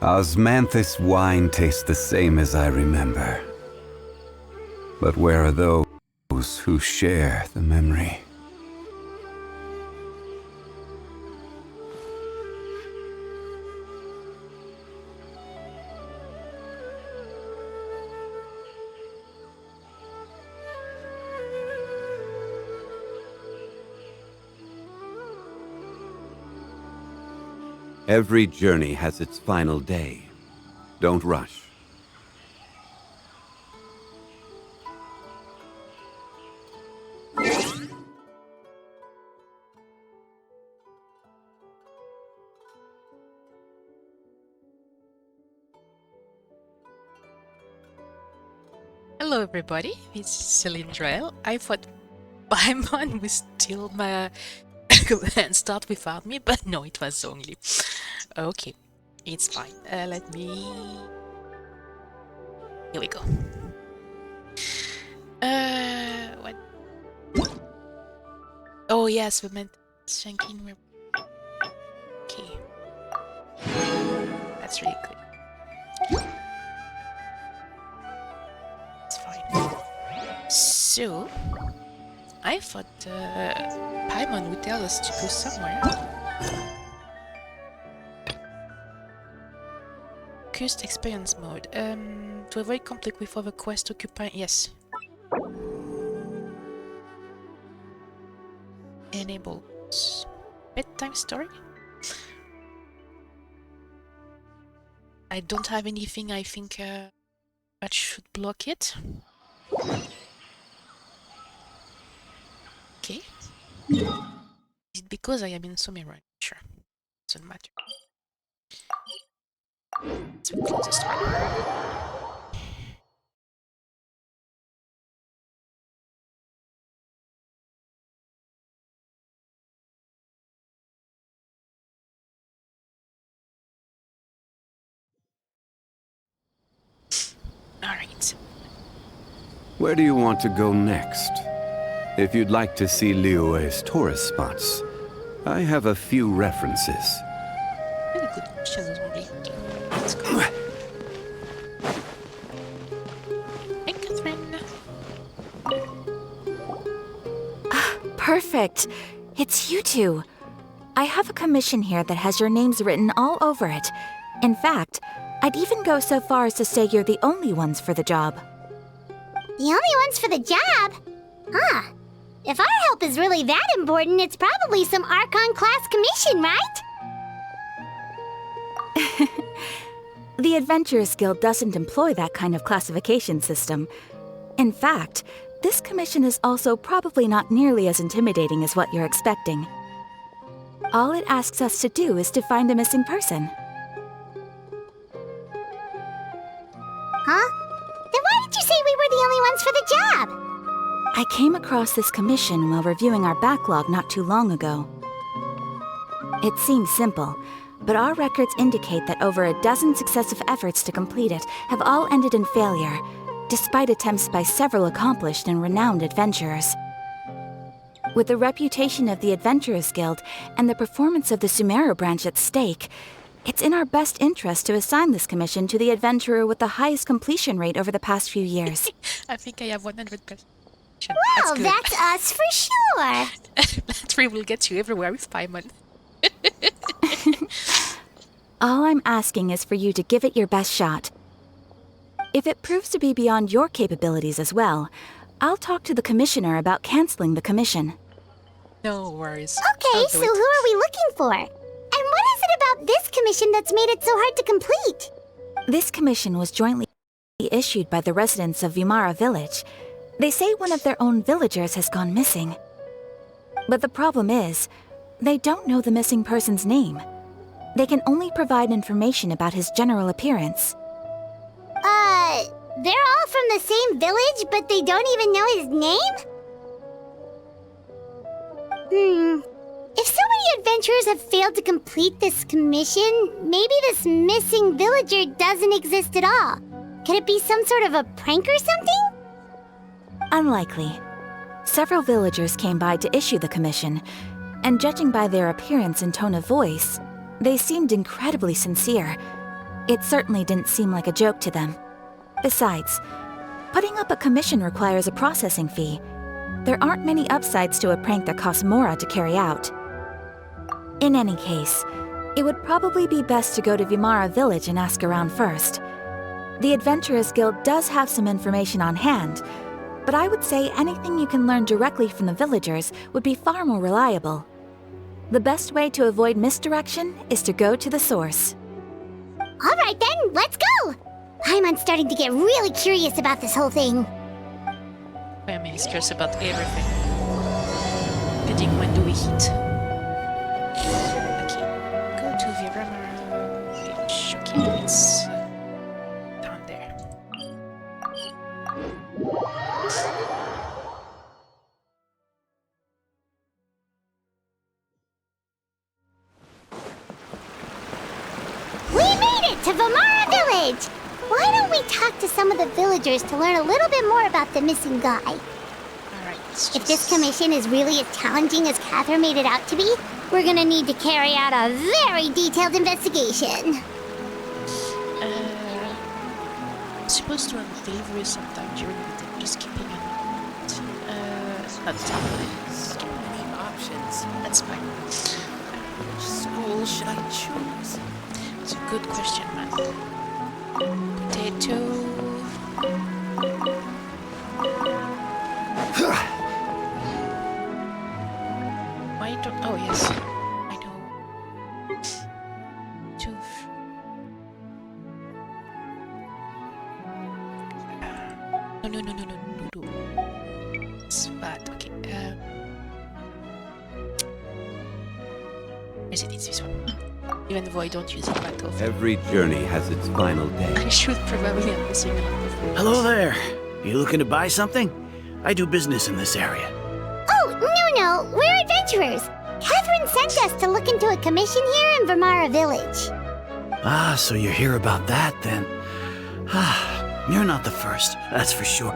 Osmanthus wine tastes the same as I remember. But where are those who share the memory? Every journey has its final day. Don't rush. Hello everybody, it's Cylindrel. I thought Paimon would steal my and start without me, but no, it was only. Okay, it's fine. Let me... Here we go. What? Oh yes, we meant Shankin. Okay. That's really good. It's fine. So, I thought Paimon would tell us to go somewhere. Cursed experience mode. To avoid conflict with other quests occupying... Yes. Enable. Bedtime story? I don't have anything I think that should block it. Okay. Is it because I am in Sumeron? Sure. Doesn't matter. It's the closest one. Alright. Where do you want to go next? If you'd like to see Liyue's tourist spots, I have a few references. Really good questions, only. Let's go. Hey, Catherine. Perfect. It's you two. I have a commission here that has your names written all over it. In fact, I'd even go so far as to say you're the only ones for the job. The only ones for the job? Huh. If our help is really that important, it's probably some Archon class commission, right? The Adventurers Guild doesn't employ that kind of classification system. In fact, this commission is also probably not nearly as intimidating as what you're expecting. All it asks us to do is to find a missing person. Huh? Then why did you say we were the only ones for the job? I came across this commission while reviewing our backlog not too long ago. It seems simple, but our records indicate that over a dozen successive efforts to complete it have all ended in failure, despite attempts by several accomplished and renowned adventurers. With the reputation of the Adventurers Guild and the performance of the Sumeru branch at stake, it's in our best interest to assign this commission to the adventurer with the highest completion rate over the past few years. I think I have 100%. Well, that's us for sure. That 3 will get you everywhere with Paimon. All I'm asking is for you to give it your best shot. If it proves to be beyond your capabilities as well, I'll talk to the commissioner about canceling the commission. No worries. Okay, so who are we looking for? And what is it about this commission that's made it so hard to complete? This commission was jointly issued by the residents of Vimara Village. They say one of their own villagers has gone missing. But the problem is, they don't know the missing person's name. They can only provide information about his general appearance. They're all from the same village, but they don't even know his name? If so many adventurers have failed to complete this commission, maybe this missing villager doesn't exist at all. Could it be some sort of a prank or something? Unlikely. Several villagers came by to issue the commission, and judging by their appearance and tone of voice, they seemed incredibly sincere. It certainly didn't seem like a joke to them. Besides, putting up a commission requires a processing fee. There aren't many upsides to a prank that costs Mora to carry out. In any case, it would probably be best to go to Vimara Village and ask around first. The Adventurers Guild does have some information on hand, but I would say anything you can learn directly from the villagers would be far more reliable. The best way to avoid misdirection is to go to the source. Alright then, let's go! Paimon's starting to get really curious about this whole thing. I mean, he's curious about everything. Depending when do we hit. Okay, go to Viramara Village. Okay, it's down there. We made it to Vimara Village! Why don't we talk to some of the villagers to learn a little bit more about the missing guy? Alright, If this commission is really as challenging as Catherine made it out to be, we're gonna need to carry out a very detailed investigation. I'm supposed to run delivery sometime during the day. Just keeping an eye. Not time. So many options. That's fine. Which school should I choose? It's a good question, man. Potato. Why don't... Oh, yes. I know. Two... No. It's bad. Okay, is it? It's this one. Even though I don't use it that often. Every journey has its final day. I should probably have missing a lot of things. Hello there. You looking to buy something? I do business in this area. Oh, no, we're adventurers. Catherine sent us to look into a commission here in Vimara Village. Ah, so you're here about that then. Ah, you're not the first, that's for sure.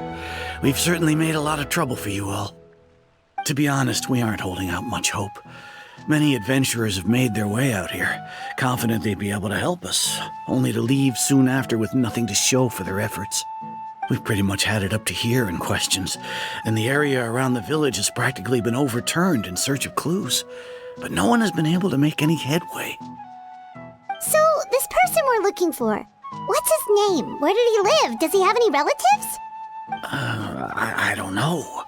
We've certainly made a lot of trouble for you all. To be honest, we aren't holding out much hope. Many adventurers have made their way out here, confident they'd be able to help us, only to leave soon after with nothing to show for their efforts. We've pretty much had it up to here in questions, and the area around the village has practically been overturned in search of clues, but no one has been able to make any headway. So, this person we're looking for, what's his name? Where did he live? Does he have any relatives? I don't know.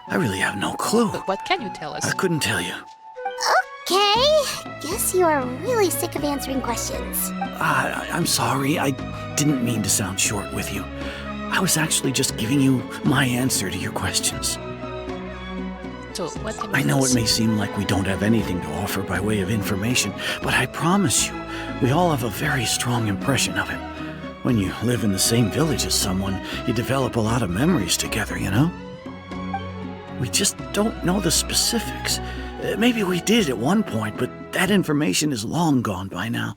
I really have no clue. But what can you tell us? I couldn't tell you. Okay, guess you are really sick of answering questions. I'm sorry, I didn't mean to sound short with you. I was actually just giving you my answer to your questions. So, what can I you know tell it us? may seem like we don't have anything to offer by way of information, but I promise you, we all have a very strong impression of him. When you live in the same village as someone, you develop a lot of memories together, you know? We just don't know the specifics. Maybe we did at one point, but that information is long gone by now.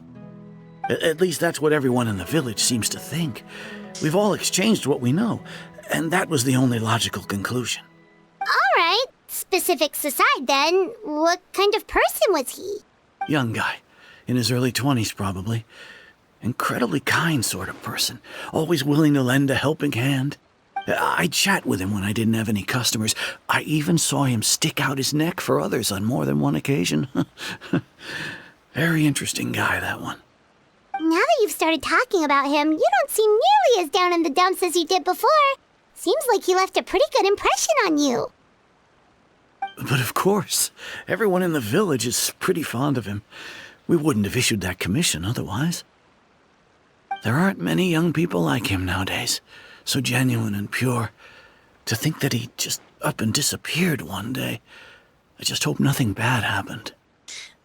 At least that's what everyone in the village seems to think. We've all exchanged what we know, and that was the only logical conclusion. All right, specifics aside then, what kind of person was he? Young guy, in his early 20s probably. Incredibly kind sort of person, always willing to lend a helping hand. I'd chat with him when I didn't have any customers. I even saw him stick out his neck for others on more than one occasion. Very interesting guy, that one. Now that you've started talking about him, you don't seem nearly as down in the dumps as you did before. Seems like he left a pretty good impression on you. But of course, everyone in the village is pretty fond of him. We wouldn't have issued that commission otherwise. There aren't many young people like him nowadays, so genuine and pure. To think that he just up and disappeared one day. I just hope nothing bad happened.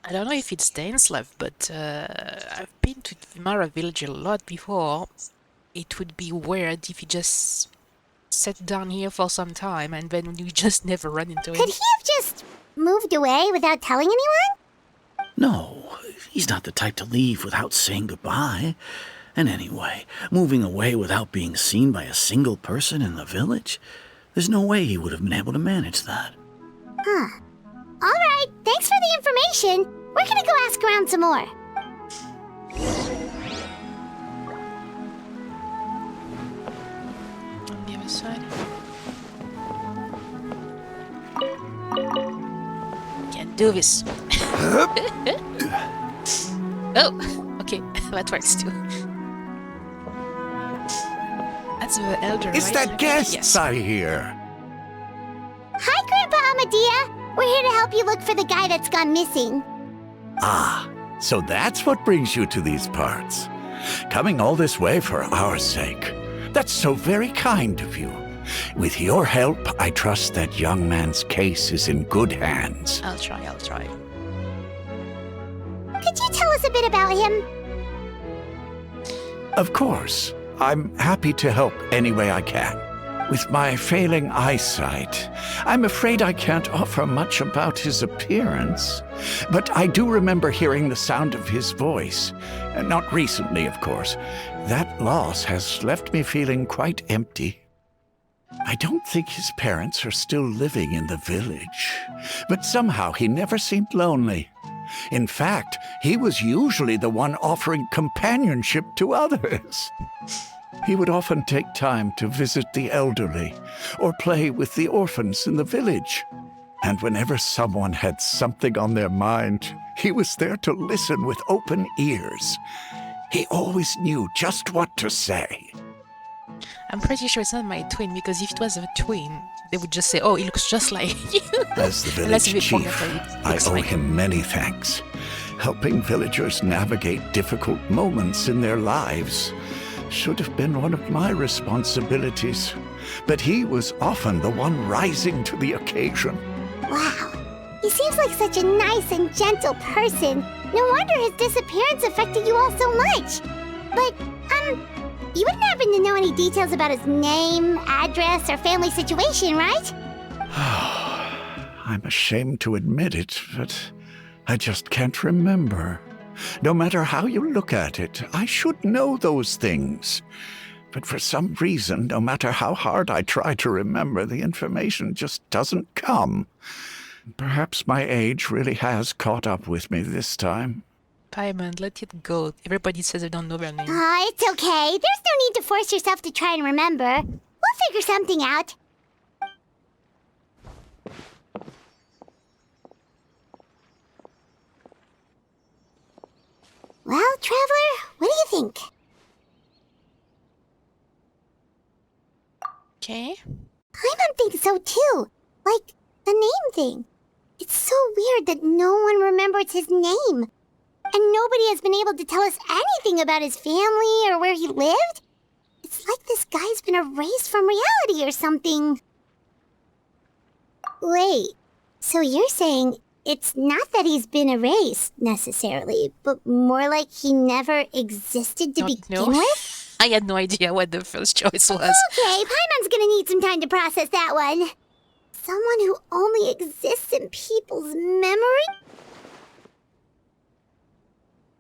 I don't know if it's Dainsleif, but I've been to Vimara Village a lot before. It would be weird if he just sat down here for some time and then we just never run into him. Could he have just moved away without telling anyone? No, he's not the type to leave without saying goodbye. And anyway, moving away without being seen by a single person in the village? There's no way he would have been able to manage that. Huh. All right, thanks for the information. We're gonna go ask around some more. this side. Can do this. Oh, okay, that works too. That's the elder, It's right? that guests Yes. I hear. Hi, Grandpa Amadea. We're here to help you look for the guy that's gone missing. Ah, so that's what brings you to these parts. Coming all this way for our sake. That's so very kind of you. With your help, I trust that young man's case is in good hands. I'll try. Could you tell us a bit about him? Of course, I'm happy to help any way I can. With my failing eyesight, I'm afraid I can't offer much about his appearance. But I do remember hearing the sound of his voice. Not recently, of course. That loss has left me feeling quite empty. I don't think his parents are still living in the village. But somehow he never seemed lonely. In fact, he was usually the one offering companionship to others. He would often take time to visit the elderly or play with the orphans in the village. And whenever someone had something on their mind, he was there to listen with open ears. He always knew just what to say. I'm pretty sure it's not my twin, because if it was a twin, they would just say, "Oh, he looks just like you." As the Unless village you chief, forget that it I looks owe like him many thanks. Helping villagers navigate difficult moments in their lives should have been one of my responsibilities. But he was often the one rising to the occasion. Wow. He seems like such a nice and gentle person. No wonder his disappearance affected you all so much. But, you wouldn't happen to know any details about his name, address, or family situation, right? I'm ashamed to admit it, but I just can't remember. No matter how you look at it, I should know those things. But for some reason, no matter how hard I try to remember, the information just doesn't come. Perhaps my age really has caught up with me this time. Paimon, let it go. Everybody says they don't know their name. It's okay. There's no need to force yourself to try and remember. We'll figure something out. Well, Traveler, what do you think? Okay. Paimon thinks so too. Like, the name thing. It's so weird that no one remembers his name. And nobody has been able to tell us anything about his family or where he lived. It's like this guy's been erased from reality or something. Wait, so you're saying it's not that he's been erased, necessarily, but more like he never existed to begin with? I had no idea what the first choice was. Okay, Paimon's gonna need some time to process that one. Someone who only exists in people's memory?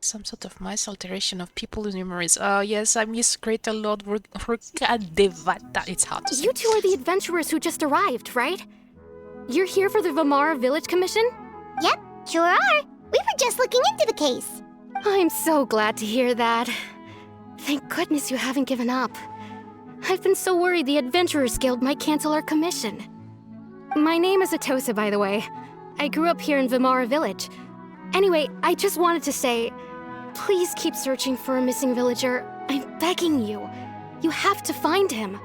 Some sort of mass alteration of people's memories. Oh yes, I miss Greater Lord Devata. It's hard to say. You two are the adventurers who just arrived, right? You're here for the Vamara Village Commission? Yep, sure are. We were just looking into the case. I'm so glad to hear that. Thank goodness you haven't given up. I've been so worried the Adventurers Guild might cancel our commission. My name is Atosa, by the way. I grew up here in Vamara Village. Anyway, I just wanted to say, please keep searching for a missing villager. I'm begging you. You have to find him.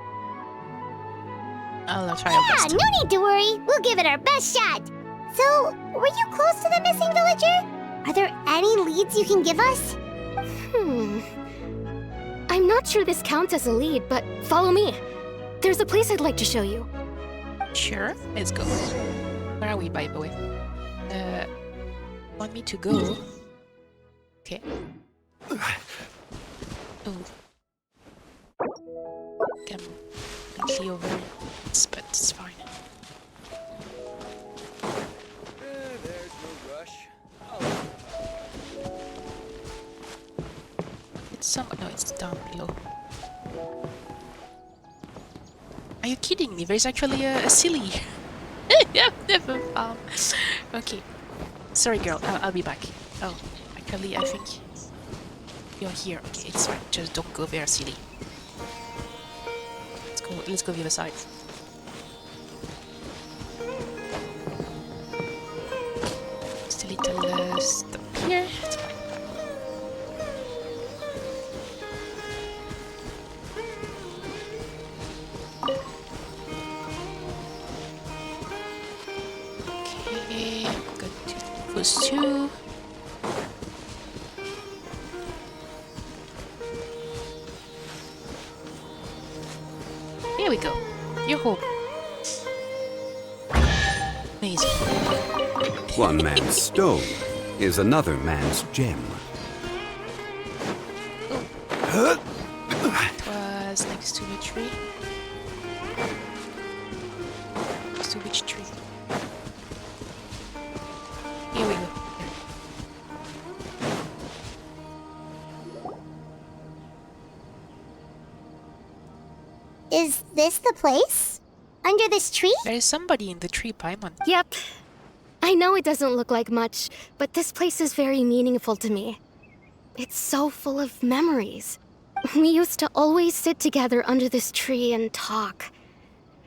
I'll try our best. No need to worry. We'll give it our best shot. So, were you close to the missing villager? Are there any leads you can give us? I'm not sure this counts as a lead, but follow me. There's a place I'd like to show you. Sure, let's go. Where are we, by the way? Want me to go? Okay. Oh. Can see over it, but it's fine. There's no rush. It's some. No, it's down below. Are you kidding me? There's actually a silly. I've never found. Okay. Sorry, girl. I'll be back. Oh, actually, I think you're here. Okay, it's fine. Just don't go there, silly. let's go the other side. Just a little stop here. It's fine. Okay, go to those two. Here we go. You're home. Amazing. One man's stone is another man's gem. It was next to the tree. Next to which tree? Here we go. Is this the place? Under this tree? There is somebody in the tree, Paimon. Yep. I know it doesn't look like much, but this place is very meaningful to me. It's so full of memories. We used to always sit together under this tree and talk.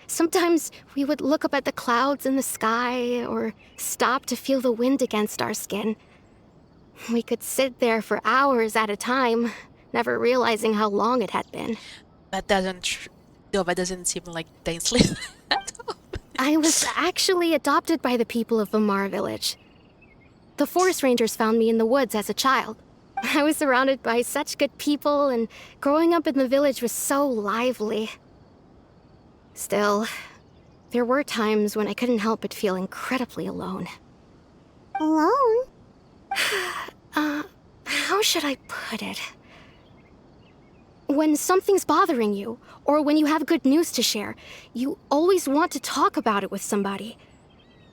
Sometimes we would look up at the clouds in the sky or stop to feel the wind against our skin. We could sit there for hours at a time, never realizing how long it had been. That doesn't seem like Dainsleif at all. I was actually adopted by the people of Vamar village. The forest rangers found me in the woods as a child. I was surrounded by such good people, and growing up in the village was so lively. Still, there were times when I couldn't help but feel incredibly alone. Alone? How should I put it? When something's bothering you, or when you have good news to share, you always want to talk about it with somebody.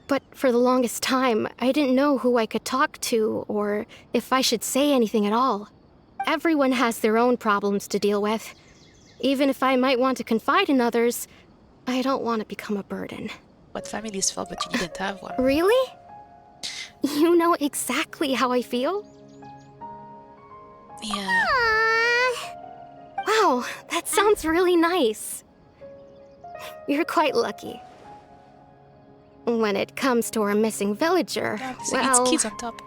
But for the longest time, I didn't know who I could talk to, or if I should say anything at all. Everyone has their own problems to deal with. Even if I might want to confide in others, I don't want to become a burden. What families felt, but you didn't have one. Really? You know exactly how I feel? Yeah. Aww. Wow, that sounds really nice. You're quite lucky. When it comes to our missing villager, So well, it's kids on top.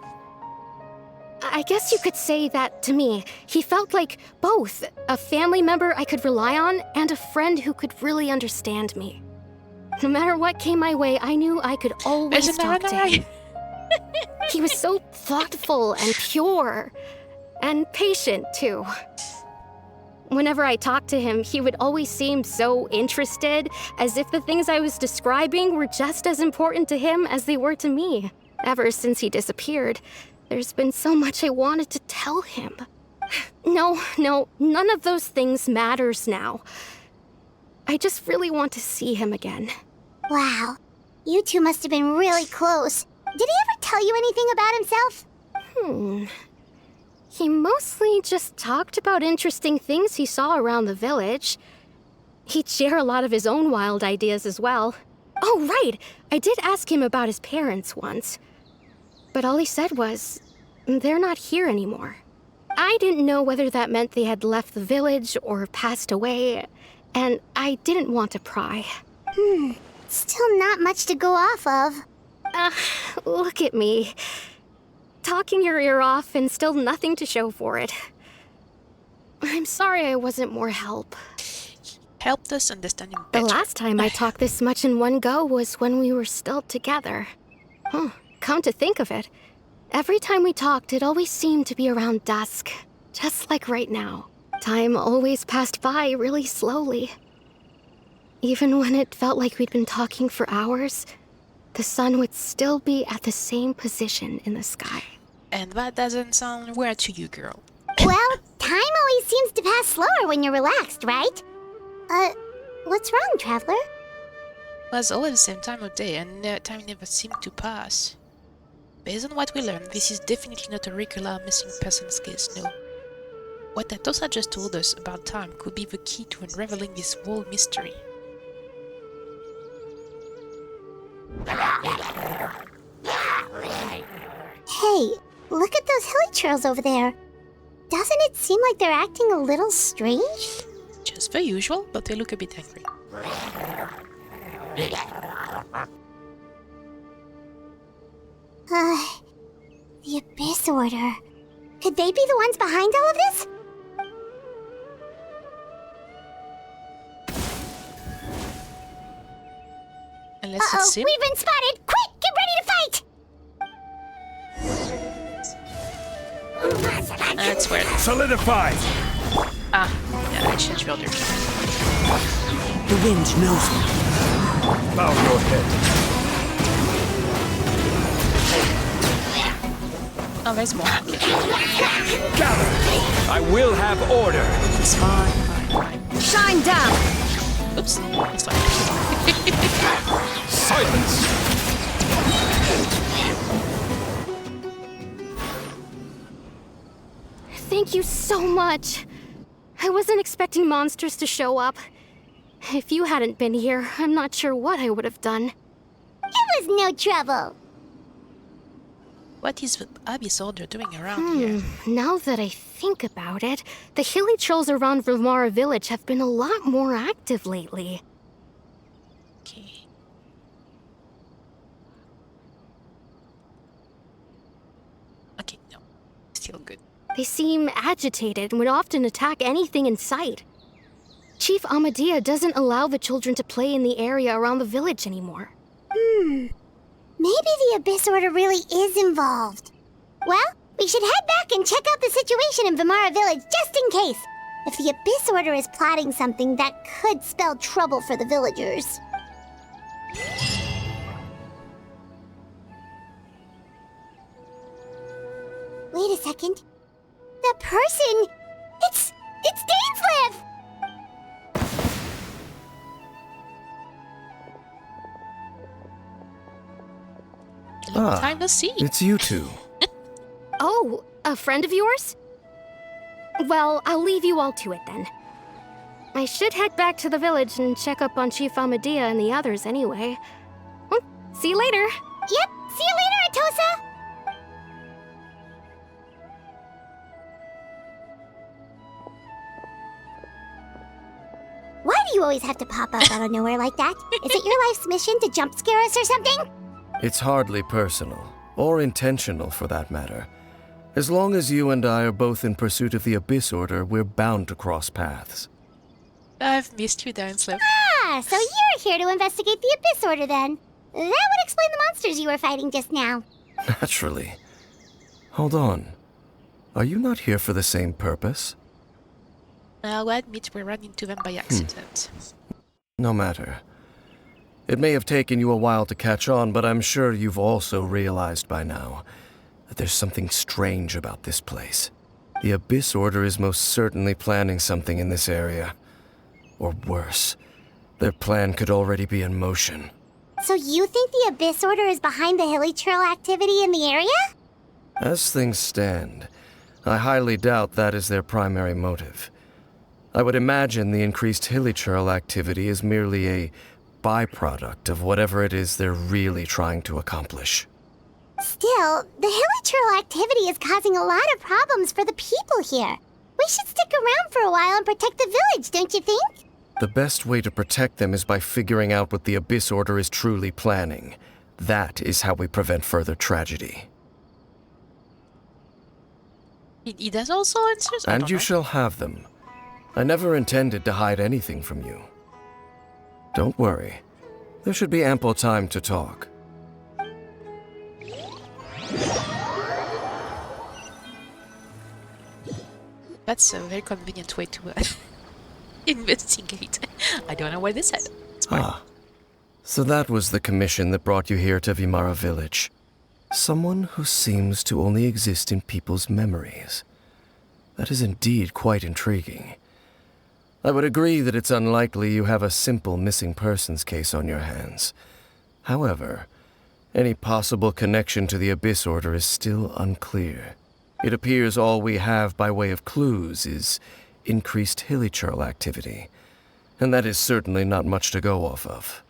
I guess you could say that to me. He felt like both a family member I could rely on and a friend who could really understand me. No matter what came my way, I knew I could always Isn't that talk to him. He was so thoughtful and pure, and patient too. Whenever I talked to him, he would always seem so interested, as if the things I was describing were just as important to him as they were to me. Ever since he disappeared, there's been so much I wanted to tell him. No, none of those things matters now. I just really want to see him again. Wow. You two must have been really close. Did he ever tell you anything about himself? He mostly just talked about interesting things he saw around the village. He'd share a lot of his own wild ideas as well. Oh, right! I did ask him about his parents once. But all he said was, they're not here anymore. I didn't know whether that meant they had left the village or passed away, and I didn't want to pry. Still not much to go off of. Look at me. Talking your ear off and still nothing to show for it. I'm sorry I wasn't more help. Helped us understand him The better. last time I talked this much in one go was when we were still together. Come to think of it, every time we talked, it always seemed to be around dusk, just like right now. Time always passed by really slowly. Even when it felt like we'd been talking for hours, the sun would still be at the same position in the sky. And that doesn't sound weird to you, girl. Well, time always seems to pass slower when you're relaxed, right? What's wrong, Traveler? It was always the same time of day, and time never seemed to pass. Based on what we learned, this is definitely not a regular missing person's case, no. What Atosa just told us about time could be the key to unraveling this whole mystery. Hey, look at those hilly trails over there. Doesn't it seem like they're acting a little strange? Just the usual, but they look a bit angry. The Abyss Order. Could they be the ones behind all of this? Unless Uh-oh, it's him. we've been spotted! Quick, get ready to fight! That's weird. Solidified! Ah, yeah, I changed builder. The wind knows me. Bow your head. Oh, there's more. Okay. Gather! I will have order! It's fine, fine. Shine down! Oops. It's fine. Silence! Thank you so much. I wasn't expecting monsters to show up. If you hadn't been here, I'm not sure what I would have done. It was no trouble. What is the Abyss Order doing around here? Now that I think about it, the hilly trolls around Vimara village have been a lot more active lately. Okay. Okay, no. Still good. They seem agitated and would often attack anything in sight. Chief Amadea doesn't allow the children to play in the area around the village anymore. Maybe the Abyss Order really is involved. Well, we should head back and check out the situation in Vimara village just in case. If the Abyss Order is plotting something that could spell trouble for the villagers. Wait a second. That person! It's Dainsleif! Long time to see. It's you two. Oh, a friend of yours? Well, I'll leave you all to it then. I should head back to the village and check up on Chief Amadea and the others anyway. Well, see you later. Yep, see you later, Atosa! Why do you always have to pop up out of nowhere like that? Is it your life's mission to jump scare us or something? It's hardly personal, or intentional for that matter. As long as you and I are both in pursuit of the Abyss Order, we're bound to cross paths. I've missed you, Dainsleif. Ah, so you're here to investigate the Abyss Order then. That would explain the monsters you were fighting just now. Naturally. Hold on. Are you not here for the same purpose? I'll admit we ran into them by accident. No matter. It may have taken you a while to catch on, but I'm sure you've also realized by now that there's something strange about this place. The Abyss Order is most certainly planning something in this area. Or worse, their plan could already be in motion. So you think the Abyss Order is behind the hilly trail activity in the area? As things stand, I highly doubt that is their primary motive. I would imagine the increased hilly trail activity is merely a byproduct of whatever it is they're really trying to accomplish. Still, the hilly trail activity is causing a lot of problems for the people here. We should stick around for a while and protect the village, don't you think? The best way to protect them is by figuring out what the Abyss Order is truly planning. That is how we prevent further tragedy. He does also answers? I And don't you know. shall have them. I never intended to hide anything from you. Don't worry. There should be ample time to talk. That's a very convenient way to investigate. I don't know why they said. It's fine. Ah. So that was the commission that brought you here to Vimara village. Someone who seems to only exist in people's memories. That is indeed quite intriguing. I would agree that it's unlikely you have a simple missing persons case on your hands. However, any possible connection to the Abyss Order is still unclear. It appears all we have by way of clues is increased hilly trail activity, and that is certainly not much to go off of.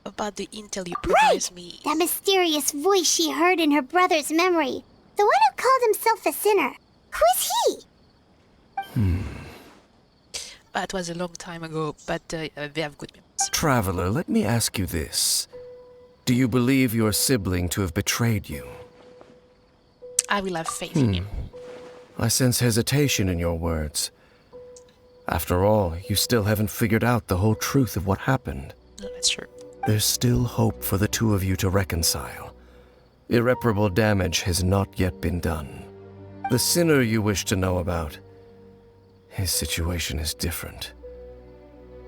About the intel you promised me. That mysterious voice she heard in her brother's memory. The one who called himself a sinner. Who is he? That was a long time ago, but they have good memories. Traveler, let me ask you this. Do you believe your sibling to have betrayed you? I will have faith in him. I sense hesitation in your words. After all, you still haven't figured out the whole truth of what happened. No, that's true. There's still hope for the two of you to reconcile. Irreparable damage has not yet been done. The sinner you wish to know about, his situation is different.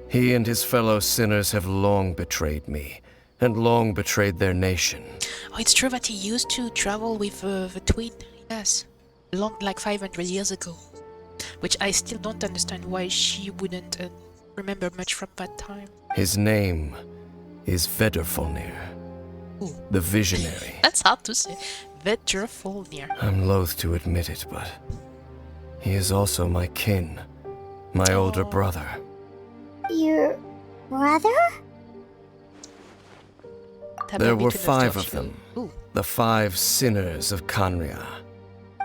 He and his fellow sinners have long betrayed me, and long betrayed their nation. Oh, it's true that he used to travel with the twin. Yes. Long, like 500 years ago. Which I still don't understand why she wouldn't remember much from that time. His name is Vedrfolnir, Ooh. the Visionary. That's hard to say. Vedrfolnir. I'm loath to admit it, but he is also my kin, my older brother. Your brother? There were 5 of them, Ooh. the 5 sinners of Canria.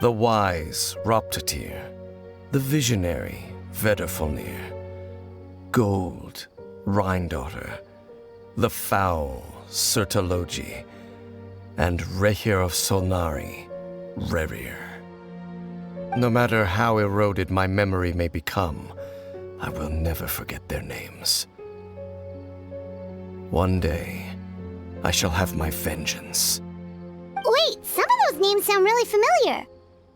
The wise Roptatir, the visionary Vedrfolnir, Gold Rhindaughter, the foul Sertologi, and Rehir of Solnari, Rerir. No matter how eroded my memory may become, I will never forget their names. One day, I shall have my vengeance. Wait, some of those names sound really familiar.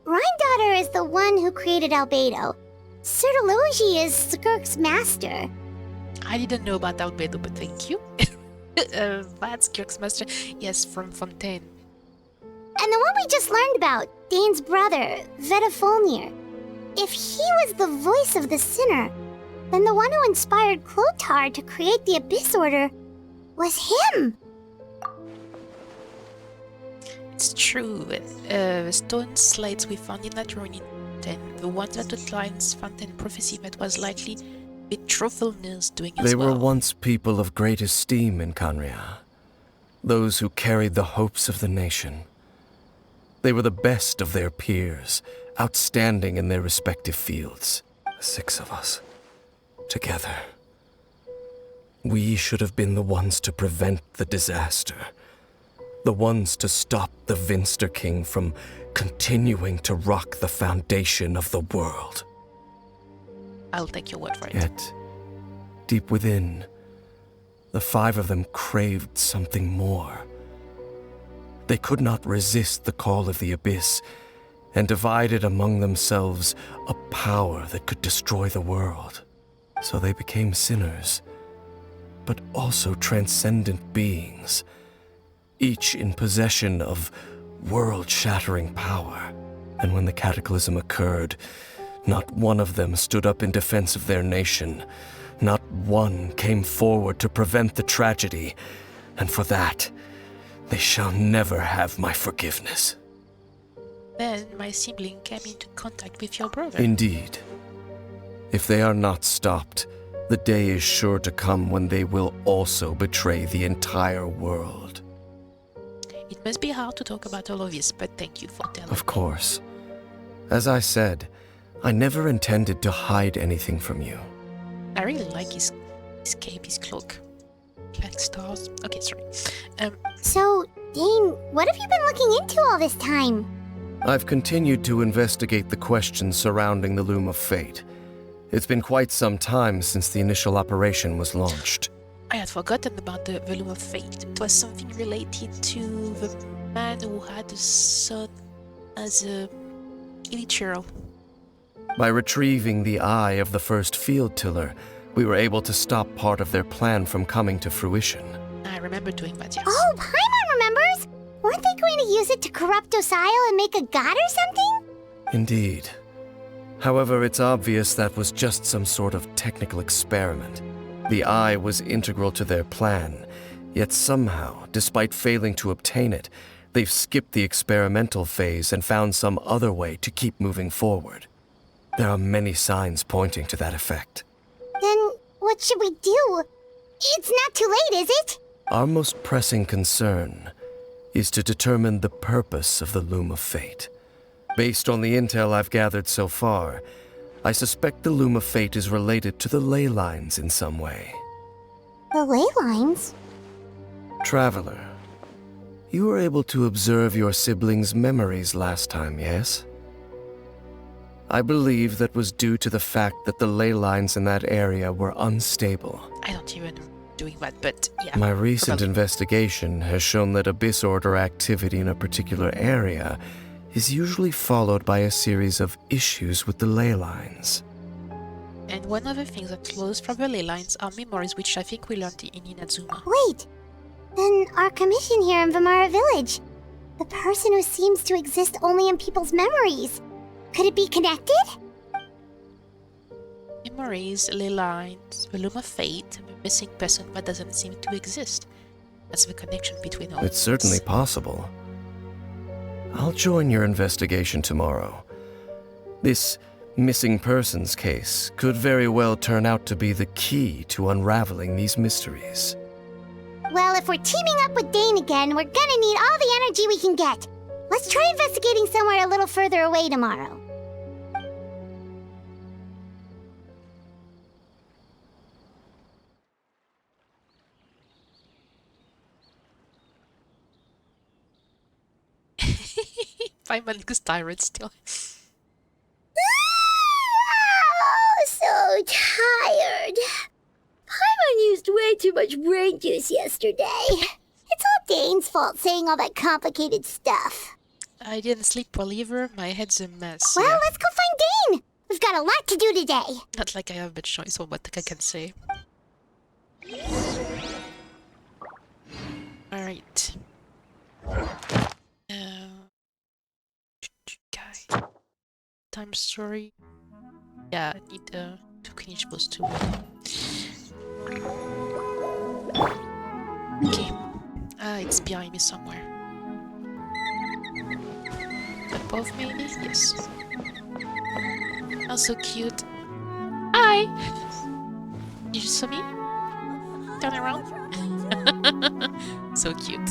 Rhindaughter is the one who created Albedo. Sertologi is Skirk's master. I didn't know about Albedo, but thank you. That's Kirk's master. Yes, from Fontaine. And the one we just learned about, Dane's brother, Vedrfolnir. If he was the voice of the sinner, then the one who inspired Clothar to create the Abyss Order was him. It's true. The stone slates we found in that ruin in Fontaine, the one that outlines Fontaine prophecy that was likely Vedrfolnir's doing as They well. were once people of great esteem in Canria, those who carried the hopes of the nation. They were the best of their peers, outstanding in their respective fields. 6 of us, together. We should have been the ones to prevent the disaster. The ones to stop the Vinster King from continuing to rock the foundation of the world. I'll take your word for it. Yet, deep within, the 5 of them craved something more. They could not resist the call of the Abyss, and divided among themselves a power that could destroy the world. So they became sinners, but also transcendent beings, each in possession of world-shattering power. And when the cataclysm occurred, not one of them stood up in defense of their nation. Not one came forward to prevent the tragedy. And for that, they shall never have my forgiveness. Then my sibling came into contact with your brother. Indeed. If they are not stopped, the day is sure to come when they will also betray the entire world. It must be hard to talk about all of this, but thank you for telling Of course. As I said, I never intended to hide anything from you. I really like his cape, his cloak. Like stars. Okay, sorry. So, Dane, what have you been looking into all this time? I've continued to investigate the questions surrounding the Loom of Fate. It's been quite some time since the initial operation was launched. I had forgotten about the Loom of Fate. It was something related to the man who had a son as a Illichurl. By retrieving the eye of the first field tiller, we were able to stop part of their plan from coming to fruition. I remember doing that, yes. Oh, Paimon remembers! Weren't they going to use it to corrupt Osial and make a god or something? Indeed. However, it's obvious that was just some sort of technical experiment. The eye was integral to their plan, yet somehow, despite failing to obtain it, they've skipped the experimental phase and found some other way to keep moving forward. There are many signs pointing to that effect. Then what should we do? It's not too late, is it? Our most pressing concern is to determine the purpose of the Loom of Fate. Based on the intel I've gathered so far, I suspect the Loom of Fate is related to the ley lines in some way. The ley lines? Traveler, you were able to observe your siblings' memories last time, yes? I believe that was due to the fact that the ley lines in that area were unstable. I don't even know doing that, but yeah. My recent probably. investigation has shown that Abyss Order activity in a particular area is usually followed by a series of issues with the ley lines. And one of the things that flows from the ley lines are memories, which I think we learned in Inazuma. Wait! Then our commission here in Vimara Village. The person who seems to exist only in people's memories. Could it be connected? Memories, ley lines, the Loom of Fate, and the missing person that doesn't seem to exist. That's the connection between all It's certainly possible. I'll join your investigation tomorrow. This missing persons case could very well turn out to be the key to unraveling these mysteries. Well, if we're teaming up with Dane again, we're gonna need all the energy we can get. Let's try investigating somewhere a little further away tomorrow. Paimon looks tired still. Oh, so tired. Paimon used way too much brain juice yesterday. It's all Dane's fault saying all that complicated stuff. I didn't sleep well either. My head's a mess. Well, yeah. let's go find Dane. We've got a lot to do today. Not like I have much choice on what I can say. Alright. Guy. Time story. Yeah, I need to finish those two. Okay. It's behind me somewhere. Above maybe? Yes. Oh, so cute. Hi! You just saw me? Turn around. So cute.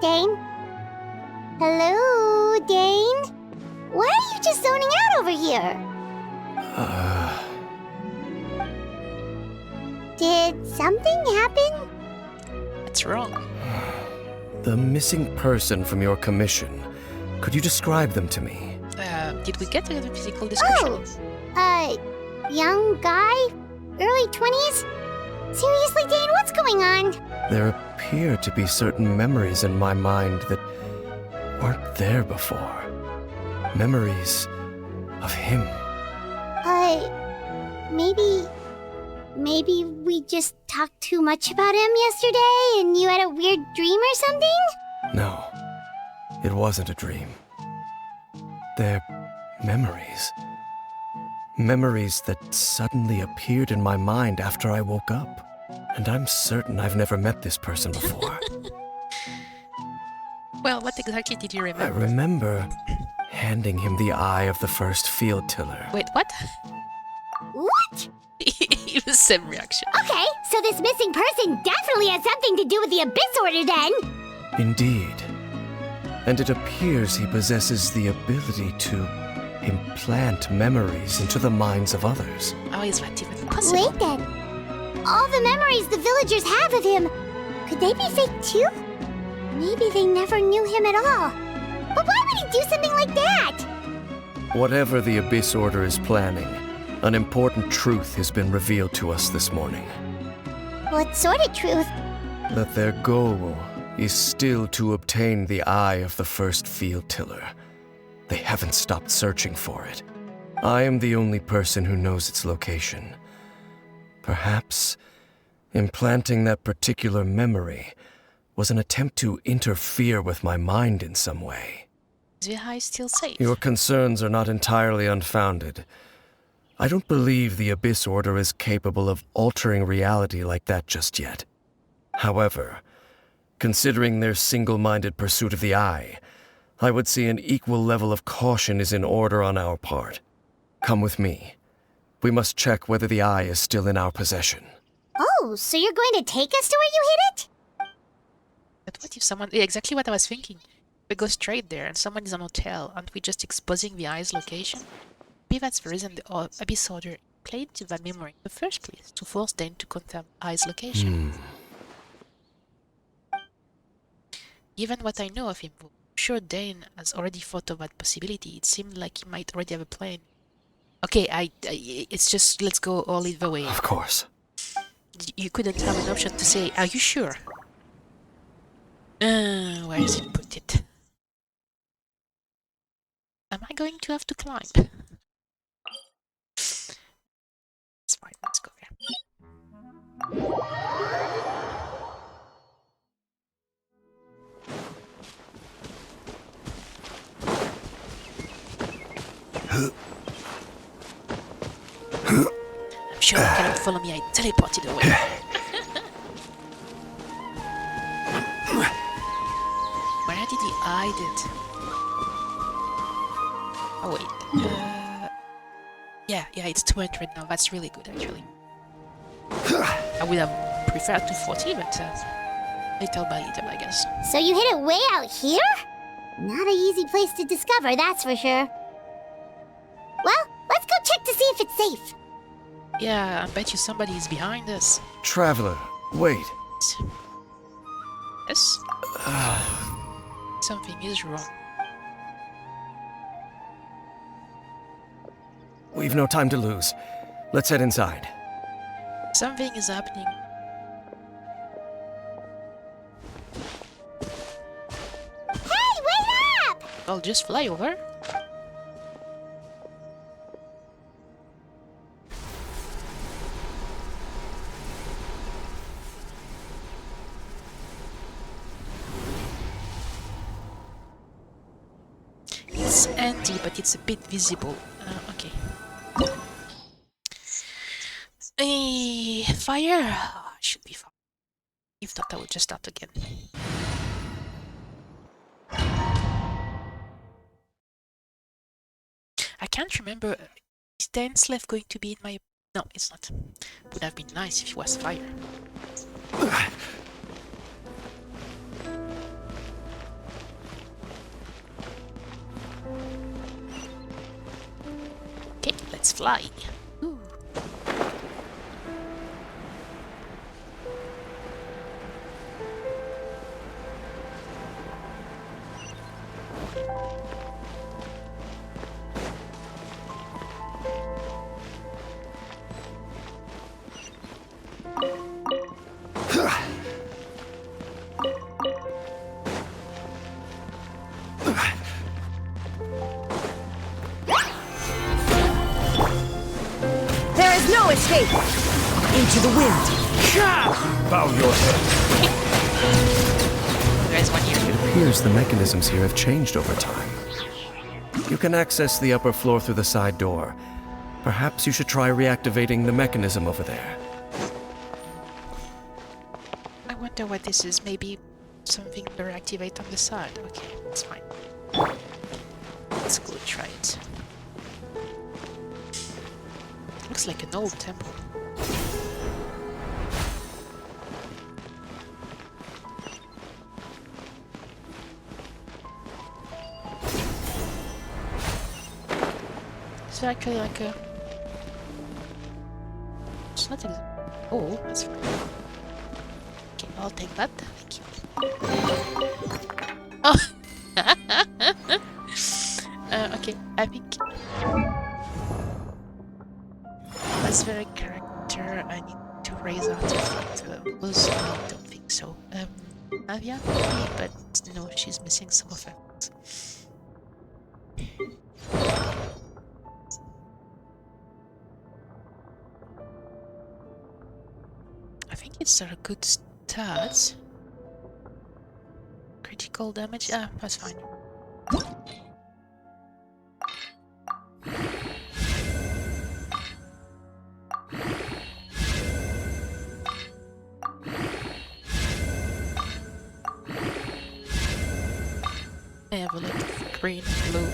Dane? Hello, Dane? Why are you just zoning out over here? Did something happen? What's wrong? The missing person from your commission. Could you describe them to me? Did we get a physical description? Young guy? Early 20s? Seriously, Dane, what's going on? There appear to be certain memories in my mind that weren't there before. Memories of him. Maybe we just talked too much about him yesterday and you had a weird dream or something? No, it wasn't a dream. They're memories. Memories that suddenly appeared in my mind after I woke up. And I'm certain I've never met this person before. Well, what exactly did you remember? I remember handing him the eye of the first field tiller. Wait, what? What? It was the same reaction. Okay, so this missing person definitely has something to do with the Abyss Order then! Indeed. And it appears he possesses the ability to implant memories into the minds of others. How is that even possible? Wait then. All the memories the villagers have of him, could they be fake too? Maybe they never knew him at all. But why would he do something like that? Whatever the Abyss Order is planning, an important truth has been revealed to us this morning. What sort of truth? That their goal is still to obtain the eye of the first field tiller. They haven't stopped searching for it. I am the only person who knows its location. Perhaps implanting that particular memory was an attempt to interfere with my mind in some way. Is the eye still safe? Your concerns are not entirely unfounded. I don't believe the Abyss Order is capable of altering reality like that just yet. However, considering their single-minded pursuit of the eye, I would say an equal level of caution is in order on our part. Come with me. We must check whether the eye is still in our possession. Oh, so you're going to take us to where you hid it? But what if someone... Yeah, exactly what I was thinking. We go straight there and someone is on hotel. Aren't we just exposing the eye's location? Maybe that's the reason the Abyss Order played to that memory in the first place, to force Dane to confirm eye's location. Given what I know of him, I'm sure Dane has already thought of that possibility. It seemed like he might already have a plan. Okay, it's just, let's go all the way. Of course. You couldn't have an option to say, are you sure? Where is it put it? Am I going to have to climb? It's fine, let's go there. I'm sure you cannot follow me, I teleported away. Where did he hide it? Oh wait, yeah, it's 200 now, that's really good actually. I would have preferred 240, but little by little, I guess. So you hid it way out here? Not an easy place to discover, that's for sure. Well, let's go check to see if it's safe. Yeah, I bet you somebody is behind us. Traveler, wait. Yes? Something is wrong. We've no time to lose. Let's head inside. Something is happening. Hey, wait up! I'll just fly over. It's empty, but it's a bit visible. Okay. Fire! Oh, should be fine. If not, I will just start again. I can't remember. Is Dainsleif going to be in my... No, it's not. Would have been nice if it was fire. Okay, let's fly. Ooh. There is no escape! Into the wind! Bow your head. There's one here. It appears the mechanisms here have changed over time. You can access the upper floor through the side door. Perhaps you should try reactivating the mechanism over there. I wonder what this is. Maybe something to reactivate on the side. Okay, it's fine. Let's go try it. Looks like an old temple. It's actually like a... It's not oh, that's fine. Okay, I'll take that. Thank you. Oh! Okay, I think... As for a character, I need to raise artifact. Was I don't think so. Navia, maybe, but no, she's missing some of her. I think it's a good start. Critical damage, yeah, that's fine. I have a lot of green, blue,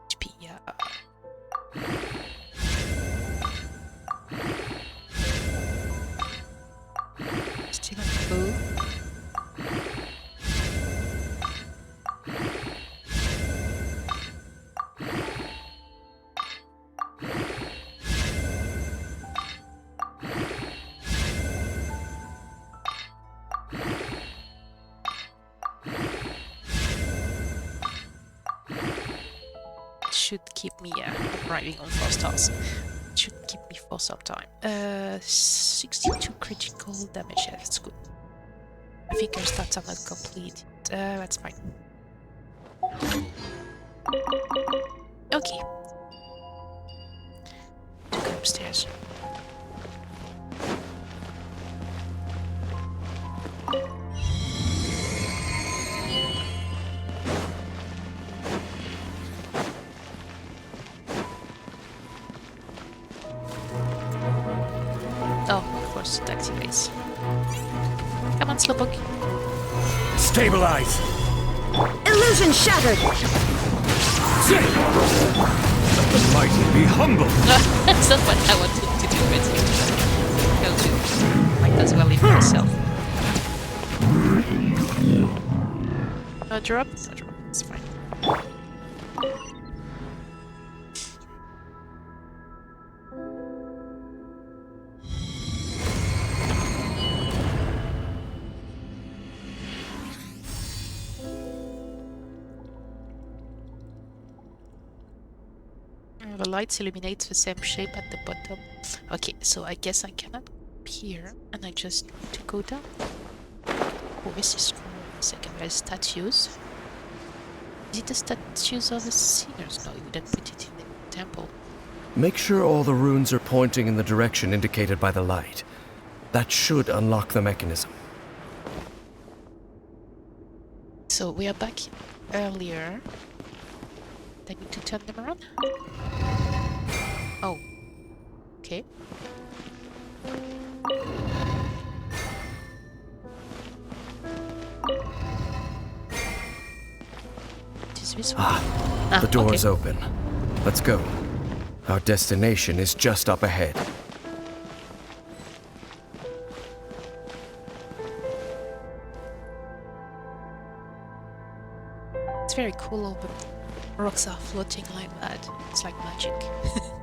HP, yeah. Still on blue. should keep me driving on 4 stars. Should keep me for some time. 62 critical damage. Yeah, that's good. I think our stats are not complete. That's fine. Okay. To go upstairs. Oh, of course, it activates. Come on, Slowpoke. Stabilize! Illusion shattered! Let the mighty be humble! That's not what I wanted to do, but go to. Might as well leave myself. No drop? No drop. It's fine. The lights illuminate the same shape at the bottom. Okay, so I guess I cannot up here, and I just need to go down. Oh, this is cool. Secondary statues. Is it the statues of the singers? No, you wouldn't put it in the temple. Make sure all the runes are pointing in the direction indicated by the light. That should unlock the mechanism. So we are back earlier. I need to turn them around. Oh. Okay. Is this one? The door's okay. open. Let's go. Our destination is just up ahead. It's very cool, all the rocks are floating like that. It's like magic. Okay.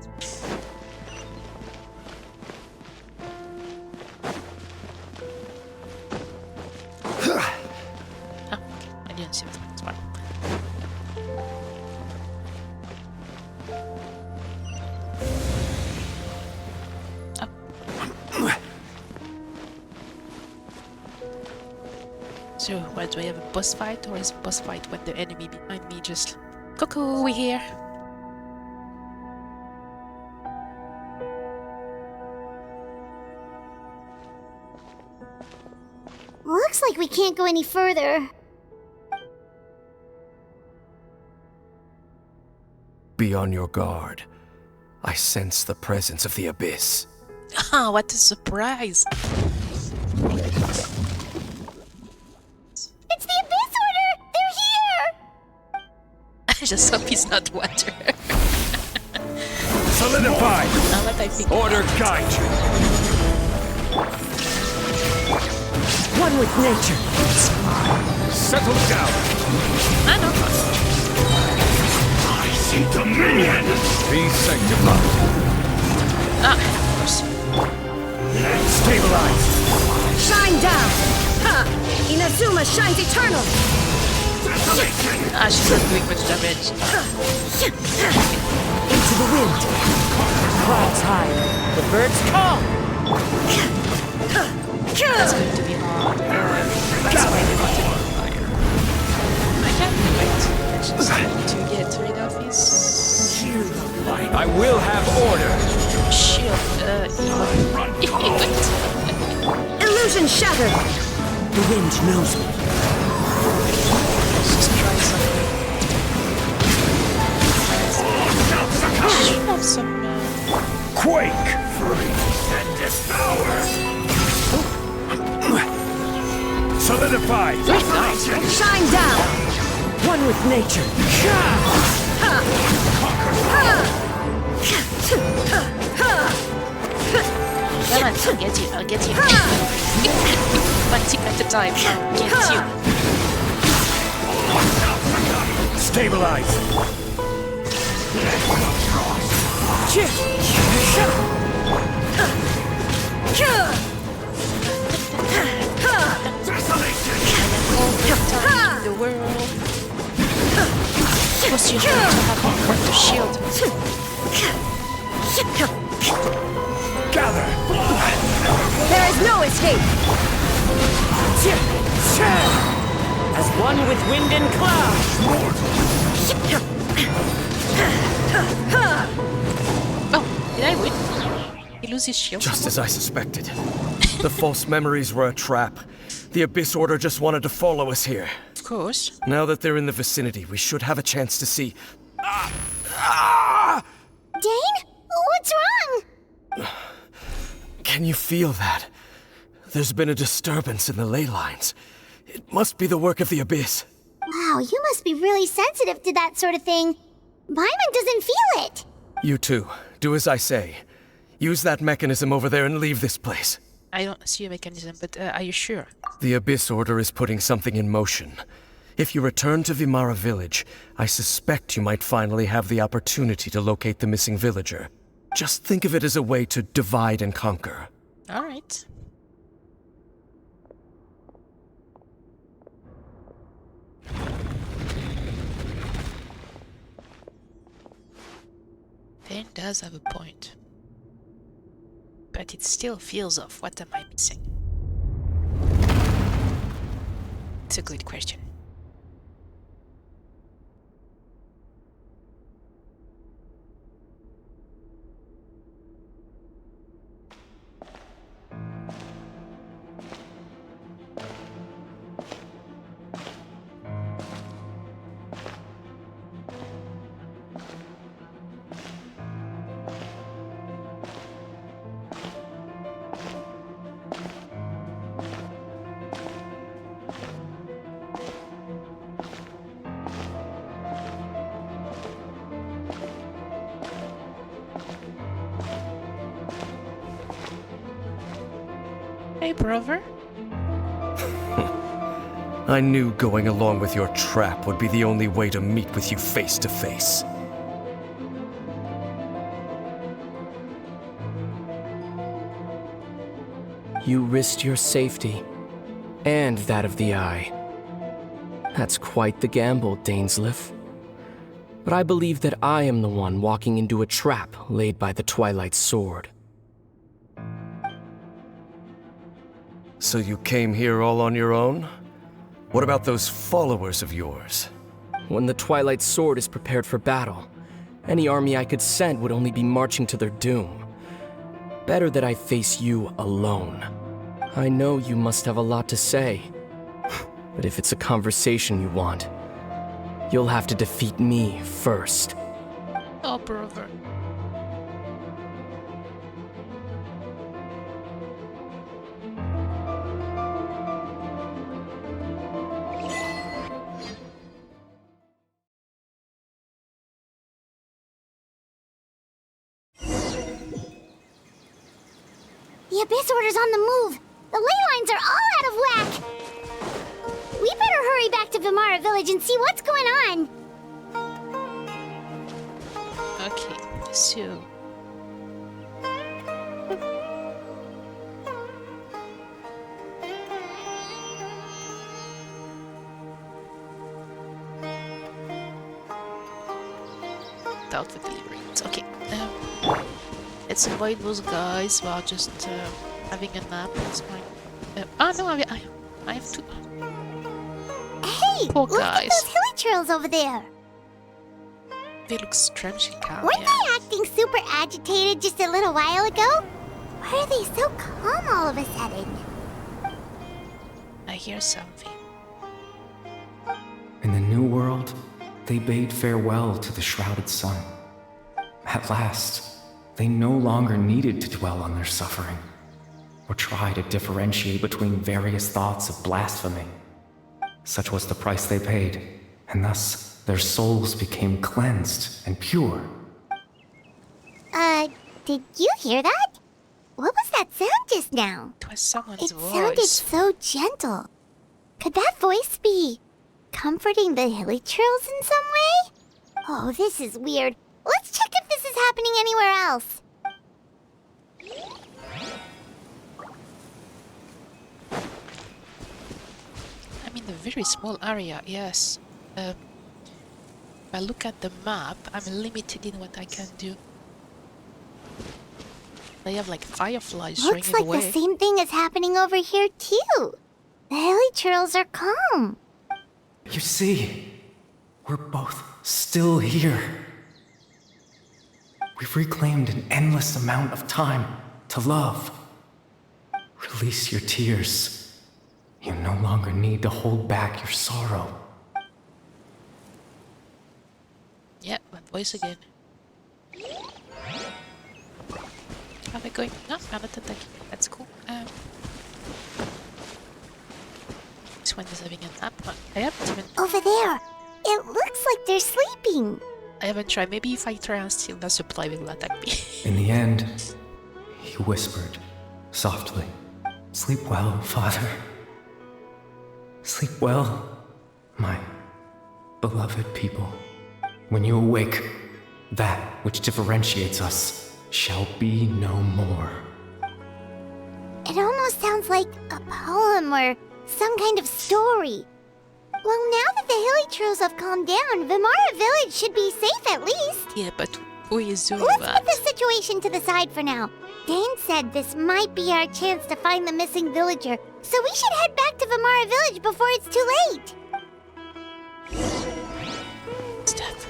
I didn't see that. It's fine. So, what, do I have a boss fight, or is a boss fight when the enemy behind me just... Cuckoo, we're here! Looks like we can't go any further. Be on your guard. I sense the presence of the abyss. Ah, what a surprise! It's the Abyss Order! They're here! I just hope he's not water. Solidify! Now that I think Order about it. guide you! One with nature. Settle down! I know. I see dominion! Be sanctified! Ah, of course. Stabilize! Shine down! Ha! Inazuma shines eternal! Ah, she's not doing much damage. Into the wind! Clouds high, the birds call! That's going to be hard. That's why they wanted more fire. I can't wait. I just need to get rid of his I will have order! shield. Illusion shattered! The wind knows me. Let's just try something. I should have some... Quake! Freeze and devour! Solidify! Shine down! One with nature. Well, I'll get you. I'll get you. One tick at a time. I'll get you. Stabilize! All the time in the world. Of course, you're going to have The shield. Gather! There is no escape! As one with wind and cloud! Oh, did I win? He loses his shield. Just as I suspected. The false memories were a trap. The Abyss Order just wanted to follow us here. Of course. Now that they're in the vicinity, we should have a chance to see. Dane? What's wrong? Can you feel that? There's been a disturbance in the ley lines. It must be the work of the Abyss. Wow, you must be really sensitive to that sort of thing. Paimon doesn't feel it. You too. Do as I say. Use that mechanism over there and leave this place. I don't see a mechanism, but are you sure? The Abyss Order is putting something in motion. If you return to Vimara Village, I suspect you might finally have the opportunity to locate the missing villager. Just think of it as a way to divide and conquer. All right. Dane does have a point. But it still feels off. What am I missing? It's a good question. Hey, brother. I knew going along with your trap would be the only way to meet with you face to face. You risked your safety, and that of the Eye. That's quite the gamble, Dainsleif. But I believe that I am the one walking into a trap laid by the Twilight Sword. So you came here all on your own? What about those followers of yours? When the Twilight Sword is prepared for battle, any army I could send would only be marching to their doom. Better that I face you alone. I know you must have a lot to say, but if it's a conversation you want, you'll have to defeat me first. Oh, brother. The Abyss Order's on the move. The ley lines are all out of whack. We better hurry back to Vimara Village and see what's going on. Okay, so... Doubt the delivery. Okay, let's avoid those guys while just having a nap. That's fine. No, I have to... Hey, Poor look guys. at those hilly trails over there. They look strangely calm. Weren't Yeah. they acting super agitated just a little while ago? Why are they so calm all of a sudden? I hear something. In the New World, they bade farewell to the shrouded sun. At last, they no longer needed to dwell on their suffering, or try to differentiate between various thoughts of blasphemy. Such was the price they paid, and thus their souls became cleansed and pure. Did you hear that? What was that sound just now? It was someone's It voice. sounded so gentle. Could that voice be comforting the hilly trails in some way? Oh, this is weird. Let's check if this is happening anywhere else. I'm in a very small area, yes. But I look at the map, I'm limited in what I can do. They have like fireflies showing Looks in the like way. the same thing is happening over here too. The hilly churls are calm. You see, we're both still here. We've reclaimed an endless amount of time to love. Release your tears. You no longer need to hold back your sorrow. Yeah, that voice again. Are they going? No, I'm not attacking. That's cool. This one is having a nap. I haven't even... Over there. It looks like they're sleeping. I haven't tried. Maybe if I try and steal the supply, will attack me. In the end, he whispered, softly, "Sleep well, Father. Sleep well, my beloved people. When you awake, that which differentiates us shall be no more." It almost sounds like a poem or some kind of story. Well, now that the hilly churls have calmed down, Vimara Village should be safe at least. Yeah, but who is doing Let's that? put this situation to the side for now. Dane said this might be our chance to find the missing villager, so we should head back to Vimara Village before it's too late. Stuff.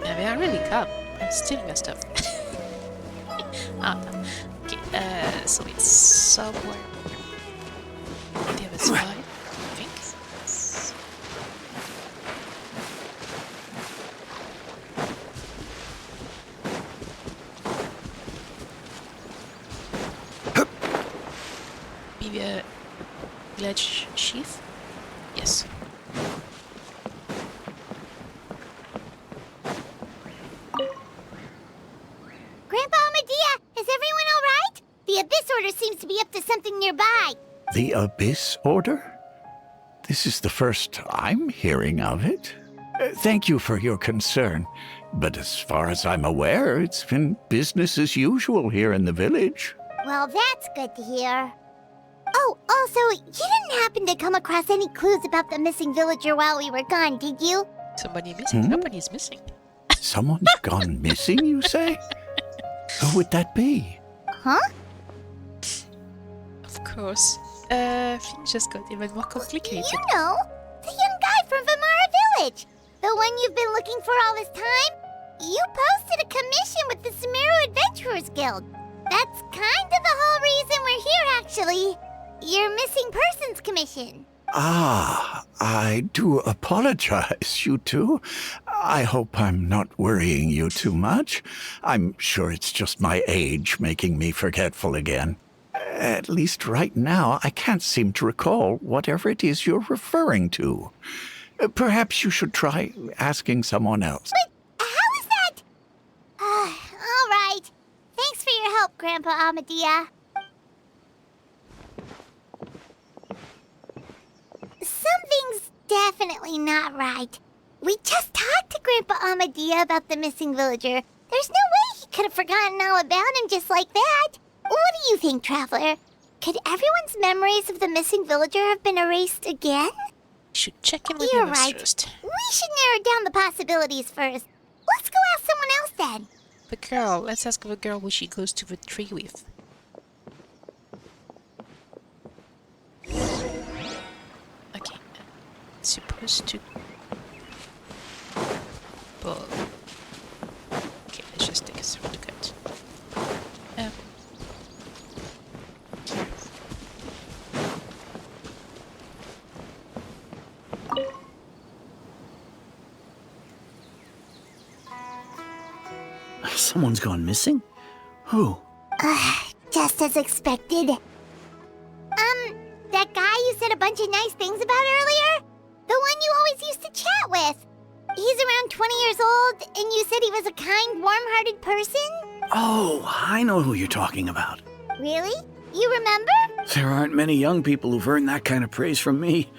Yeah, they are really calm. I'm stealing their stuff. No. Okay, so it's somewhere on the other side, I think. Maybe a village chief? Yes. Grandpa Medea, is everyone alright? The Abyss Order seems to be up to something nearby. The Abyss Order? This is the first I'm hearing of it. Thank you for your concern, but as far as I'm aware, it's been business as usual here in the village. Well, that's good to hear. Oh, also, you didn't happen to come across any clues about the missing villager while we were gone, did you? Somebody missing? Nobody's missing. Someone's gone missing, you say? Who would that be? Huh? Of course. Things just got even more complicated. You know, the young guy from Vimara Village. The one you've been looking for all this time. You posted a commission with the Sumeru Adventurers Guild. That's kind of the whole reason we're here, actually. Your missing persons commission. Ah, I do apologize, you two. I hope I'm not worrying you too much. I'm sure it's just my age making me forgetful again. At least right now, I can't seem to recall whatever it is you're referring to. Perhaps you should try asking someone else. But how is that? All right. Thanks for your help, Grandpa Amadea. Something's definitely not right. We just talked to Grandpa Amadea about the missing villager. There's no way he could have forgotten all about him just like that. What do you think, Traveler? Could everyone's memories of the missing villager have been erased again? Should check in with You're him right. first. We should narrow down the possibilities first. Let's go ask someone else then. The girl. Let's ask the girl who she goes to the tree with. Okay. It's supposed to... Well... Okay, let's just take a shortcut. Someone's gone missing? Who? Just as expected. That guy you said a bunch of nice things about earlier? The one you always used to chat with. He's around 20 years old, and you said he was a kind, warm-hearted person? Oh, I know who you're talking about. Really? You remember? There aren't many young people who've earned that kind of praise from me.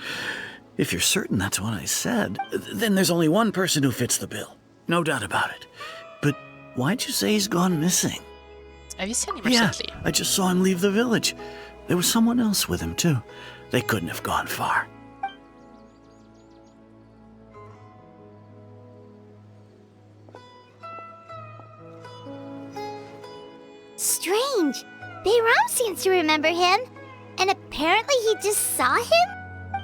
If you're certain that's what I said, then there's only one person who fits the bill. No doubt about it. But why'd you say he's gone missing? Have you seen him Yeah, recently? I just saw him leave the village. There was someone else with him, too. They couldn't have gone far. Bayram seems to remember him, and apparently he just saw him?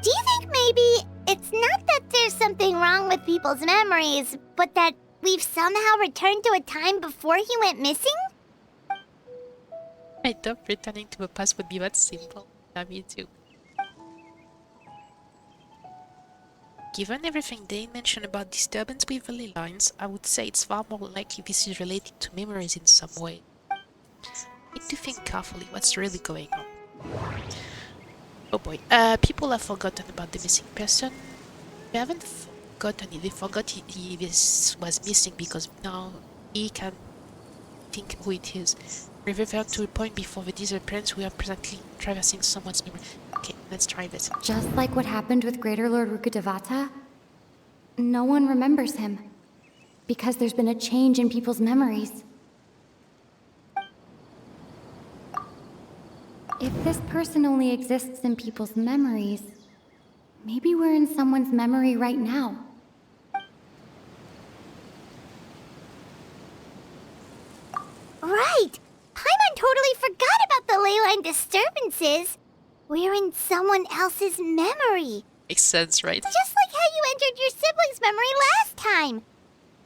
Do you think maybe it's not that there's something wrong with people's memories, but that we've somehow returned to a time before he went missing? I thought returning to the past would be that simple. Yeah, me too. Given everything they mentioned about disturbance with the ley lines, I would say it's far more likely this is related to memories in some way. Need to think carefully what's really going on. Oh boy, people have forgotten about the missing person. They haven't forgotten it, they forgot he was missing because now he can think who it is. Revert to a point before the disappearance, we are presently traversing someone's memory. Okay, let's try this. Just like what happened with Greater Lord Rukkhadevata, no one remembers him. Because there's been a change in people's memories. If this person only exists in people's memories, maybe we're in someone's memory right now. Right! Paimon totally forgot about the ley line disturbances. We're in someone else's memory. Makes sense, right? Just like how you entered your sibling's memory last time.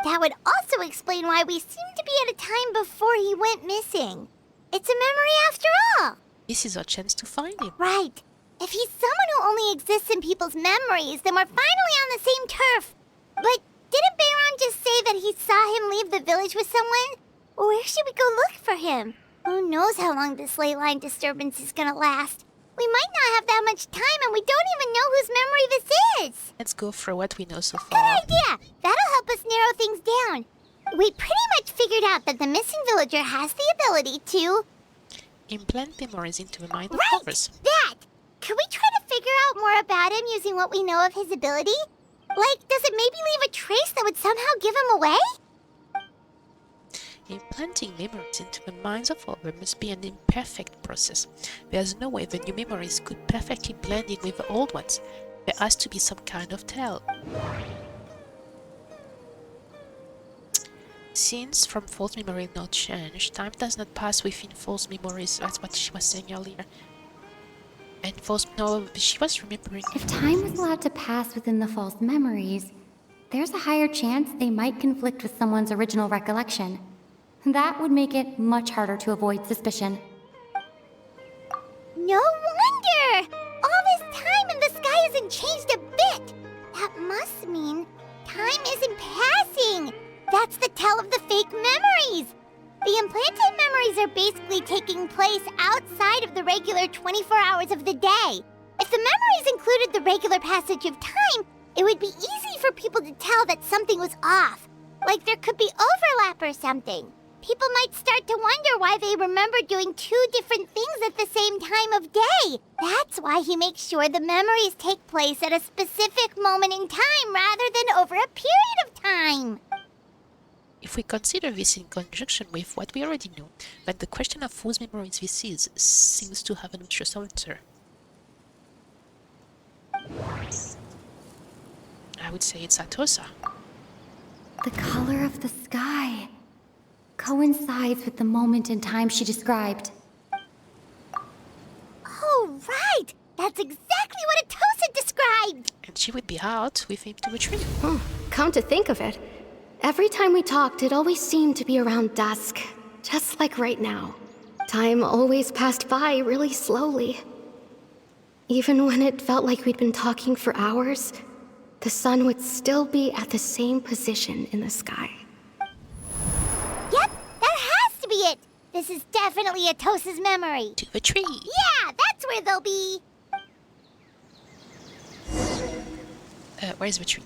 That would also explain why we seem to be at a time before he went missing. It's a memory after all. This is our chance to find him. Right. If he's someone who only exists in people's memories, then we're finally on the same turf. But didn't Bayram just say that he saw him leave the village with someone? Where should we go look for him? Who knows how long this ley line disturbance is gonna last? We might not have that much time, and we don't even know whose memory this is. Let's go for what we know so far. Good idea! That'll help us narrow things down. We pretty much figured out that the missing villager has the ability to... implant memories into the mind of Right! others. That! Could we try to figure out more about him using what we know of his ability? Like, does it maybe leave a trace that would somehow give him away? Implanting memories into the minds of others must be an imperfect process. There's no way the new memories could perfectly blend in with the old ones. There has to be some kind of tell. Since from false memory no change, time does not pass within false memories. That's what she was saying earlier. And she was remembering. If time was allowed to pass within the false memories, there's a higher chance they might conflict with someone's original recollection. That would make it much harder to avoid suspicion. No wonder! All this time and the sky hasn't changed a bit! That must mean time isn't passing! That's the tell of the fake memories! The implanted memories are basically taking place outside of the regular 24 hours of the day. If the memories included the regular passage of time, it would be easy for people to tell that something was off. Like there could be overlap or something. People might start to wonder why they remember doing two different things at the same time of day. That's why he makes sure the memories take place at a specific moment in time rather than over a period of time. If we consider this in conjunction with what we already know, then the question of whose memories this is seems to have an obvious answer. I would say it's Atosa. The color of the sky coincides with the moment in time she described. Oh, right! That's exactly what Atosa described! And she would be out with him to retrieve. Come to think of it, every time we talked, it always seemed to be around dusk, just like right now. Time always passed by really slowly. Even when it felt like we'd been talking for hours, the sun would still be at the same position in the sky. Yep, that has to be it! This is definitely Atosa's memory. To the tree. Yeah, that's where they'll be. Where's the tree?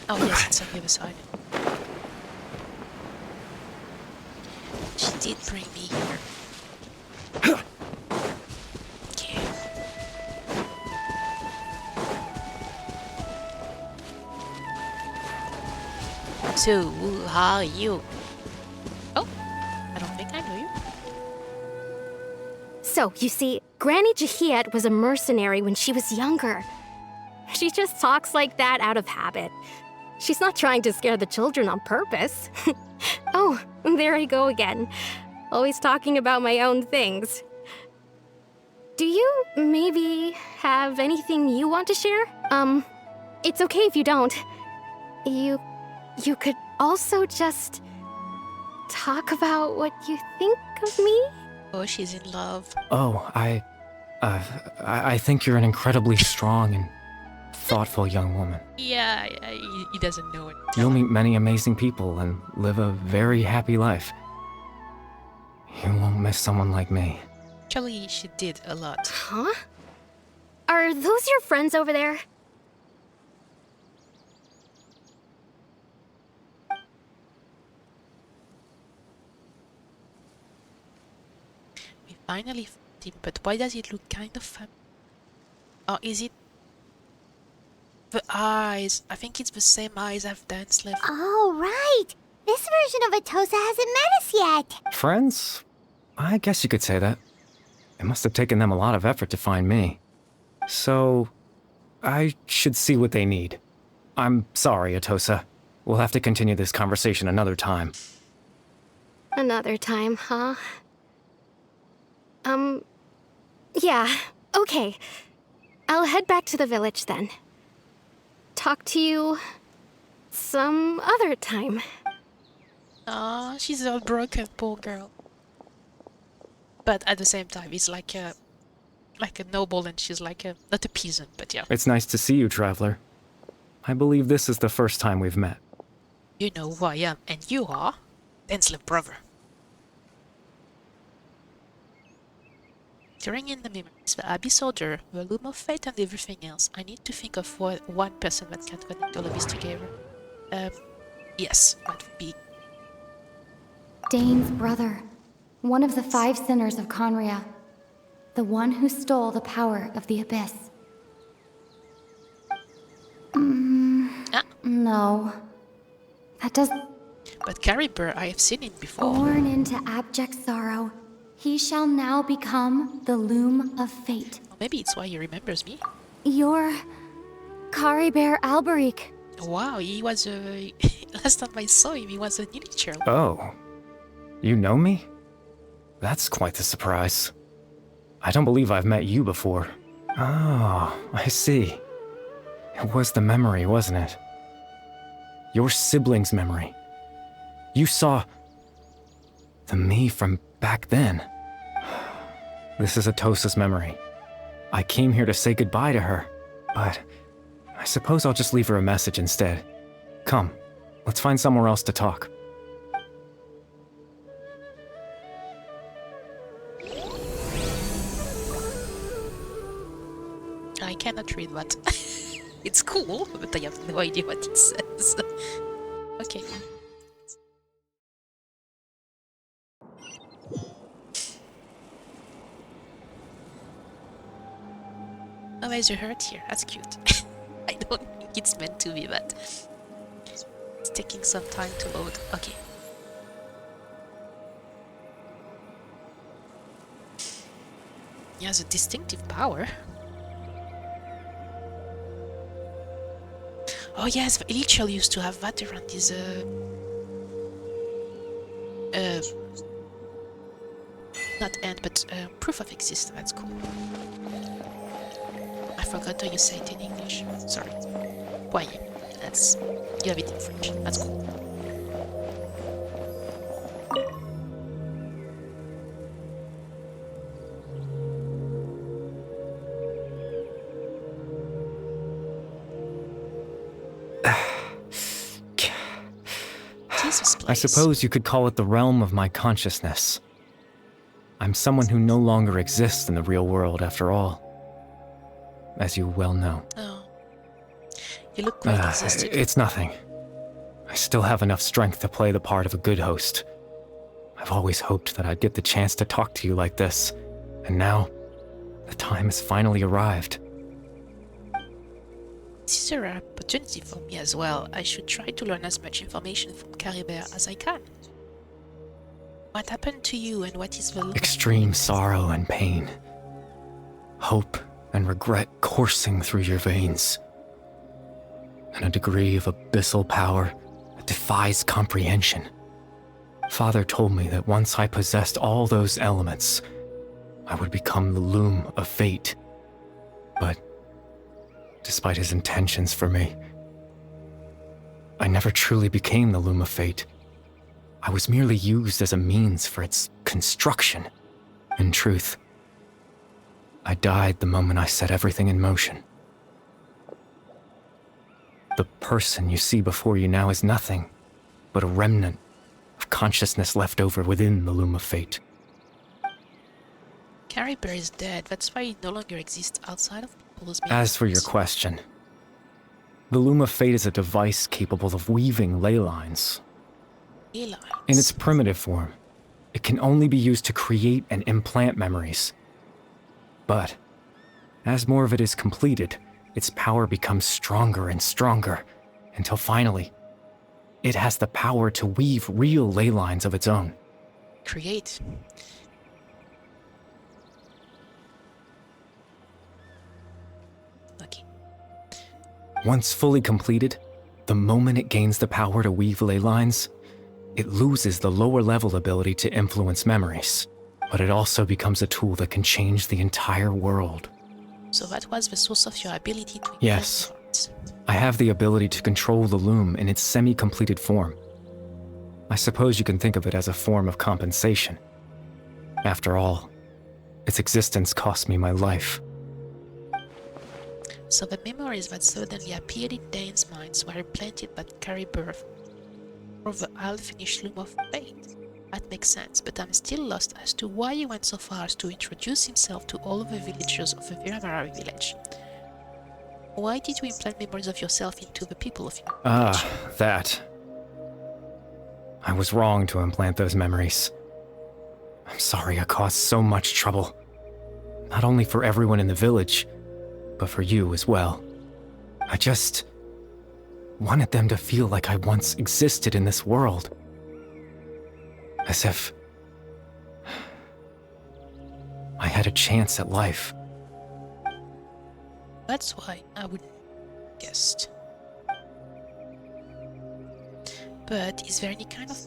Oh yes, it's on the other side. She did bring me here. Okay. So, how are you? Oh, I don't think I know you. So, you see, Granny Jahiet was a mercenary when she was younger. She just talks like that out of habit. She's not trying to scare the children on purpose. Oh, there I go again. always talking about my own things. Do you maybe have anything you want to share? It's okay if you don't. You could also just talk about what you think of me? Oh, she's in love. Oh, I think you're an incredibly strong and thoughtful young woman. Yeah, he doesn't know it. You'll meet many amazing people and live a very happy life. You won't miss someone like me. Actually, she did a lot. Huh? Are those your friends over there? We finally found him, but why does it look kind of familiar? Or is it the eyes? I think it's the same eyes I've Dainsleif. Oh, right! This version of Atosa hasn't met us yet! Friends? I guess you could say that. It must have taken them a lot of effort to find me. So, I should see what they need. I'm sorry, Atosa. We'll have to continue this conversation another time. Another time, huh? Yeah, okay. I'll head back to the village then. Talk to you some other time. Aw, she's all broken, poor girl. But at the same time, he's like a noble, and she's like a not a peasant, but yeah. It's nice to see you, traveler. I believe this is the first time we've met. You know who I am, and you are Dainsleif brother. During in the memories, the Abbey Soldier, the Loom of Fate, and everything else, I need to think of one person that can connect all of this together. Yes, that would be Dane's brother. One of the 5 sinners of Conria. The one who stole the power of the Abyss. No. That does... But Caribur, I have seen it before. Born into abject sorrow, he shall now become the Loom of Fate. Or maybe it's why he remembers me. You're... Caribur Alberic. Wow, he was last time I saw him, he was a miniature. Oh. You know me? That's quite the surprise. I don't believe I've met you before. Oh, I see. It was the memory, wasn't it? Your sibling's memory. You saw... the me from back then. This is Atosa's memory. I came here to say goodbye to her, but I suppose I'll just leave her a message instead. Come, let's find somewhere else to talk. I cannot read that. It's cool, but I have no idea what it says. Okay. Oh, there's a hurt here. That's cute. I don't think it's meant to be, but it's taking some time to load. Okay. He has a distinctive power. Oh yes, Elichel used to have that around his not end, but proof of existence. That's cool. I forgot how you say it in English. Sorry. Why? That's you have it in French. That's cool. I suppose you could call it the realm of my consciousness. I'm someone who no longer exists in the real world, after all. As you well know. Oh. You look quite exhausted. It's nothing. I still have enough strength to play the part of a good host. I've always hoped that I'd get the chance to talk to you like this, and now, the time has finally arrived. This is a rare opportunity for me as well. I should try to learn as much information from Caribert as I can. What happened to you and what is the... Extreme sorrow and pain. Hope and regret coursing through your veins. And a degree of abyssal power that defies comprehension. Father told me that once I possessed all those elements, I would become the Loom of Fate. But despite his intentions for me, I never truly became the Loom of Fate. I was merely used as a means for its construction. In truth, I died the moment I set everything in motion. The person you see before you now is nothing but a remnant of consciousness left over within the Loom of Fate. Caribou is dead, that's why he no longer exists outside of people's As for your question, the Loom of Fate is a device capable of weaving ley lines. Ley lines? In its primitive form, it can only be used to create and implant memories. But as more of it is completed, its power becomes stronger and stronger, until finally, it has the power to weave real ley lines of its own. Create. Okay. Once fully completed, the moment it gains the power to weave ley lines, it loses the lower level ability to influence memories. But it also becomes a tool that can change the entire world. So that was the source of your ability to... Yes. I have the ability to control the loom in its semi-completed form. I suppose you can think of it as a form of compensation. After all, its existence cost me my life. So the memories that suddenly appeared in Dane's minds were implanted by Caribou for the half-finished Loom of Fate. That makes sense, but I'm still lost as to why he went so far as to introduce himself to all of the villagers of the Viramara village. Why did you implant memories of yourself into the people of your village? That. I was wrong to implant those memories. I'm sorry I caused so much trouble. Not only for everyone in the village, but for you as well. I just wanted them to feel like I once existed in this world. As if I had a chance at life. That's why I would guessed. But is there any kind of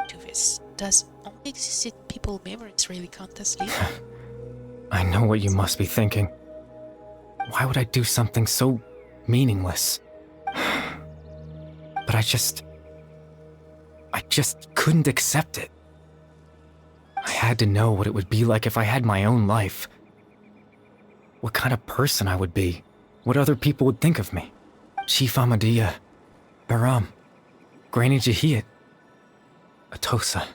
to this? Does only existing people memories really count as living? I know what you must be thinking. Why would I do something so meaningless? But I just couldn't accept it. I had to know what it would be like if I had my own life. What kind of person I would be. What other people would think of me. Chief Ahmadiyya, Baram, Granny Jahiyat, Atosa.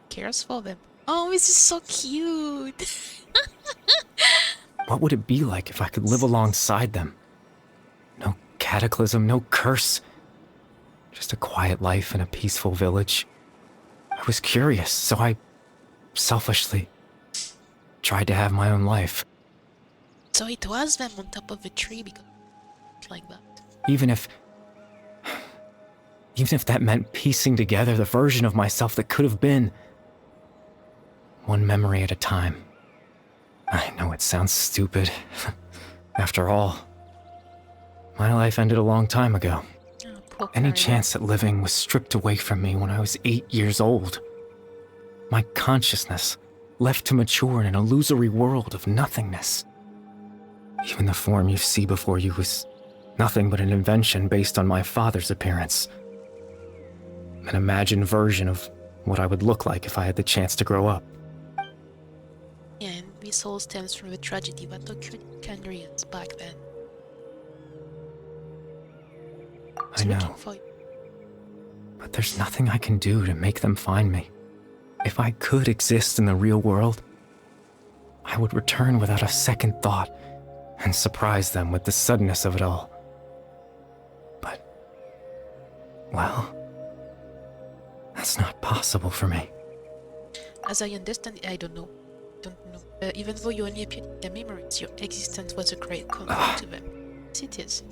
Cares for them. Oh, this is so cute. What would it be like if I could live alongside them? No cataclysm, no curse. Just a quiet life in a peaceful village. I was curious, so I selfishly tried to have my own life. So it was them on top of the tree because like that. Even if that meant piecing together the version of myself that could have been. One memory at a time. I know it sounds stupid. After all, my life ended a long time ago. Any chance at living was stripped away from me when I was 8 years old. My consciousness left to mature in an illusory world of nothingness. Even the form you see before you was nothing but an invention based on my father's appearance. An imagined version of what I would look like if I had the chance to grow up. Yeah, and this all stems from the tragedy that occurred in Canarians back then. I know. But there's nothing I can do to make them find me. If I could exist in the real world, I would return without a second thought and surprise them with the suddenness of it all. But, well, that's not possible for me. As I understand it, I don't know. Even though you only appeared in their memories, your existence was a great comfort to them. Yes, it is.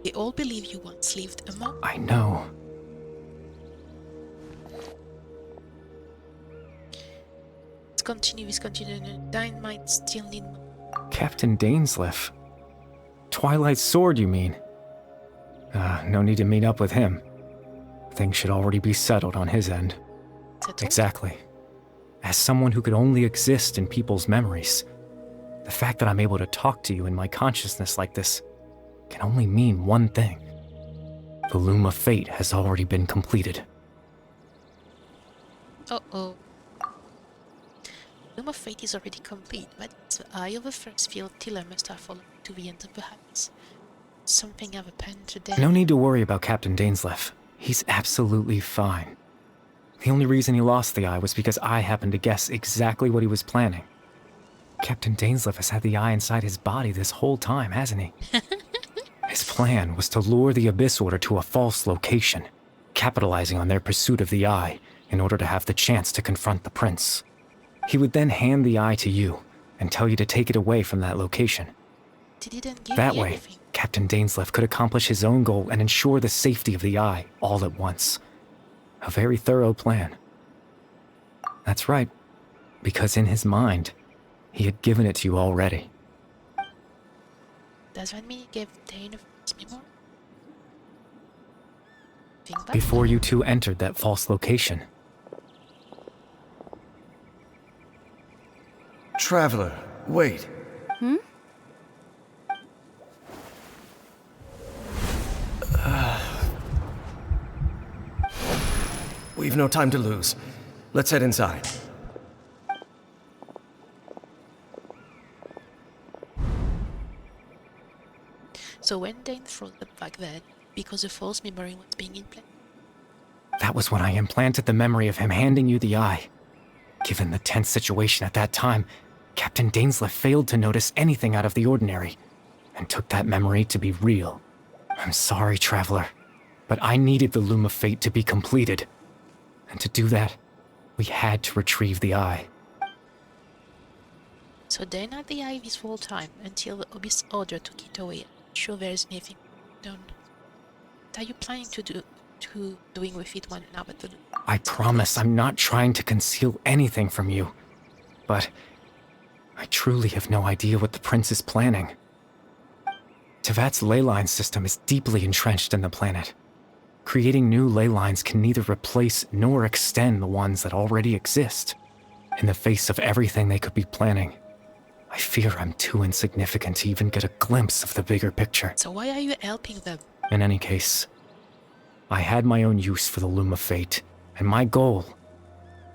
They all believe you once lived among them. I know. Let's continue. Dine might still need more. Captain Dainsleif. Twilight Sword, you mean? No need to meet up with him. things should already be settled on his end. Settled? Exactly. As someone who could only exist in people's memories, the fact that I'm able to talk to you in my consciousness like this can only mean one thing. The Loom of Fate has already been completed. Uh-oh. Loom of Fate is already complete, but the eye of the first field tiller must have fallen to the end of the house. Something have happened to them. No need to worry about Captain Dainsleif. He's absolutely fine. The only reason he lost the eye was because I happened to guess exactly what he was planning. Captain Dainsleif has had the eye inside his body this whole time, hasn't he? His plan was to lure the Abyss Order to a false location, capitalizing on their pursuit of the eye in order to have the chance to confront the prince. He would then hand the eye to you and tell you to take it away from that location. That way, Captain Dainsleif could accomplish his own goal and ensure the safety of the eye all at once. A very thorough plan. That's right, because in his mind, he had given it to you already. Does that mean he gave Dane a false memory? Before you two entered that false location. Traveler, wait. Hmm? We've no time to lose. Let's head inside. So when Dane froze up back then, because the false memory was being implanted? That was when I implanted the memory of him handing you the eye. Given the tense situation at that time, Captain Dainsleif failed to notice anything out of the ordinary, and took that memory to be real. I'm sorry, Traveler, but I needed the Loom of Fate to be completed. And to do that, we had to retrieve the eye. So Dane had the eye this whole time, until the Abyss Order took it away. I'm sure there's anything done. What are you planning to doing with it now that the... I promise I'm not trying to conceal anything from you. But I truly have no idea what the prince is planning. Tevat's ley line system is deeply entrenched in the planet. Creating new ley lines can neither replace nor extend the ones that already exist. In the face of everything they could be planning, I fear I'm too insignificant to even get a glimpse of the bigger picture. So why are you helping them? In any case, I had my own use for the Loom of Fate, and my goal,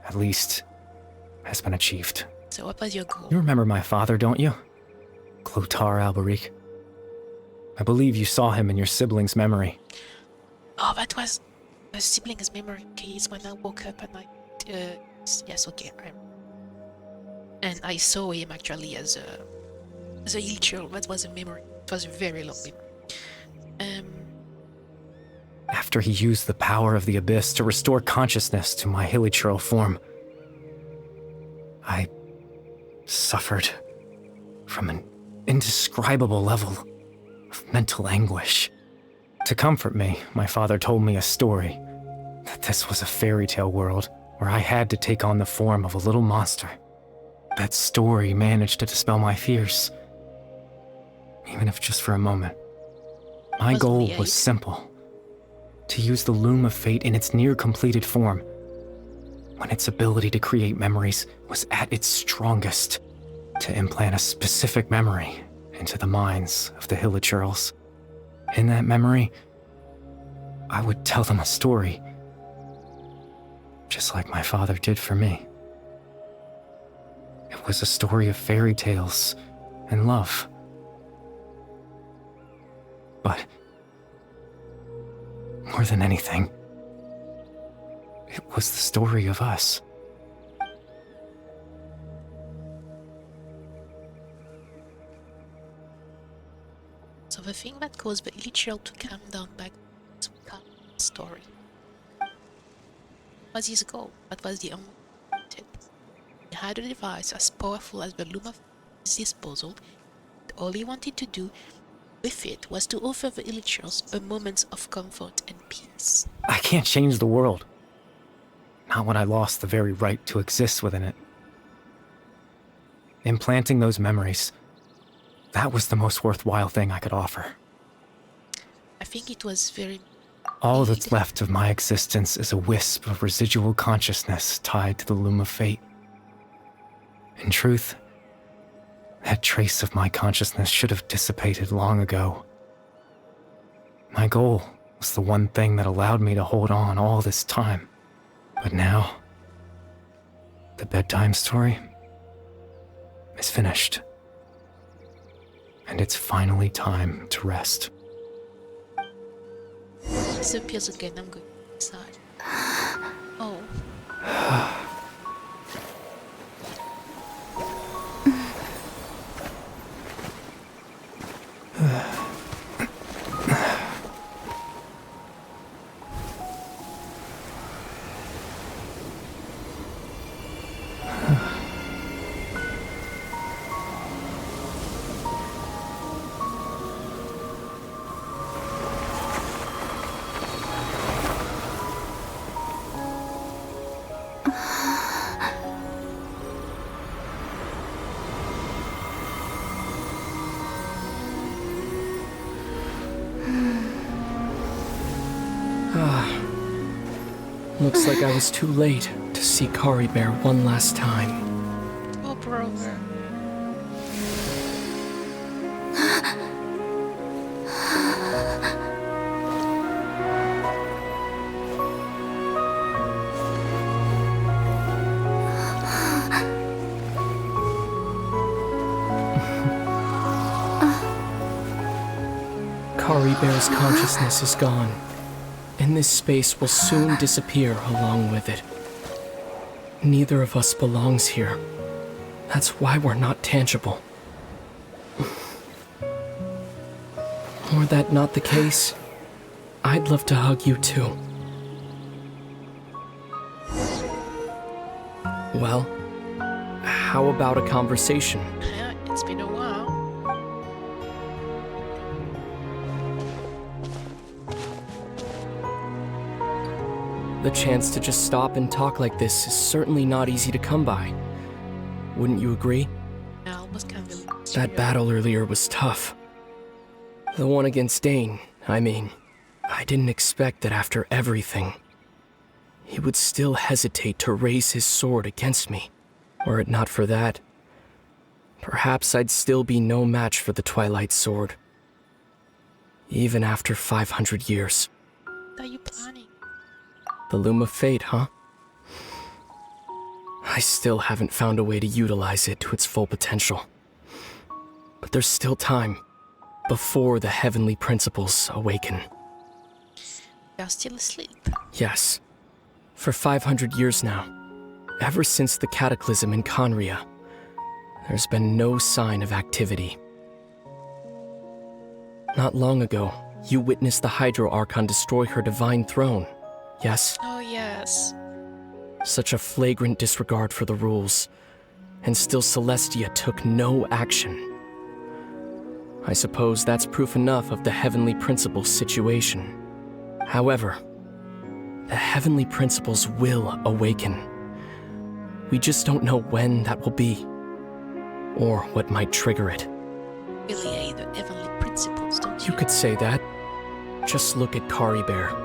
at least, has been achieved. So what was your goal? You remember my father, don't you? Clotar Alberic. I believe you saw him in your sibling's memory. Oh, that was a sibling's memory case when I woke up and yes, okay. And I saw him actually as a little child. That was a memory. It was a very long memory. After he used the power of the Abyss to restore consciousness to my hilichurl form, I suffered from an indescribable level of mental anguish. To comfort me, my father told me a story, that this was a fairy tale world where I had to take on the form of a little monster. That story managed to dispel my fears, even if just for a moment. My goal was simple, to use the Loom of Fate in its near-completed form, when its ability to create memories was at its strongest, to implant a specific memory into the minds of the hilichurls. In that memory, I would tell them a story, just like my father did for me. It was a story of fairy tales and love. But more than anything, it was the story of us. So the thing that caused the Hilichurl to calm down back was the story. What was his goal? What was the only wanted? He had a device as powerful as the Loom of his disposal. All he wanted to do with it was to offer the Hilichurls a moment of comfort and peace. I can't change the world. Not when I lost the very right to exist within it. Implanting those memories, that was the most worthwhile thing I could offer. I think it was very All that's left of my existence is a wisp of residual consciousness tied to the loom of fate. In truth, that trace of my consciousness should have dissipated long ago. My goal was the one thing that allowed me to hold on all this time. But now, the bedtime story is finished. And it's finally time to rest. Disappears again, I'm going inside. Oh. Looks like I was too late to see Clorinde one last time. Oh, brother. Clorinde's consciousness is gone, and this space will soon disappear along with it. Neither of us belongs here. That's why we're not tangible. Were that not the case, I'd love to hug you too. Well, how about a conversation? Yeah, it's been a while. The chance to just stop and talk like this is certainly not easy to come by. Wouldn't you agree? I almost can't believe it. That battle earlier was tough. The one against Dane, I mean. I didn't expect that after everything, he would still hesitate to raise his sword against me. Were it not for that, perhaps I'd still be no match for the Twilight Sword. Even after 500 years. What are you planning? The Loom of Fate, huh? I still haven't found a way to utilize it to its full potential. But there's still time, before the heavenly principles awaken. You're still asleep. Yes. For 500 years now, ever since the cataclysm in Conria, there's been no sign of activity. Not long ago, you witnessed the Hydro Archon destroy her divine throne, yes? Oh, yes. Such a flagrant disregard for the rules, and still Celestia took no action. I suppose that's proof enough of the Heavenly Principles situation. However, the Heavenly Principles will awaken. We just don't know when that will be, or what might trigger it. Really, the Heavenly Principles, don't you? You could say that. Just look at Clorinde.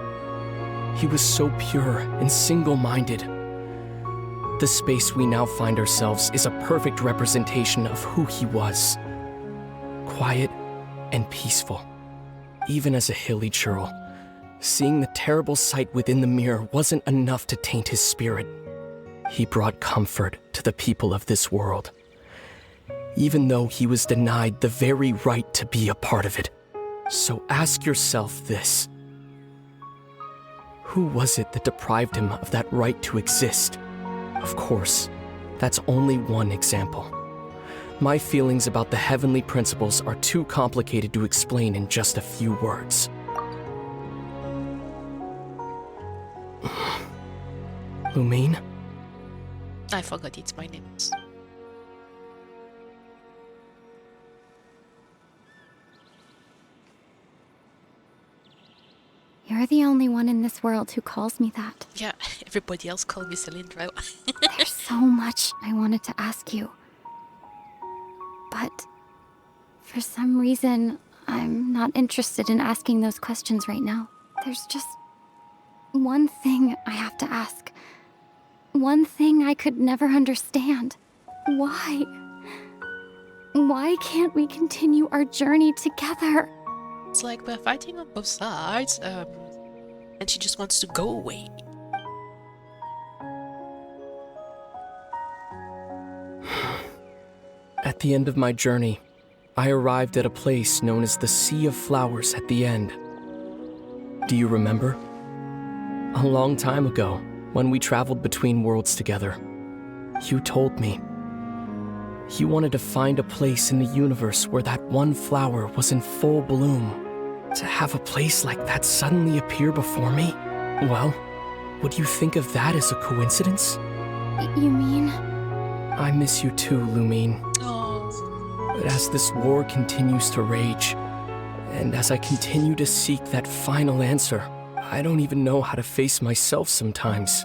He was so pure and single-minded. The space we now find ourselves is a perfect representation of who he was. Quiet and peaceful. Even as a hilly churl, seeing the terrible sight within the mirror wasn't enough to taint his spirit. He brought comfort to the people of this world, even though he was denied the very right to be a part of it. So ask yourself this. Who was it that deprived him of that right to exist? Of course, that's only one example. My feelings about the Heavenly Principles are too complicated to explain in just a few words. Lumine? I forgot it's my name. You're the only one in this world who calls me that. Yeah, everybody else called me Clorinde. There's so much I wanted to ask you. But for some reason, I'm not interested in asking those questions right now. There's just one thing I have to ask. One thing I could never understand. Why? Why can't we continue our journey together? It's like we're fighting on both sides, and she just wants to go away. At the end of my journey, I arrived at a place known as the Sea of Flowers at the end. Do you remember? A long time ago, when we traveled between worlds together, you told me you wanted to find a place in the universe where that one flower was in full bloom. To have a place like that suddenly appear before me? Well, would you think of that as a coincidence? You mean? I miss you too, Lumine. But as this war continues to rage, and as I continue to seek that final answer, I don't even know how to face myself sometimes.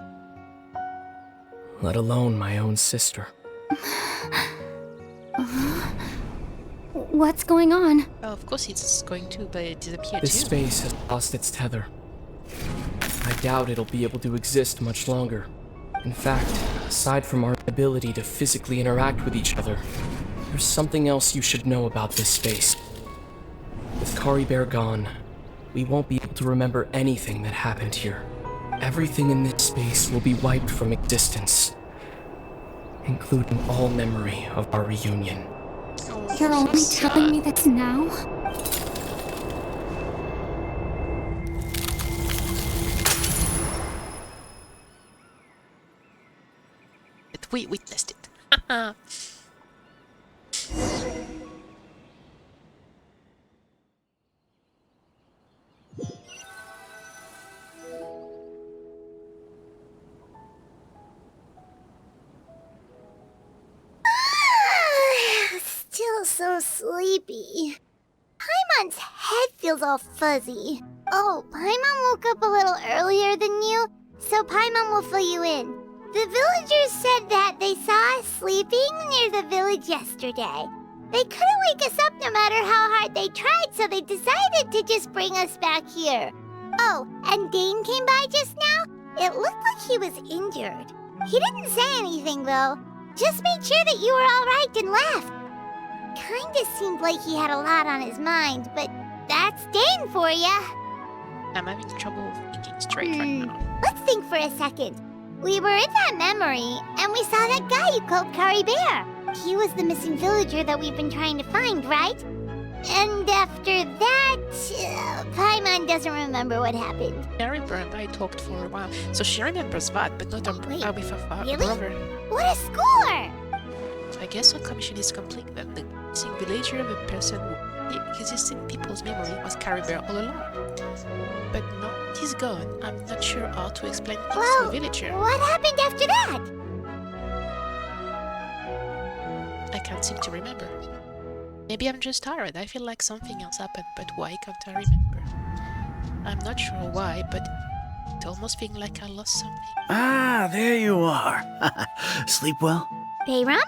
Let alone my own sister. What's going on? Well, of course it's going to, but it disappeared This too. space has lost its tether. I doubt it'll be able to exist much longer. In fact, aside from our ability to physically interact with each other, there's something else you should know about this space. With Caribert gone, we won't be able to remember anything that happened here. Everything in this space will be wiped from existence, including all memory of our reunion. You're only telling me this now? But we witnessed it. Still so sleepy. Paimon's head feels all fuzzy. Oh, Paimon woke up a little earlier than you, so Paimon will fill you in. The villagers said that they saw us sleeping near the village yesterday. They couldn't wake us up no matter how hard they tried, so they decided to just bring us back here. Oh, and Dane came by just now. It looked like he was injured. He didn't say anything, though. Just made sure that you were all right and left. Kinda seemed like he had a lot on his mind, but that's Dane for ya. I'm having trouble thinking straight right now. Let's think for a second. We were in that memory, and we saw that guy you called Caribert. He was the missing villager that we've been trying to find, right? And after that, Paimon doesn't remember what happened. Caribert and I talked for a while, so she remembers that, but not her with her Really? brother. What a score! I guess our commission is complete then. The missing villager, the person who exists in people's memory, was Caribert all along. But now that he's gone, I'm not sure how to explain things to the villager. What happened after that? I can't seem to remember. Maybe I'm just tired. I feel like something else happened, but why can't I remember? I'm not sure why, but it almost feels like I lost something. Ah, there you are. Sleep well? Bayram,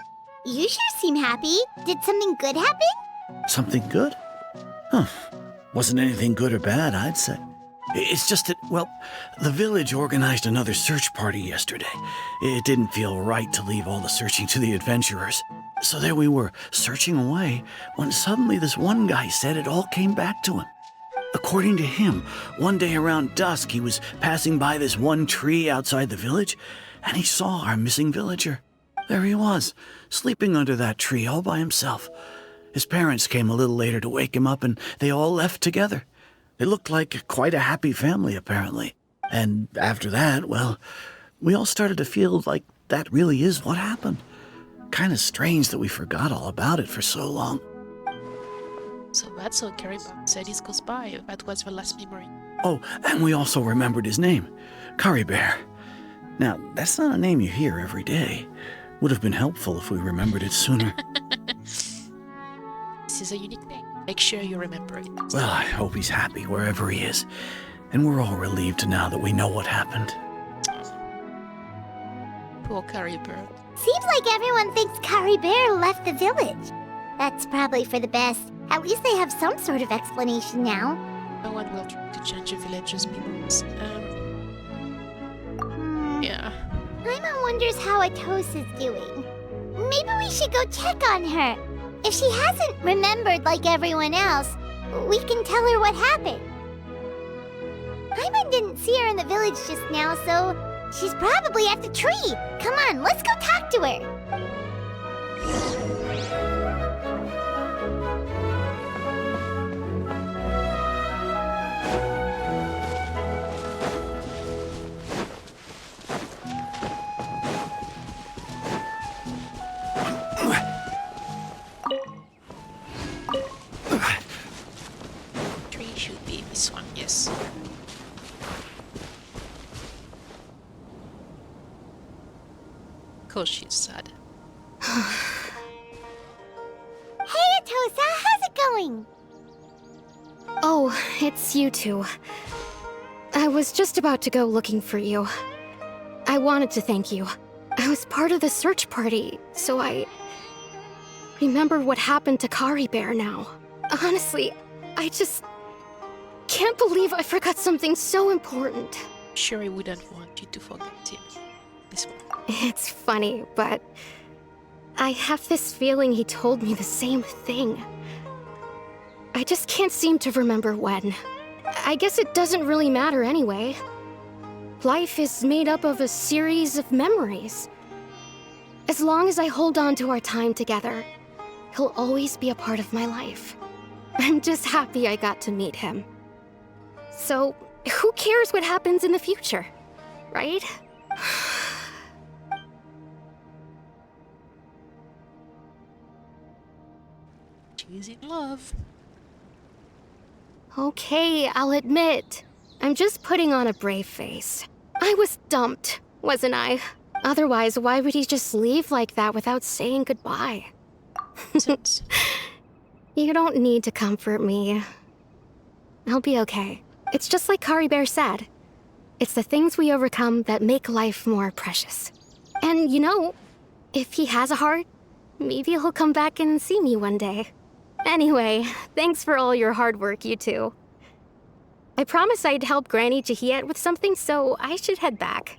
you sure seem happy. Did something good happen? Something good? Huh. Wasn't anything good or bad, I'd say. It's just that, well, the village organized another search party yesterday. It didn't feel right to leave all the searching to the adventurers. So there we were, searching away, when suddenly this one guy said it all came back to him. According to him, one day around dusk, he was passing by this one tree outside the village, and he saw our missing villager. There he was, sleeping under that tree all by himself. His parents came a little later to wake him up, and they all left together. They looked like quite a happy family, apparently. And after that, well, we all started to feel like that really is what happened. Kind of strange that we forgot all about it for so long. So that's how Caribert said his goodbye. That was the last memory. Oh, and we also remembered his name, Caribert. Now, that's not a name you hear every day. Would have been helpful if we remembered it sooner. This is a unique name. Make sure you remember it. Well, I hope he's happy wherever he is. And we're all relieved now that we know what happened. Poor Caribert. Seems like everyone thinks Caribert left the village. That's probably for the best. At least they have some sort of explanation now. No one will try to change the village's memories. Yeah. Paimon wonders how Atosa's doing. Maybe we should go check on her. If she hasn't remembered like everyone else, we can tell her what happened. Paimon didn't see her in the village just now, so she's probably at the tree. Come on, let's go talk to her. Tree should be this one, yes. Of course she's sad. Hey, Atosa, how's it going? Oh, it's you two. I was just about to go looking for you. I wanted to thank you. I was part of the search party, so I remember what happened to Kari Bear now. Honestly, I just can't believe I forgot something so important. Sure, I wouldn't want you to forget him. This one. It's funny, but I have this feeling he told me the same thing. I just can't seem to remember when. I guess it doesn't really matter anyway. Life is made up of a series of memories. As long as I hold on to our time together, he'll always be a part of my life. I'm just happy I got to meet him. So, who cares what happens in the future, right? She's in love. Okay, I'll admit. I'm just putting on a brave face. I was dumped, wasn't I? Otherwise, why would he just leave like that without saying goodbye? You don't need to comfort me. I'll be okay. It's just like Kari Bear said. It's the things we overcome that make life more precious. And you know, if he has a heart, maybe he'll come back and see me one day. Anyway, thanks for all your hard work, you two. I promised I'd help Granny Jahiet with something, so I should head back.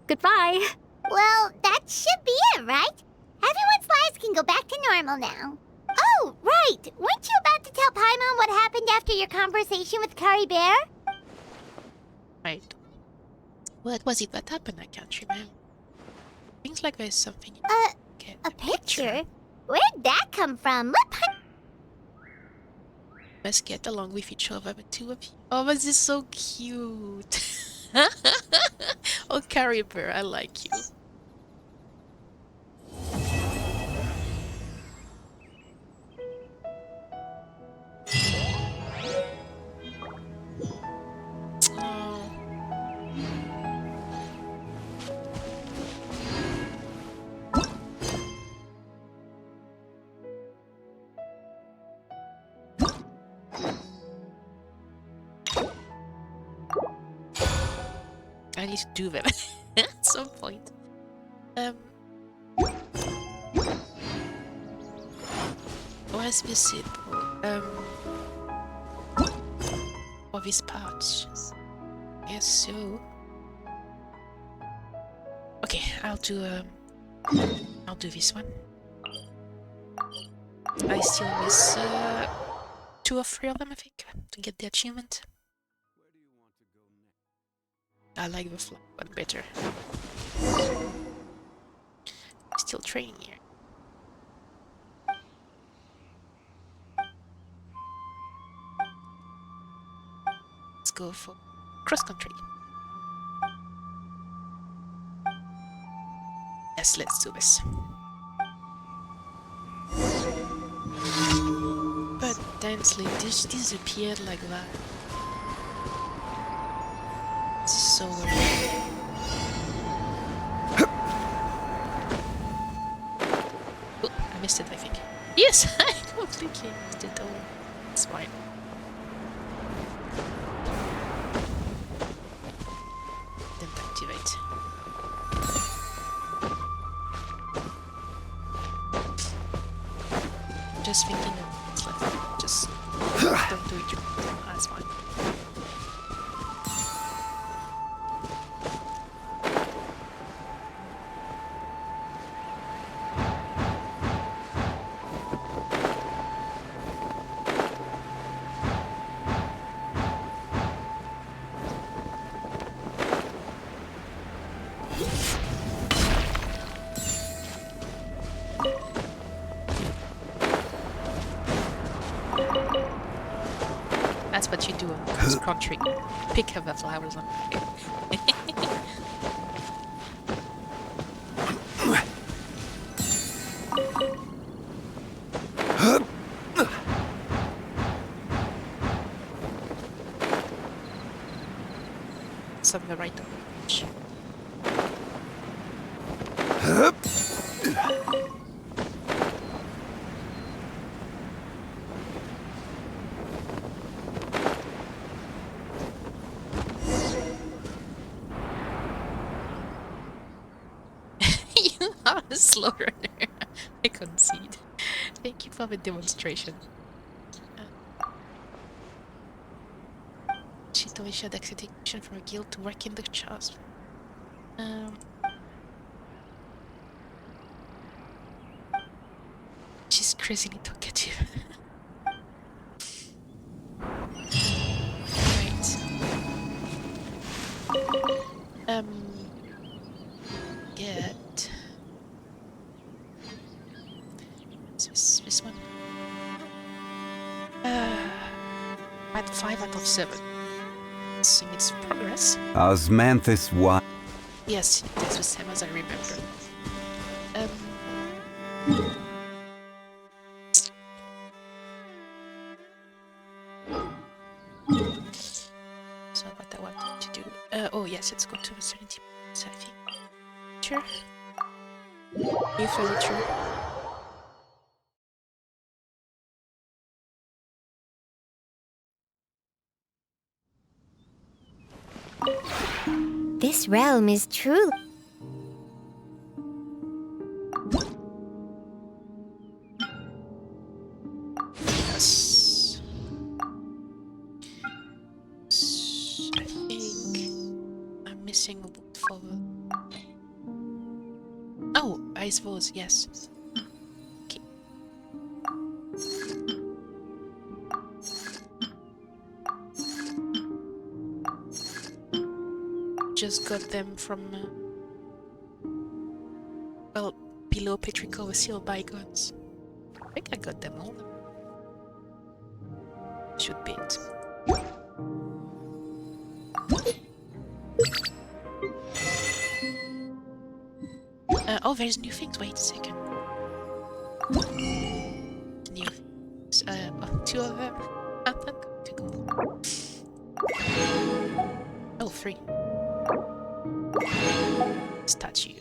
Goodbye. Well, that should be it, right? Everyone's lives can go back to normal now. Oh, right! Weren't you about to tell Paimon what happened after your conversation with Kari Bear? Right. What was it that happened? I can't remember. Things like there's something. Okay, A picture? Where'd that come from? Let's get along with each other, the two of you. Oh, this is so cute. Oh, Kari Bear, I like you. I need to do them at some point. Where's this simple? Or these pouches? Yes, so. Okay, I'll do this one. I still miss 2 or 3 of them, I think, to get the achievement. I like the flag one better. Still training here. Let's go for cross country. Yes, let's do this. But Dainsleif just disappeared like that. So weird. Oh, I missed it, I think. Yes, I completely missed it. Oh, it's fine. Didn't activate. Just thinking of what's left. Just Don't do it. That's fine. That's what you do in this country. Pick up the flowers on some the right direction. You are a slow runner. I concede. Thank you for the demonstration. She told me she had accepted from a guild to work in the church. She's crazily talkative. Right. Get this one. At 5 out of 7. So it's progress. Osmanthus what? Yes, that's the same as I remember. That's not what I wanted to do. Oh yes, let's go to the 70 minutes, I think. Sure. New furniture. This realm is truly... Yes. I think I'm missing a wood for the... Oh, I suppose, yes. Okay. Just got them from, well, below Petrichor Seal Bygones. I think I got them all. Should be it. Oh, there's new things. Wait a second. New things. Oh, 2 of them. I'm not going to go. Oh, 3. Statue.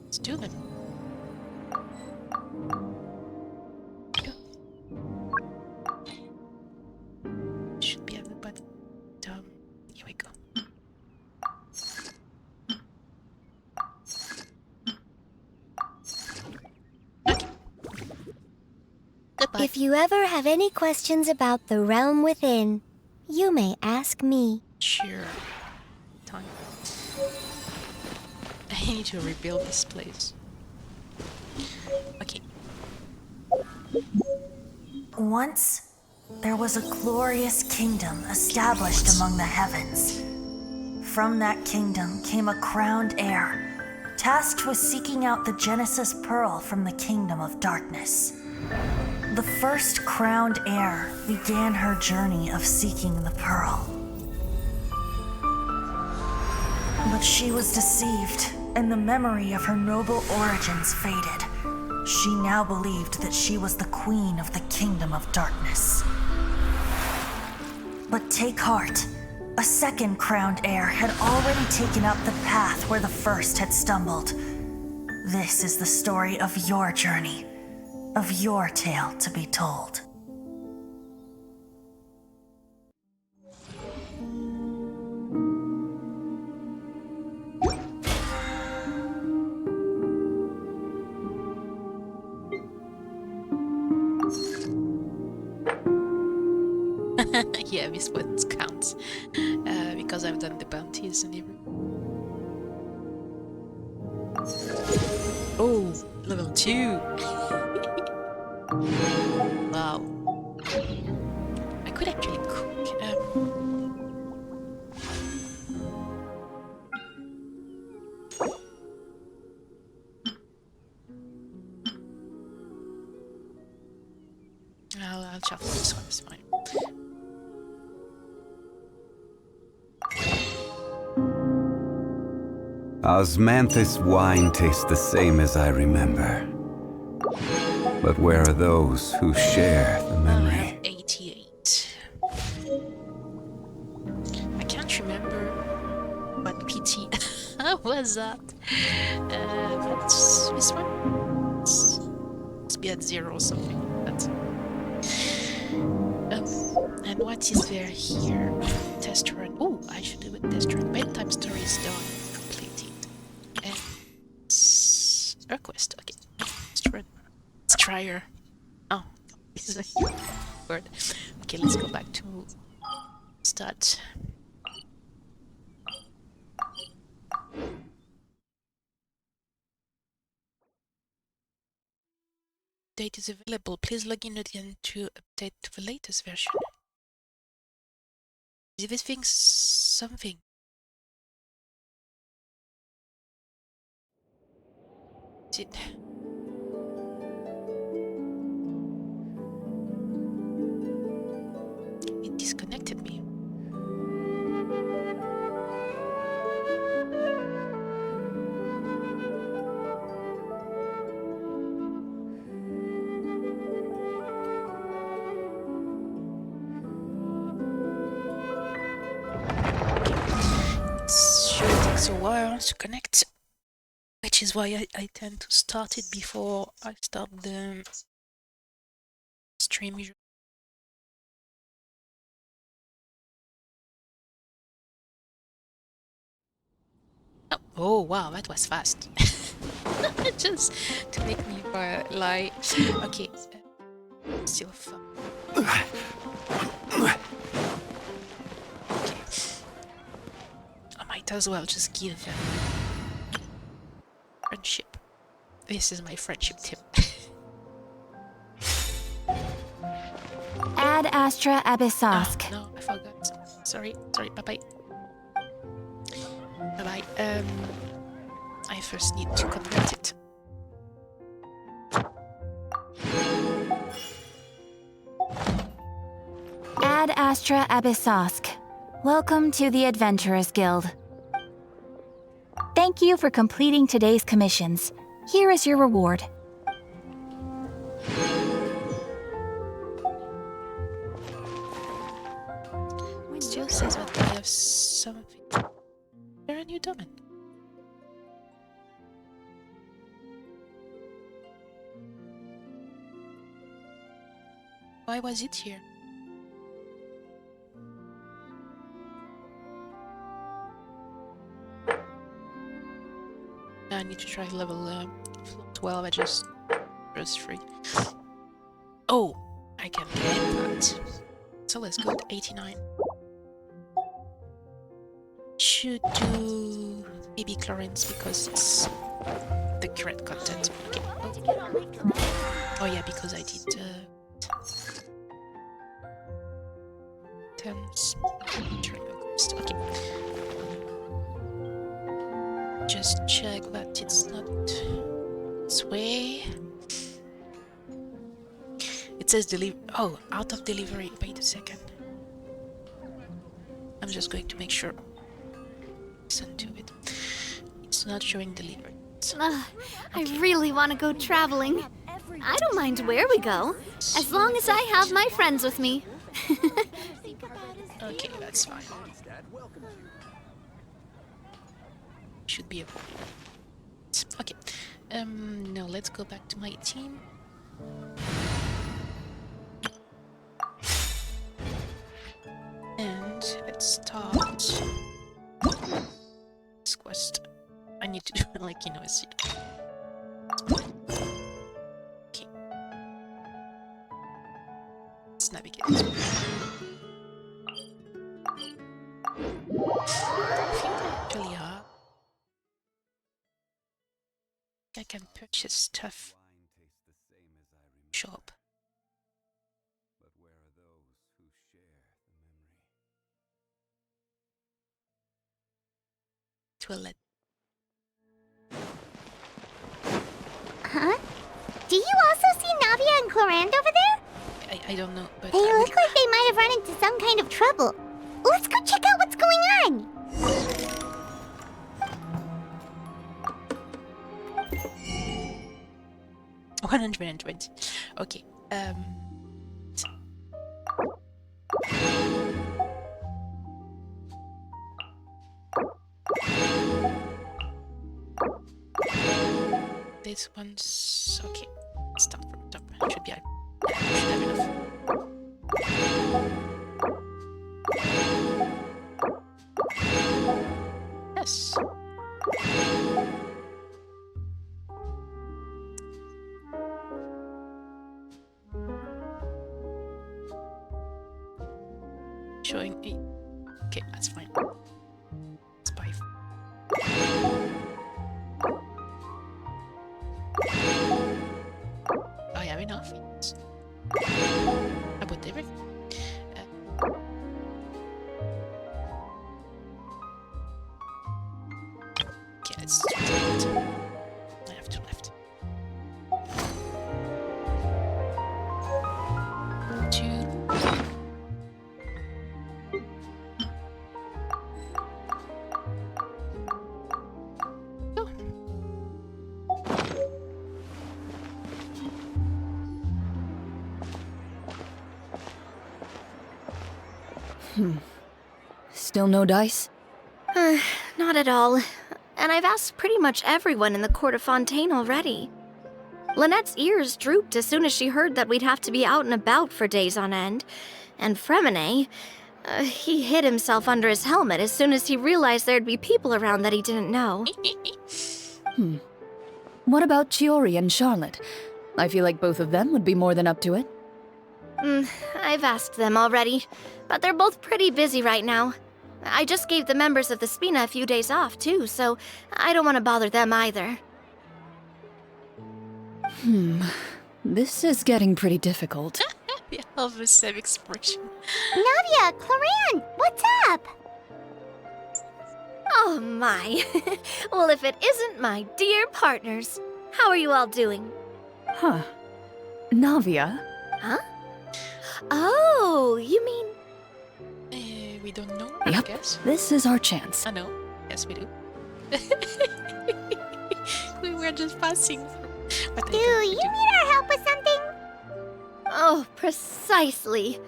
Let's do it. Go. Should be everybody. Here we go. Okay. Goodbye. If you ever have any questions about the realm within, you may ask me. Sure. Time. I need to rebuild this place. Okay. Once, there was a glorious kingdom established among the heavens. From that kingdom came a crowned heir, tasked with seeking out the Genesis Pearl from the kingdom of darkness. The first crowned heir began her journey of seeking the pearl. But she was deceived, and the memory of her noble origins faded. She now believed that she was the queen of the kingdom of darkness. But take heart. A second crowned heir had already taken up the path where the first had stumbled. This is the story of your journey, of your tale to be told. Yeah, this one counts. Because I've done the bounties and everything. Oh, level 2! Wow. I could actually cook. I'll shuffle this one, it's fine. Osmanthus wine tastes the same as I remember. But where are those who share the memory? I have 88. I can't remember what PT was that. What's this one? Must be at 0 or something. But, and what is there here? Test run. Oh, I should do a test run. Bedtime story is done. Completed. And request. Okay. Test run. Let's try her. Oh, this is a word. Okay, let's go back to start. Update is available. Please log in again to update to the latest version. Is everything something? Is it? It disconnected me. Sure takes a while to connect, which is why I tend to start it before I start the stream usually. Oh wow, that was fast. Just to make me lie. Okay, still fun. Okay. I might as well just give friendship. This is my friendship tip. Ad Astra Abyssosk. Oh, no, I forgot. Sorry, bye-bye. Bye-bye. I first need to convert it. Ad Astra Abyssosk. Welcome to the Adventurers Guild. Thank you for completing today's commissions. Here is your reward. It still says that we have something. Is there a new domain? Why was it here? I need to try level 12. I just pressed 3. Oh, I can get that. So let's go to 89. Should do baby Clorinde because it's the correct content. Okay. Oh yeah, because I did terms. Okay. Just check that it's not this way. It says deliver. Oh, out of delivery. Wait a second. I'm just going to make sure. Listen to it. It's not showing delivery. I really want to go traveling. I don't mind where we go, as long as I have my friends with me. Okay, that's fine. Should be able. Okay. No, let's go back to my team. And let's start this quest. I need to do like, you know, a seed. Okay. Let's navigate this way. can purchase stuff. Shop. Toilet. Huh? Do you also see Navia and Clorinde over there? I don't know, but... They look like they might have run into some kind of trouble. Let's go check out what's going on! $120. Okay. This one's okay. Start from top. Should be. Should have enough. Yes. Showing 8. Okay, that's fine. It's 5. I have enough. Yes. I put everything. Okay, let's do it. I have 2 left. 2. Still no dice? Not at all. And I've asked pretty much everyone in the court of Fontaine already. Lynette's ears drooped as soon as she heard that we'd have to be out and about for days on end. And Fremine, he hid himself under his helmet as soon as he realized there'd be people around that he didn't know. What about Chiori and Charlotte? I feel like both of them would be more than up to it. I've asked them already, but they're both pretty busy right now. I just gave the members of the Spina a few days off, too, so I don't want to bother them either. This is getting pretty difficult. We have the same expression. Navia, Clorinde, what's up? Oh my. Well, if it isn't my dear partners. How are you all doing? Huh. Navia? Huh? Oh, you mean... We don't know, Yep, I guess. this is our chance. I know. Yes, we do. We were just passing through. Do you need our help with something? Oh, precisely.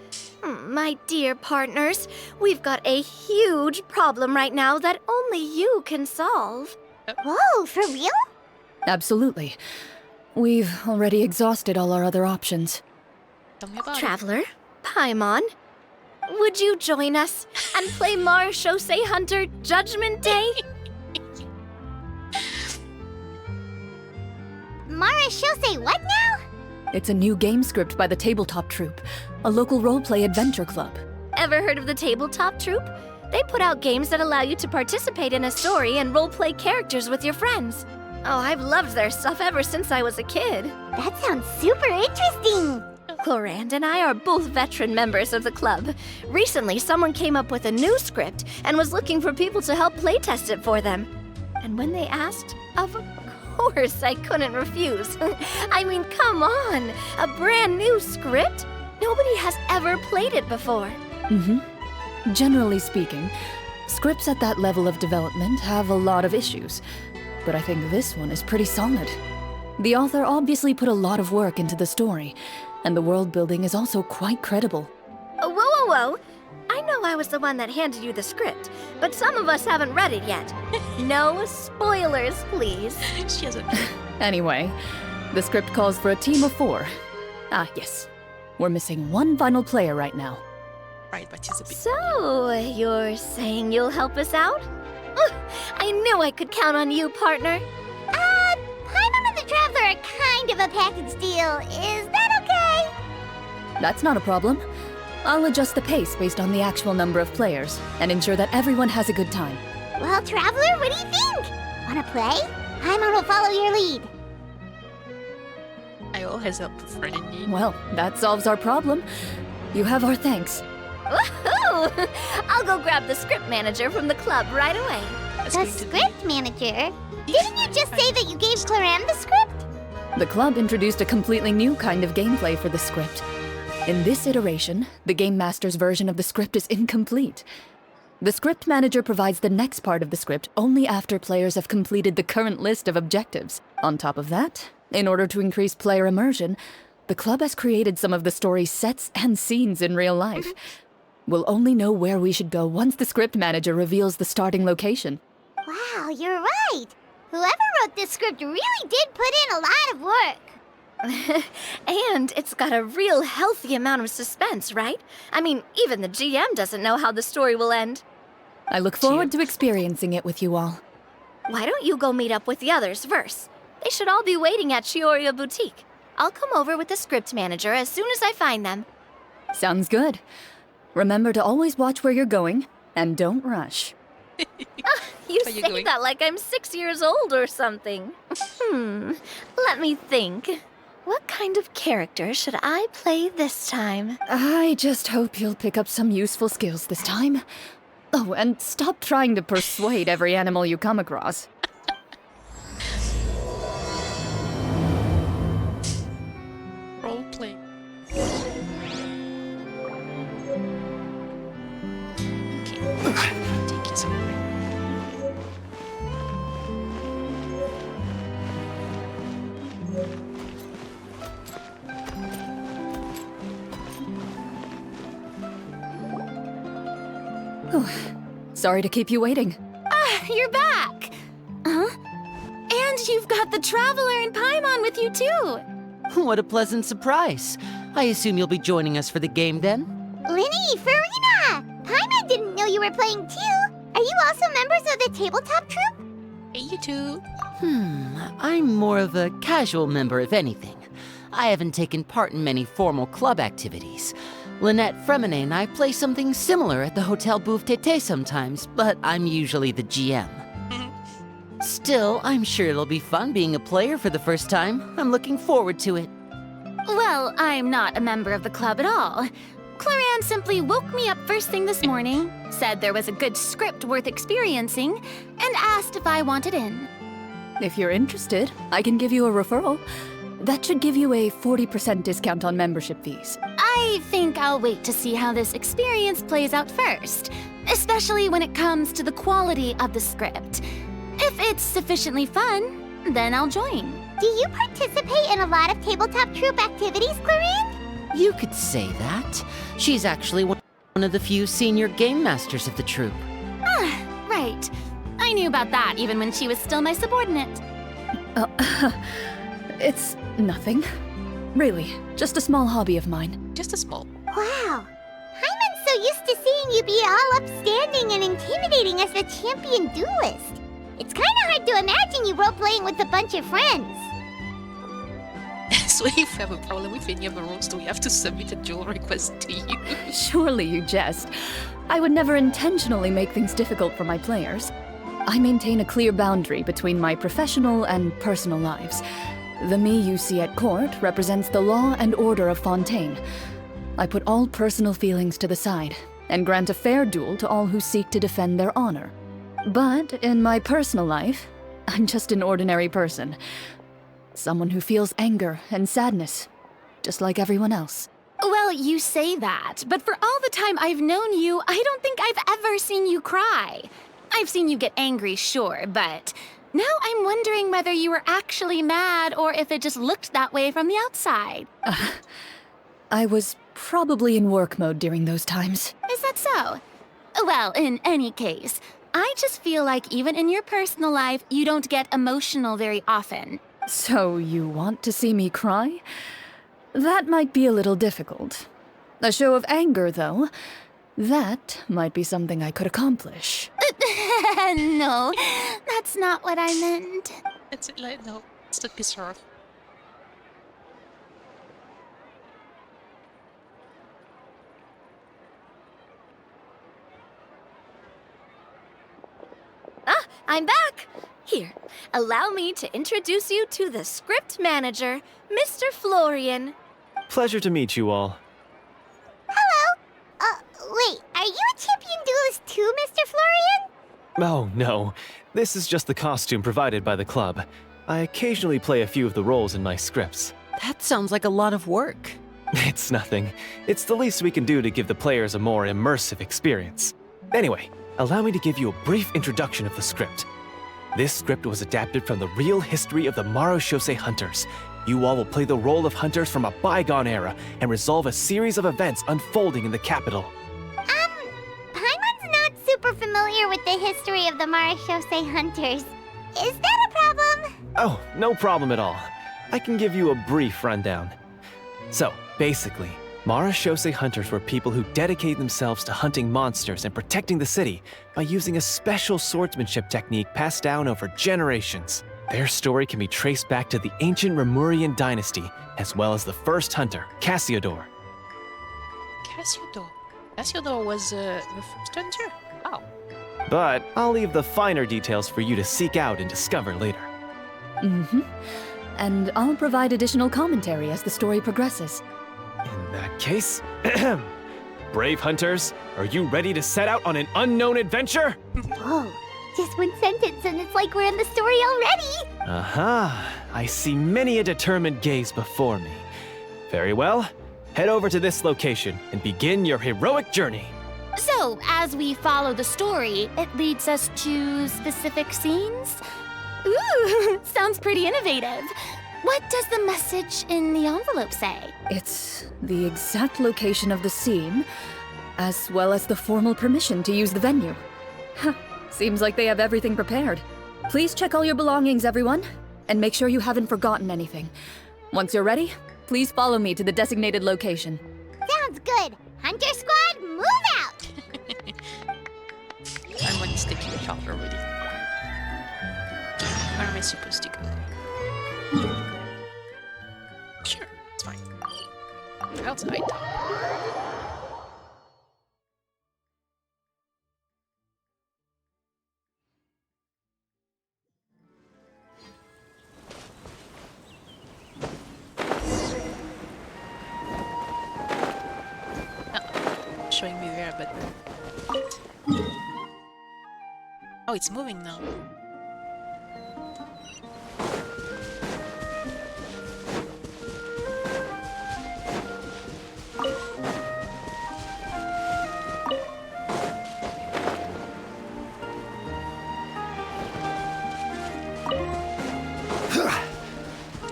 My dear partners, we've got a huge problem right now that only you can solve. Whoa, for real? Absolutely. We've already exhausted all our other options. Tell me about Traveler, Paimon, would you join us and play Marechaussee Hunter Judgment Day? Marechaussee what now? It's a new game script by the Tabletop Troupe, a local roleplay adventure club. Ever heard of the Tabletop Troupe? They put out games that allow you to participate in a story and roleplay characters with your friends. Oh, I've loved their stuff ever since I was a kid. That sounds super interesting. Clorinde and I are both veteran members of the club. Recently, someone came up with a new script and was looking for people to help playtest it for them. And when they asked, of course I couldn't refuse. I mean, come on! A brand new script? Nobody has ever played it before. Generally speaking, scripts at that level of development have a lot of issues, but I think this one is pretty solid. The author obviously put a lot of work into the story, and the world building is also quite credible. Whoa. I know I was the one that handed you the script, but some of us haven't read it yet. No spoilers, please. She hasn't. Anyway, the script calls for a team of 4. Ah, yes. We're missing one final player right now. Right, but she's a bit... So, you're saying you'll help us out? I knew I could count on you, partner. Paimon and the Traveler are kind of a package deal. Is that okay? That's not a problem. I'll adjust the pace based on the actual number of players and ensure that everyone has a good time. Well, Traveler, what do you think? Wanna play? Paimon will follow your lead. Joel has helped a friend in need. Well, that solves our problem. You have our thanks. Woohoo! I'll go grab the script manager from the club right away. The script manager? Didn't you just say that you gave Clorinde the script? The club introduced a completely new kind of gameplay for the script. In this iteration, the Game Master's version of the script is incomplete. The script manager provides the next part of the script only after players have completed the current list of objectives. On top of that, in order to increase player immersion, the club has created some of the story's sets and scenes in real life. We'll only know where we should go once the script manager reveals the starting location. Wow, you're right. Whoever wrote this script really did put in a lot of work. And it's got a real healthy amount of suspense, right? I mean, even the GM doesn't know how the story will end. I look forward to experiencing it with you all. Why don't you go meet up with the others first? They should all be waiting at Chioria Boutique. I'll come over with the script manager as soon as I find them. Sounds good. Remember to always watch where you're going, and don't rush. You say that like I'm 6 years old or something. Let me think. What kind of character should I play this time? I just hope you'll pick up some useful skills this time. Oh, and stop trying to persuade every animal you come across. Roleplay. Okay. Take it somewhere. Sorry to keep you waiting. You're back! Huh? And you've got the Traveler and Paimon with you too! What a pleasant surprise. I assume you'll be joining us for the game then? Linny, Farina! Paimon didn't know you were playing too. Are you also members of the tabletop troupe? Hey, you too. I'm more of a casual member, if anything. I haven't taken part in many formal club activities. Lynette Fremine and I play something similar at the Hotel Bouffe Tété sometimes, but I'm usually the GM. Still, I'm sure it'll be fun being a player for the first time. I'm looking forward to it. Well, I'm not a member of the club at all. Clorinde simply woke me up first thing this morning, said there was a good script worth experiencing, and asked if I wanted in. If you're interested, I can give you a referral. That should give you a 40% discount on membership fees. I think I'll wait to see how this experience plays out first, especially when it comes to the quality of the script. If it's sufficiently fun, then I'll join. Do you participate in a lot of tabletop troupe activities, Clorinde? You could say that. She's actually one of the few senior game masters of the troupe. Right. I knew about that even when she was still my subordinate. It's nothing. Really, just a small hobby of mine. Just a small. Wow. Paimon's so used to seeing you be all upstanding and intimidating as the champion duelist. It's kind of hard to imagine you role-playing with a bunch of friends. So if we have a problem with any of the rules, do we have to submit a duel request to you? Surely you jest. I would never intentionally make things difficult for my players. I maintain a clear boundary between my professional and personal lives. The me you see at court represents the law and order of Fontaine. I put all personal feelings to the side and grant a fair duel to all who seek to defend their honor. But in my personal life, I'm just an ordinary person. Someone who feels anger and sadness, just like everyone else. Well, you say that, but for all the time I've known you, I don't think I've ever seen you cry. I've seen you get angry, sure, but now I'm wondering whether you were actually mad or if it just looked that way from the outside. I was probably in work mode during those times. Is that so? Well, in any case, I just feel like even in your personal life, you don't get emotional very often. So you want to see me cry? That might be a little difficult. A show of anger, though, that might be something I could accomplish. No, that's not what I meant. It's like, no, it's to piss her off. I'm back! Here, allow me to introduce you to the script manager, Mr. Florian. Pleasure to meet you all. Hello. Wait, are you a champion duelist too, Mr. Florian? Oh, no. This is just the costume provided by the club. I occasionally play a few of the roles in my scripts. That sounds like a lot of work. It's nothing. It's the least we can do to give the players a more immersive experience. Anyway, allow me to give you a brief introduction of the script. This script was adapted from the real history of the Marashose Hunters. You all will play the role of hunters from a bygone era and resolve a series of events unfolding in the capital. Paimon's not super familiar with the history of the Marashose Hunters. Is that a problem? Oh, no problem at all. I can give you a brief rundown. So, basically, Marashose Hunters were people who dedicated themselves to hunting monsters and protecting the city by using a special swordsmanship technique passed down over generations. Their story can be traced back to the ancient Remurian dynasty, as well as the first hunter, Cassiodor. Cassiodor was the first hunter? Oh. But I'll leave the finer details for you to seek out and discover later. And I'll provide additional commentary as the story progresses. In that case, brave hunters, are you ready to set out on an unknown adventure? Whoa, just one sentence and it's like we're in the story already! Aha, I see many a determined gaze before me. Very well, head over to this location and begin your heroic journey. So, as we follow the story, it leads us to specific scenes? Ooh, sounds pretty innovative. What does the message in the envelope say? It's the exact location of the scene, as well as the formal permission to use the venue. Seems like they have everything prepared. Please check all your belongings, everyone, and make sure you haven't forgotten anything. Once you're ready, please follow me to the designated location. Sounds good. Hunter Squad, move out! I'm on this taking shot already. Where am I supposed to go? Sure, it's fine. Outside. Showing me where, but... Oh, it's moving now.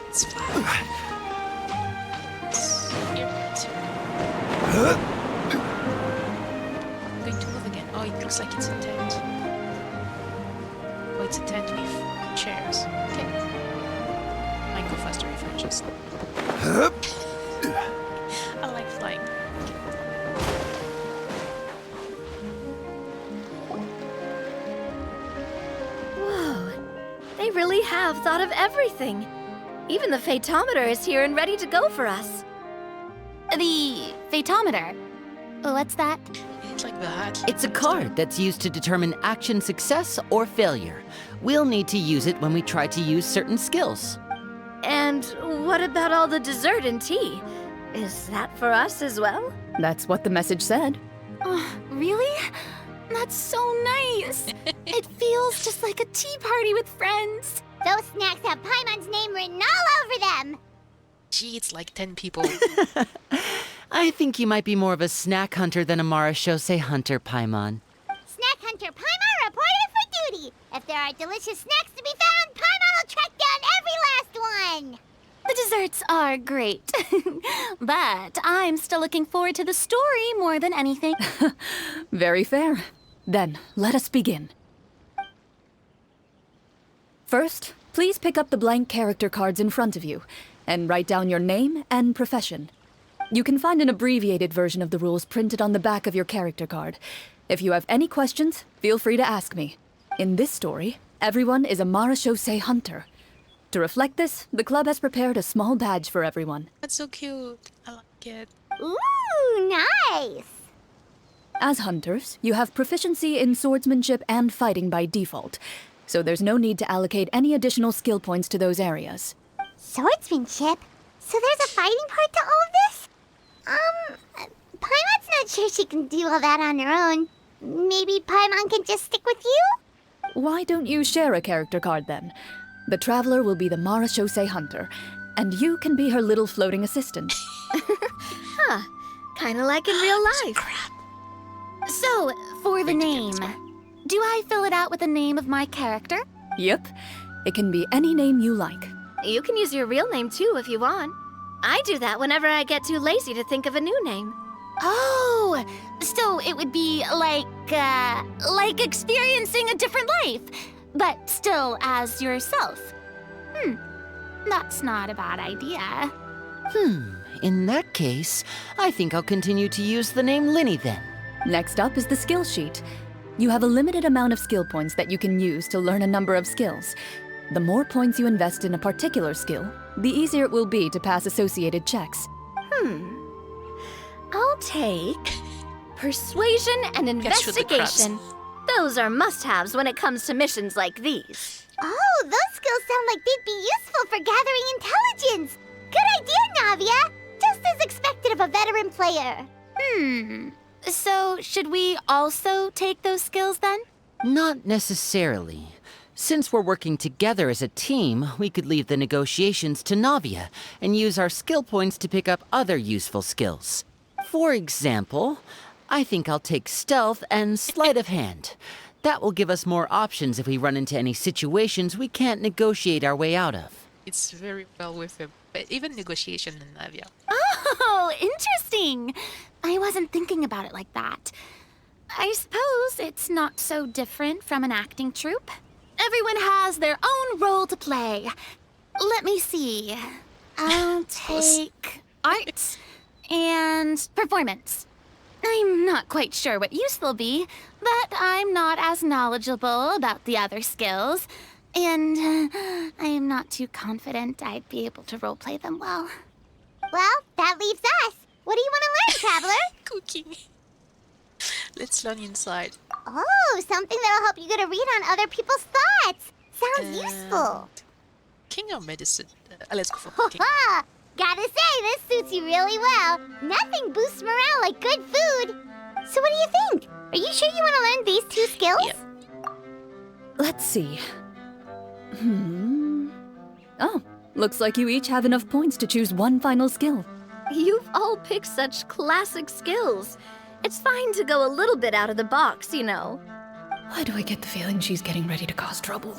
It's fine. I'm going to move again. Oh, it looks like it's a tent. Oh, it's a tent with chairs. Okay. I go faster if I just... I like flying. Whoa, they really have thought of everything. Even the phaetometer is here and ready to go for us. The phaetometer? What's that? It's like the hat. It's a card that's used to determine action success or failure. We'll need to use it when we try to use certain skills. And what about all the dessert and tea? Is that for us as well? That's what the message said. Oh, really? That's so nice. It feels just like a tea party with friends. Those snacks have Paimon's name written all over them! Gee, it's like 10 people. I think you might be more of a snack hunter than a Marashose hunter, Paimon. Snack Hunter Paimon reported for duty! If there are delicious snacks to be found, Paimon will track down every last one! The desserts are great. But I'm still looking forward to the story more than anything. Very fair. Then, let us begin. First, please pick up the blank character cards in front of you, and write down your name and profession. You can find an abbreviated version of the rules printed on the back of your character card. If you have any questions, feel free to ask me. In this story, everyone is a Marashose hunter. To reflect this, the club has prepared a small badge for everyone. That's so cute. I like it. Ooh, nice! As hunters, you have proficiency in swordsmanship and fighting by default. so there's no need to allocate any additional skill points to those areas. Swordsmanship? So there's a fighting part to all of this? Paimon's not sure she can do all that on her own. Maybe Paimon can just stick with you? Why don't you share a character card then? The Traveler will be the Marachose Hunter, and you can be her little floating assistant. Huh. Kinda like in real life. So, for the name, do I fill it out with the name of my character? Yep. It can be any name you like. You can use your real name too if you want. I do that whenever I get too lazy to think of a new name. Oh, so it would be like experiencing a different life, but still as yourself. That's not a bad idea. In that case, I think I'll continue to use the name Linny then. Next up is the skill sheet. You have a limited amount of skill points that you can use to learn a number of skills. The more points you invest in a particular skill, the easier it will be to pass associated checks. I'll take persuasion and investigation. Those are must-haves when it comes to missions like these. Oh, those skills sound like they'd be useful for gathering intelligence. Good idea, Navia. Just as expected of a veteran player. So, should we also take those skills then? Not necessarily. Since we're working together as a team, we could leave the negotiations to Navia and use our skill points to pick up other useful skills. For example, I think I'll take stealth and sleight of hand. That will give us more options if we run into any situations we can't negotiate our way out of. It's very well with him. But even negotiation in Navia. Oh, interesting. I wasn't thinking about it like that. I suppose it's not so different from an acting troupe. Everyone has their own role to play. Let me see. I'll take art and performance. I'm not quite sure what use they'll be, but I'm not as knowledgeable about the other skills, and I am not too confident I'd be able to roleplay them well. Well, that leaves us. What do you want to learn, Traveler? Cooking. Let's learn inside. Oh, something that'll help you get a read on other people's thoughts. Sounds useful. King or medicine? Let's go for cooking. Gotta say, this suits you really well. Nothing boosts morale like good food. So what do you think? Are you sure you want to learn these two skills? Yep. Let's see. Oh, looks like you each have enough points to choose one final skill. You've all picked such classic skills. It's fine to go a little bit out of the box, you know. Why do I get the feeling she's getting ready to cause trouble?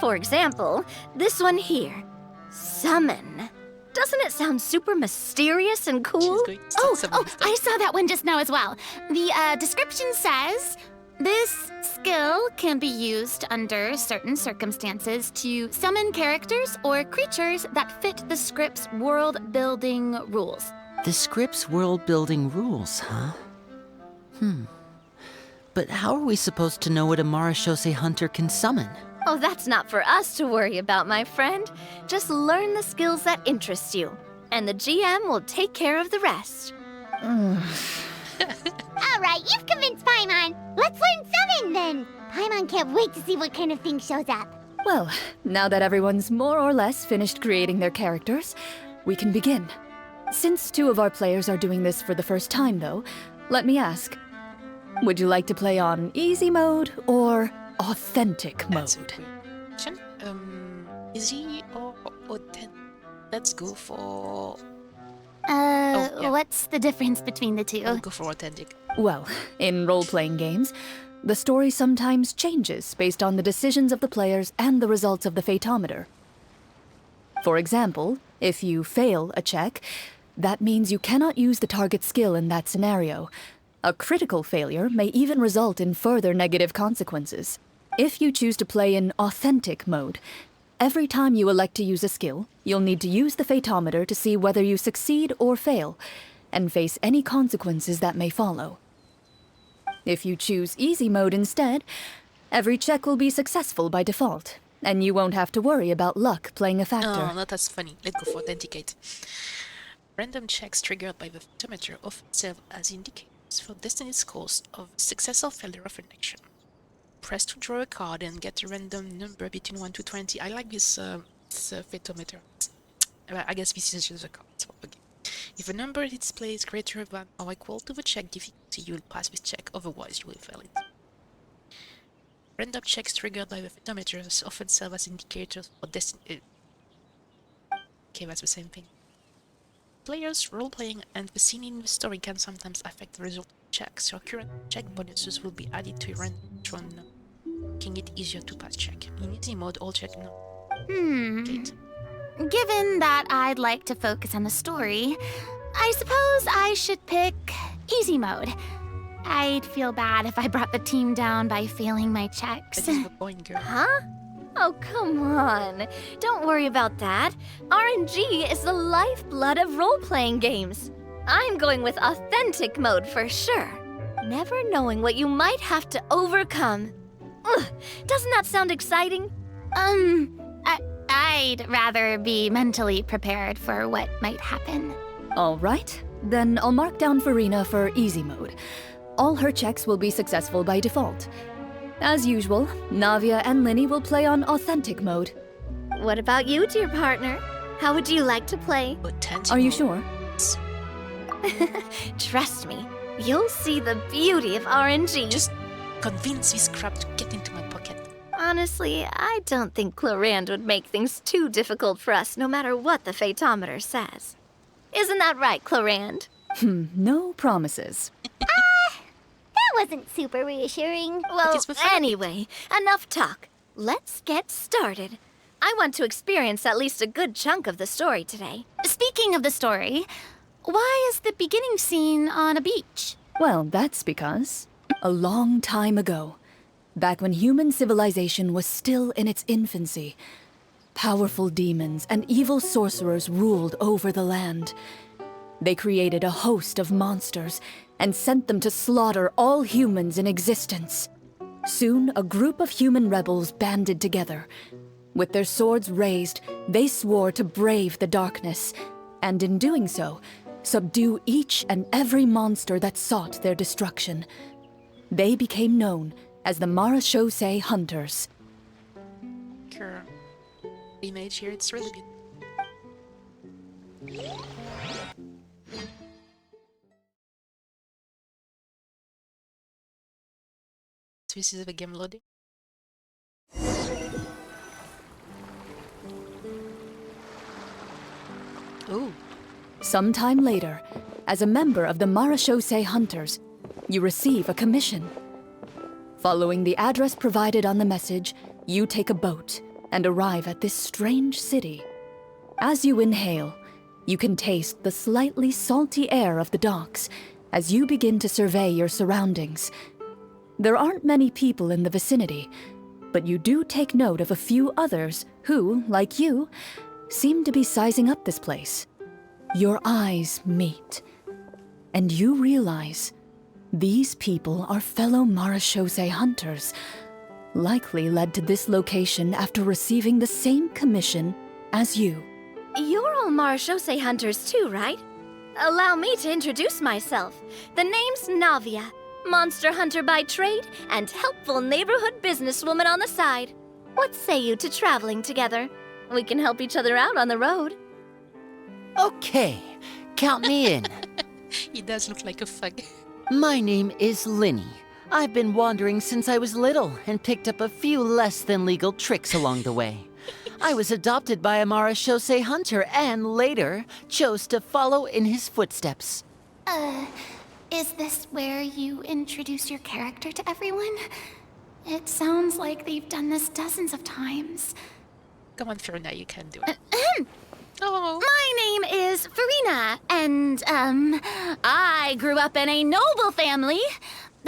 For example, this one here. Summon. Doesn't it sound super mysterious and cool? I saw that one just now as well. The description says, this skill can be used under certain circumstances to summon characters or creatures that fit the script's world-building rules. The script's world-building rules, huh? But how are we supposed to know what a Marachose Hunter can summon? Oh, that's not for us to worry about, my friend. Just learn the skills that interest you, and the GM will take care of the rest. All right, you've convinced Paimon. Let's learn summon then. Paimon can't wait to see what kind of thing shows up. Well, now that everyone's more or less finished creating their characters, we can begin. Since 2 of our players are doing this for the first time, though, let me ask, would you like to play on easy mode or authentic mode? Easy or authentic? Let's go for... What's the difference between the two? I'll go for authentic. Well, in role-playing games, the story sometimes changes based on the decisions of the players and the results of the Fatometer. For example, if you fail a check, that means you cannot use the target skill in that scenario. A critical failure may even result in further negative consequences. If you choose to play in authentic mode, every time you elect to use a skill, you'll need to use the Fatometer to see whether you succeed or fail, and face any consequences that may follow. If you choose easy mode instead, every check will be successful by default, and you won't have to worry about luck playing a factor. Oh, not as funny. Let's go for authenticate. Random checks triggered by the Photometer often serve as indicators for Destiny's course of success or failure of an action. press to draw a card and get a random number between 1 to 20. I like this, phytometer. I guess this is just a card. So, okay. If a number displays greater than or equal to the check difficulty, you will pass this check, otherwise you will fail it. Random checks triggered by the phytometers often serve as indicators for destiny. Okay, that's the same thing. Players' role-playing and the scene in the story can sometimes affect the result of checks. Your current check bonuses will be added to a random drawn number, making it easier to pass check. In easy mode, all check no. Gate. Given that I'd like to focus on the story, I suppose I should pick easy mode. I'd feel bad if I brought the team down by failing my checks. That is the point, girl. Huh? Oh, come on. Don't worry about that. RNG is the lifeblood of role-playing games. I'm going with authentic mode for sure. Never knowing what you might have to overcome. Ugh, doesn't that sound exciting? I'd rather be mentally prepared for what might happen. All right, then I'll mark down Farina for easy mode. All her checks will be successful by default. As usual, Navia and Linny will play on authentic mode. What about you, dear partner? How would you like to play? Are you sure? Trust me, you'll see the beauty of RNG. Just convince this crap to get into my pocket. Honestly, I don't think Clorinde would make things too difficult for us, no matter what the Fatometer says. Isn't that right, Clorinde? No promises. That wasn't super reassuring. Well, anyway, enough talk. Let's get started. I want to experience at least a good chunk of the story today. Speaking of the story, why is the beginning scene on a beach? Well, that's because a long time ago, back when human civilization was still in its infancy, powerful demons and evil sorcerers ruled over the land. They created a host of monsters and sent them to slaughter all humans in existence. Soon, a group of human rebels banded together. With their swords raised, they swore to brave the darkness, and in doing so, subdue each and every monster that sought their destruction. They became known as the Marachose Hunters. Girl. The image here, it's really good. This is the game loading. Ooh. Sometime later, as a member of the Marachose Hunters, you receive a commission. Following the address provided on the message, you take a boat and arrive at this strange city. As you inhale, you can taste the slightly salty air of the docks as you begin to survey your surroundings. There aren't many people in the vicinity, but you do take note of a few others who, like you, seem to be sizing up this place. Your eyes meet, and you realize these people are fellow Marachose Hunters, likely led to this location after receiving the same commission as you. You're all Marachose Hunters too, right? Allow me to introduce myself. The name's Navia, monster hunter by trade and helpful neighborhood businesswoman on the side. What say you to traveling together? We can help each other out on the road. Okay, count me in. He does look like a thug. My name is Linny. I've been wandering since I was little and picked up a few less than legal tricks along the way. I was adopted by a Marachose hunter and later chose to follow in his footsteps. Is this where you introduce your character to everyone? It sounds like they've done this dozens of times. Come on, Farina, you can do it. Oh. My name is Farina, and, I grew up in a noble family.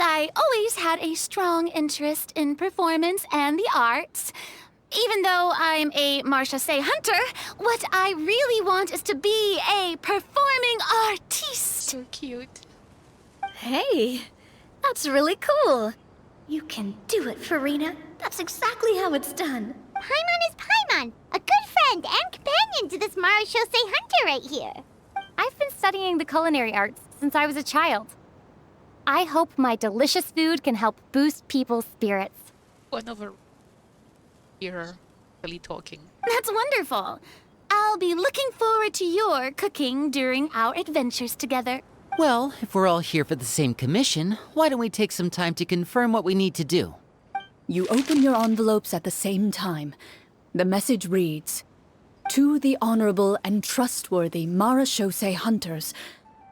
I always had a strong interest in performance and the arts. Even though I'm a Marachose hunter, what I really want is to be a performing artiste. So cute. Hey, that's really cool. You can do it, Farina. That's exactly how it's done. Paimon is Paimon, a good friend and companion to this Marachose hunter right here. I've been studying the culinary arts since I was a child. I hope my delicious food can help boost people's spirits. One over here, really talking. That's wonderful. I'll be looking forward to your cooking during our adventures together. Well, if we're all here for the same commission, why don't we take some time to confirm what we need to do? You open your envelopes at the same time. The message reads, "To the honorable and trustworthy Marachose hunters,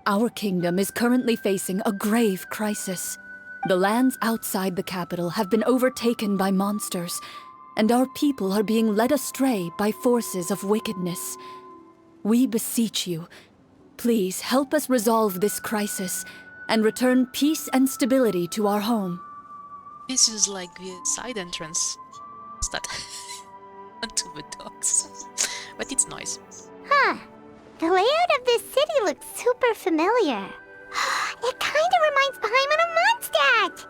our kingdom is currently facing a grave crisis. The lands outside the capital have been overtaken by monsters, and our people are being led astray by forces of wickedness. We beseech you, please help us resolve this crisis and return peace and stability to our home." This is like the side entrance. Is that onto the docks? But it's nice. Huh. The layout of this city looks super familiar. It kind of reminds Paimon of Mondstadt.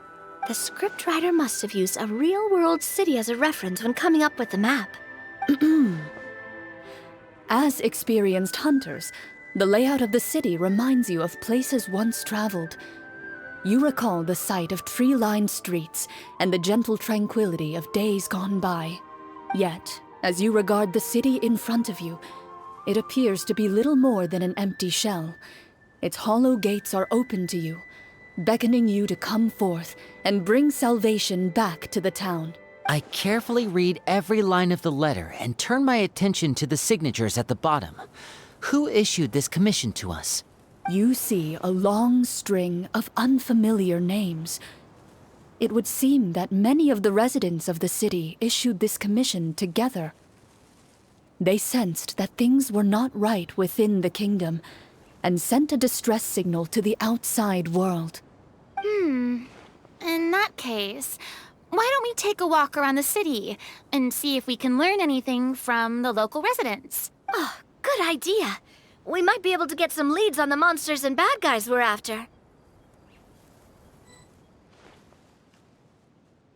The scriptwriter must have used a real-world city as a reference when coming up with the map. As experienced hunters, the layout of the city reminds you of places once traveled. You recall the sight of tree-lined streets and the gentle tranquility of days gone by. Yet, as you regard the city in front of you, it appears to be little more than an empty shell. Its hollow gates are open to you, beckoning you to come forth and bring salvation back to the town. I carefully read every line of the letter and turn my attention to the signatures at the bottom. Who issued this commission to us? You see a long string of unfamiliar names. It would seem that many of the residents of the city issued this commission together. They sensed that things were not right within the kingdom and sent a distress signal to the outside world. In that case, why don't we take a walk around the city and see if we can learn anything from the local residents? Oh, good idea. We might be able to get some leads on the monsters and bad guys we're after.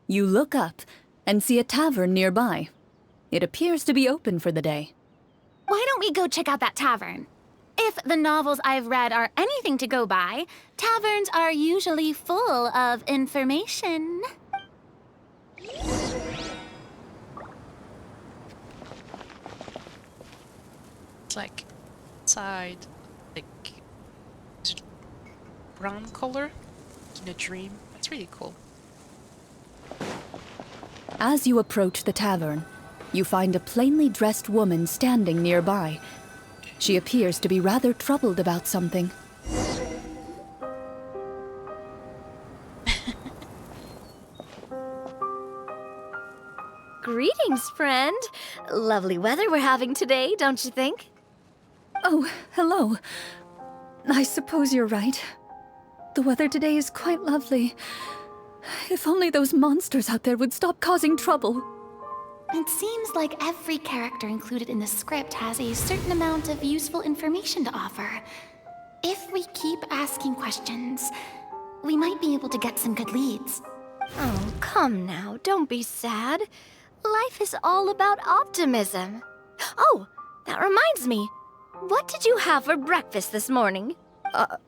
You look up and see a tavern nearby. It appears to be open for the day. Why don't we go check out that tavern? If the novels I've read are anything to go by, taverns are usually full of information. It's like inside, like is it brown color in a dream. That's really cool. As you approach the tavern, you find a plainly dressed woman standing nearby. She appears to be rather troubled about something. Greetings, friend. Lovely weather we're having today, don't you think? Oh, hello. I suppose you're right. The weather today is quite lovely. If only those monsters out there would stop causing trouble. It seems like every character included in the script has a certain amount of useful information to offer. If we keep asking questions, we might be able to get some good leads. Oh, come now, don't be sad. Life is all about optimism. Oh, that reminds me. What did you have for breakfast this morning? Huh?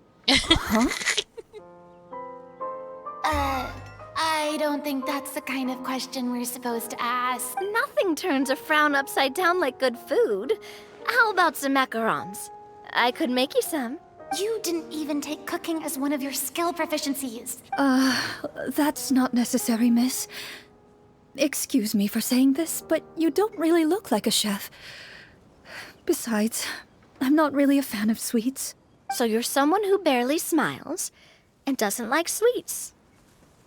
I don't think that's the kind of question we're supposed to ask. Nothing turns a frown upside down like good food. How about some macarons? I could make you some. You didn't even take cooking as one of your skill proficiencies. That's not necessary, miss. Excuse me for saying this, but you don't really look like a chef. Besides, I'm not really a fan of sweets. So you're someone who barely smiles and doesn't like sweets.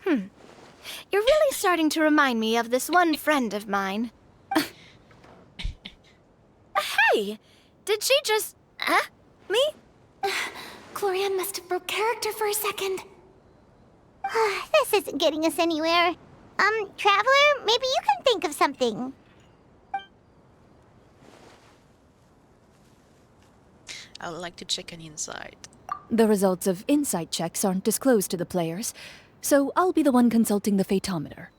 You're really starting to remind me of this one friend of mine. Hey! Did she just... me? Clorinde must have broke character for a second. This isn't getting us anywhere. Traveler, maybe you can think of something. I would like to check an inside. The results of insight checks aren't disclosed to the players, so I'll be the one consulting the fatometer.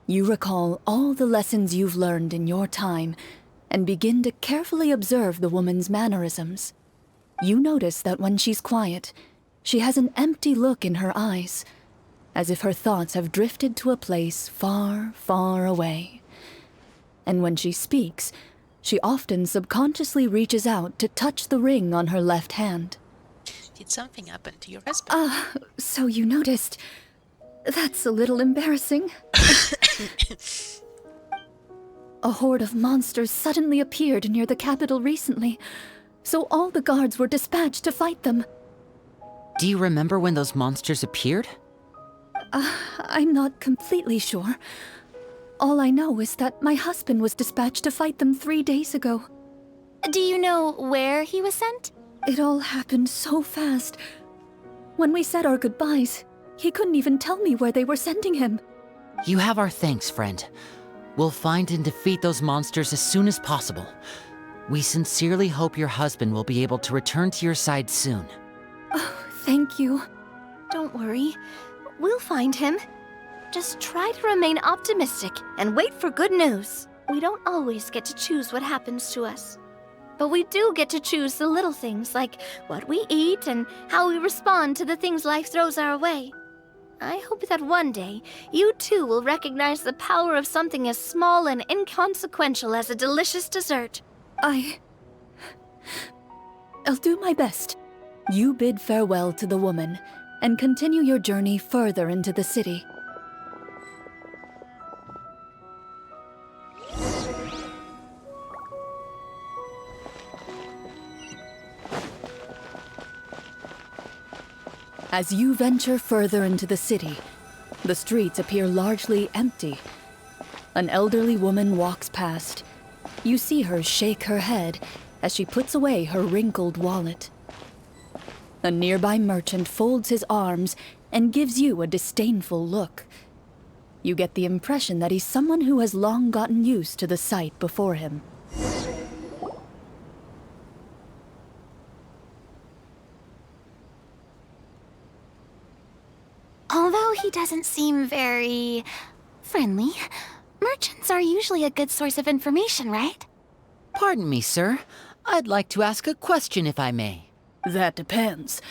You recall all the lessons you've learned in your time and begin to carefully observe the woman's mannerisms. You notice that when she's quiet, she has an empty look in her eyes, as if her thoughts have drifted to a place far, far away. And when she speaks, she often subconsciously reaches out to touch the ring on her left hand. Did something happen to your husband? So you noticed. That's a little embarrassing. A horde of monsters suddenly appeared near the capital recently, so all the guards were dispatched to fight them. Do you remember when those monsters appeared? I'm not completely sure. All I know is that my husband was dispatched to fight them 3 days ago. Do you know where he was sent? It all happened so fast. When we said our goodbyes, he couldn't even tell me where they were sending him. You have our thanks, friend. We'll find and defeat those monsters as soon as possible. We sincerely hope your husband will be able to return to your side soon. Oh, thank you. Don't worry. We'll find him. Just try to remain optimistic and wait for good news. We don't always get to choose what happens to us. But we do get to choose the little things, like what we eat and how we respond to the things life throws our way. I hope that one day, you too will recognize the power of something as small and inconsequential as a delicious dessert. I'll do my best. You bid farewell to the woman, and continue your journey further into the city. As you venture further into the city, the streets appear largely empty. An elderly woman walks past. You see her shake her head as she puts away her wrinkled wallet. A nearby merchant folds his arms and gives you a disdainful look. You get the impression that he's someone who has long gotten used to the sight before him. Although he doesn't seem very friendly, merchants are usually a good source of information, right? Pardon me, sir. I'd like to ask a question if I may. That depends.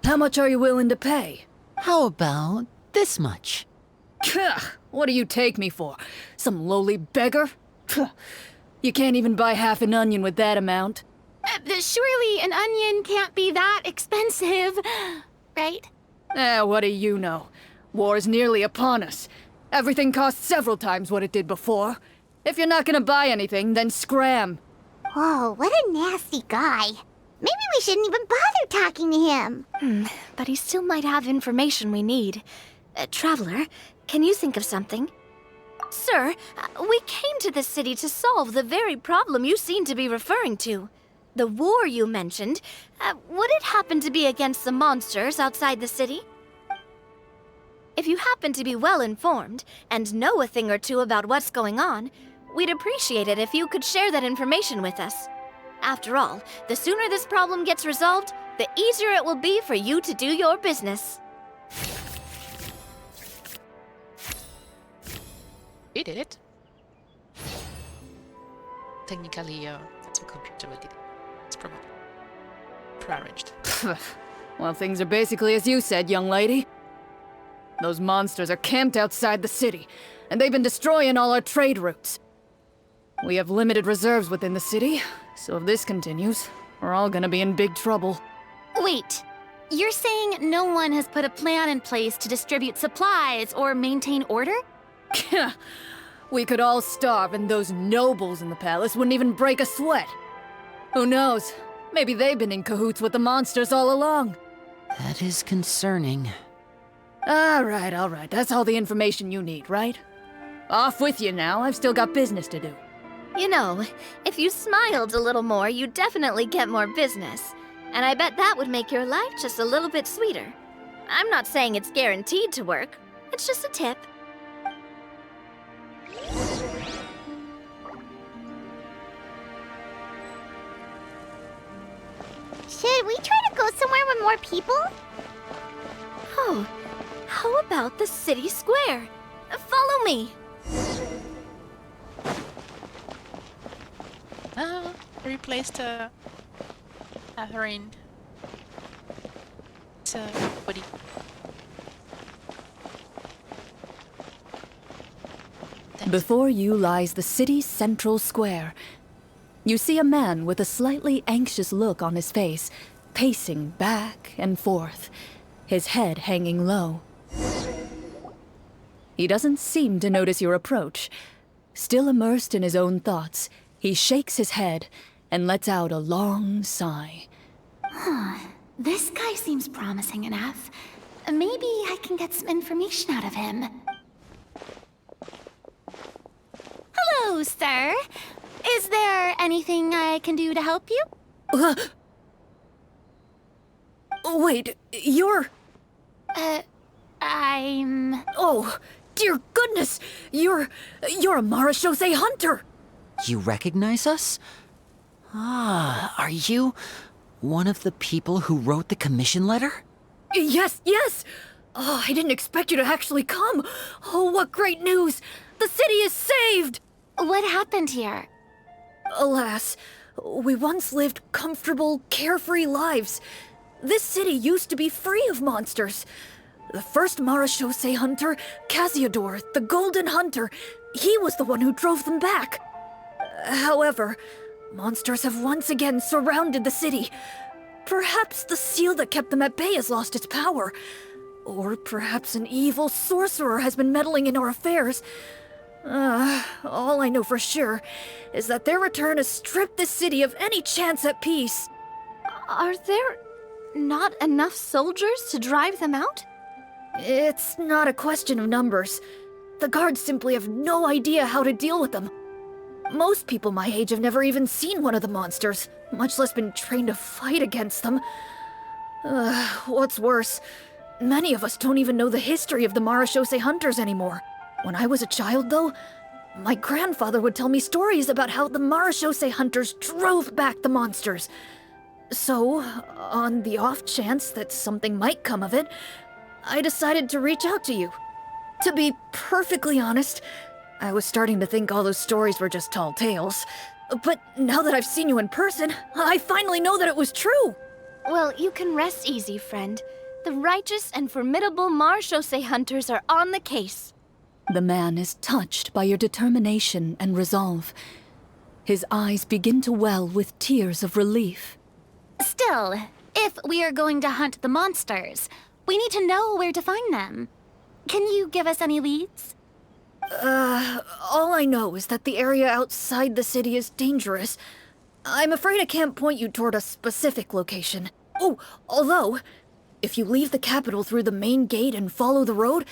How much are you willing to pay? How about this much? What do you take me for? Some lowly beggar? You can't even buy half an onion with that amount. Surely an onion can't be that expensive, right? What do you know? War's nearly upon us. Everything costs several times what it did before. If you're not gonna buy anything, then scram. Whoa, what a nasty guy. Maybe we shouldn't even bother talking to him. But he still might have information we need. Traveler, can you think of something? Sir, we came to this city to solve the very problem you seem to be referring to. The war you mentioned, would it happen to be against the monsters outside the city? If you happen to be well informed and know a thing or two about what's going on, we'd appreciate it if you could share that information with us. After all, the sooner this problem gets resolved, the easier it will be for you to do your business. We did it. Technically, that's a computer that did it. It's probably prearranged. Well, things are basically as you said, young lady. Those monsters are camped outside the city, and they've been destroying all our trade routes. We have limited reserves within the city, so if this continues, we're all gonna be in big trouble. Wait, you're saying no one has put a plan in place to distribute supplies or maintain order? We could all starve and those nobles in the palace wouldn't even break a sweat. Who knows? Maybe they've been in cahoots with the monsters all along. That is concerning. All right. That's all the information you need, right? Off with you now. I've still got business to do. You know, if you smiled a little more, you'd definitely get more business. And I bet that would make your life just a little bit sweeter. I'm not saying it's guaranteed to work. It's just a tip. Should we try to go somewhere with more people? Oh, how about the city square? Follow me. Replaced Catherine Thanks, buddy. Before you lies the city's central square. You see a man with a slightly anxious look on his face, pacing back and forth, his head hanging low. He doesn't seem to notice your approach. Still immersed in his own thoughts, he shakes his head and lets out a long sigh. This guy seems promising enough. Maybe I can get some information out of him. Hello, sir. Is there anything I can do to help you? Wait, you're... I'm... Oh, dear goodness! You're a Marashose hunter! You recognize us? Ah, are you one of the people who wrote the commission letter? Yes, yes! Oh, I didn't expect you to actually come! Oh, what great news! The city is saved! What happened here? Alas, we once lived comfortable, carefree lives. This city used to be free of monsters. The first Marashose hunter, Casiodor, the Golden Hunter, he was the one who drove them back. However, monsters have once again surrounded the city. Perhaps the seal that kept them at bay has lost its power. Or perhaps an evil sorcerer has been meddling in our affairs. All I know for sure is that their return has stripped this city of any chance at peace. Are there not enough soldiers to drive them out? It's not a question of numbers. The guards simply have no idea how to deal with them. Most people my age have never even seen one of the monsters, much less been trained to fight against them. What's worse, many of us don't even know the history of the Marashose hunters anymore. When I was a child, though, my grandfather would tell me stories about how the Marashose hunters drove back the monsters. So, on the off chance that something might come of it, I decided to reach out to you. To be perfectly honest, I was starting to think all those stories were just tall tales. But now that I've seen you in person, I finally know that it was true! Well, you can rest easy, friend. The righteous and formidable Marashose hunters are on the case. The man is touched by your determination and resolve. His eyes begin to well with tears of relief. Still, if we are going to hunt the monsters, we need to know where to find them. Can you give us any leads? All I know is that the area outside the city is dangerous. I'm afraid I can't point you toward a specific location. Oh, although, if you leave the capital through the main gate and follow the road,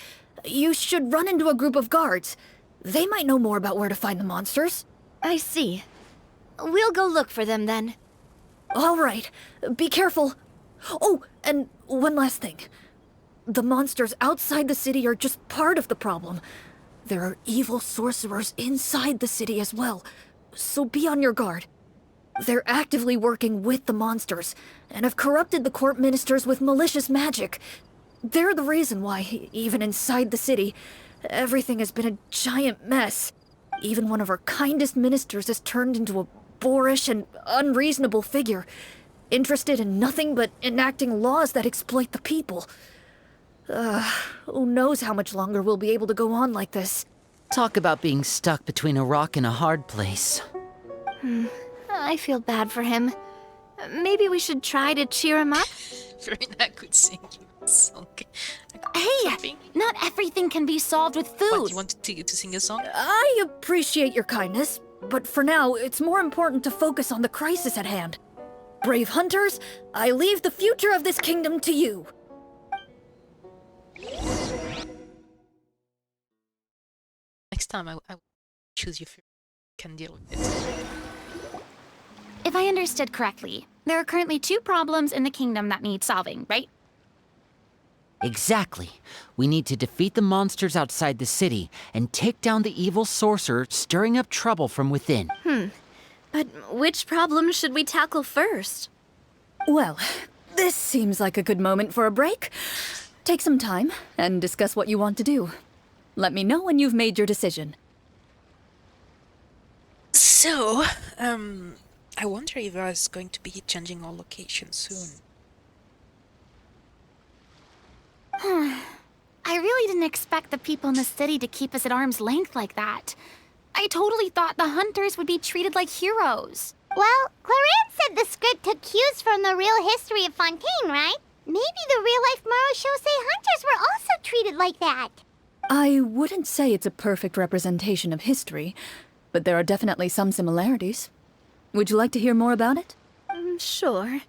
you should run into a group of guards. They might know more about where to find the monsters. I see. We'll go look for them then. All right. Be careful. Oh, and one last thing. The monsters outside the city are just part of the problem. There are evil sorcerers inside the city as well, so be on your guard. They're actively working with the monsters, and have corrupted the court ministers with malicious magic. They're the reason why, even inside the city, everything has been a giant mess. Even one of our kindest ministers has turned into a boorish and unreasonable figure, interested in nothing but enacting laws that exploit the people. Who knows how much longer we'll be able to go on like this. Talk about being stuck between a rock and a hard place. I feel bad for him. Maybe we should try to cheer him up? Verena could sing you a song. Hey! Not everything can be solved with food! What, you want to sing a song? I appreciate your kindness, but for now, it's more important to focus on the crisis at hand. Brave hunters, I leave the future of this kingdom to you. Next time I will choose you if you can deal with it. If I understood correctly, there are currently 2 problems in the kingdom that need solving, right? Exactly. We need to defeat the monsters outside the city and take down the evil sorcerer stirring up trouble from within. But which problem should we tackle first? Well, this seems like a good moment for a break. Take some time and discuss what you want to do. Let me know when you've made your decision. So, I wonder if I was going to be changing our location soon. I really didn't expect the people in the city to keep us at arm's length like that. I totally thought the hunters would be treated like heroes. Well, Clorinde said the script took cues from the real history of Fontaine, right? Maybe the real-life Marachose hunters were also treated like that. I wouldn't say it's a perfect representation of history, but there are definitely some similarities. Would you like to hear more about it? Sure.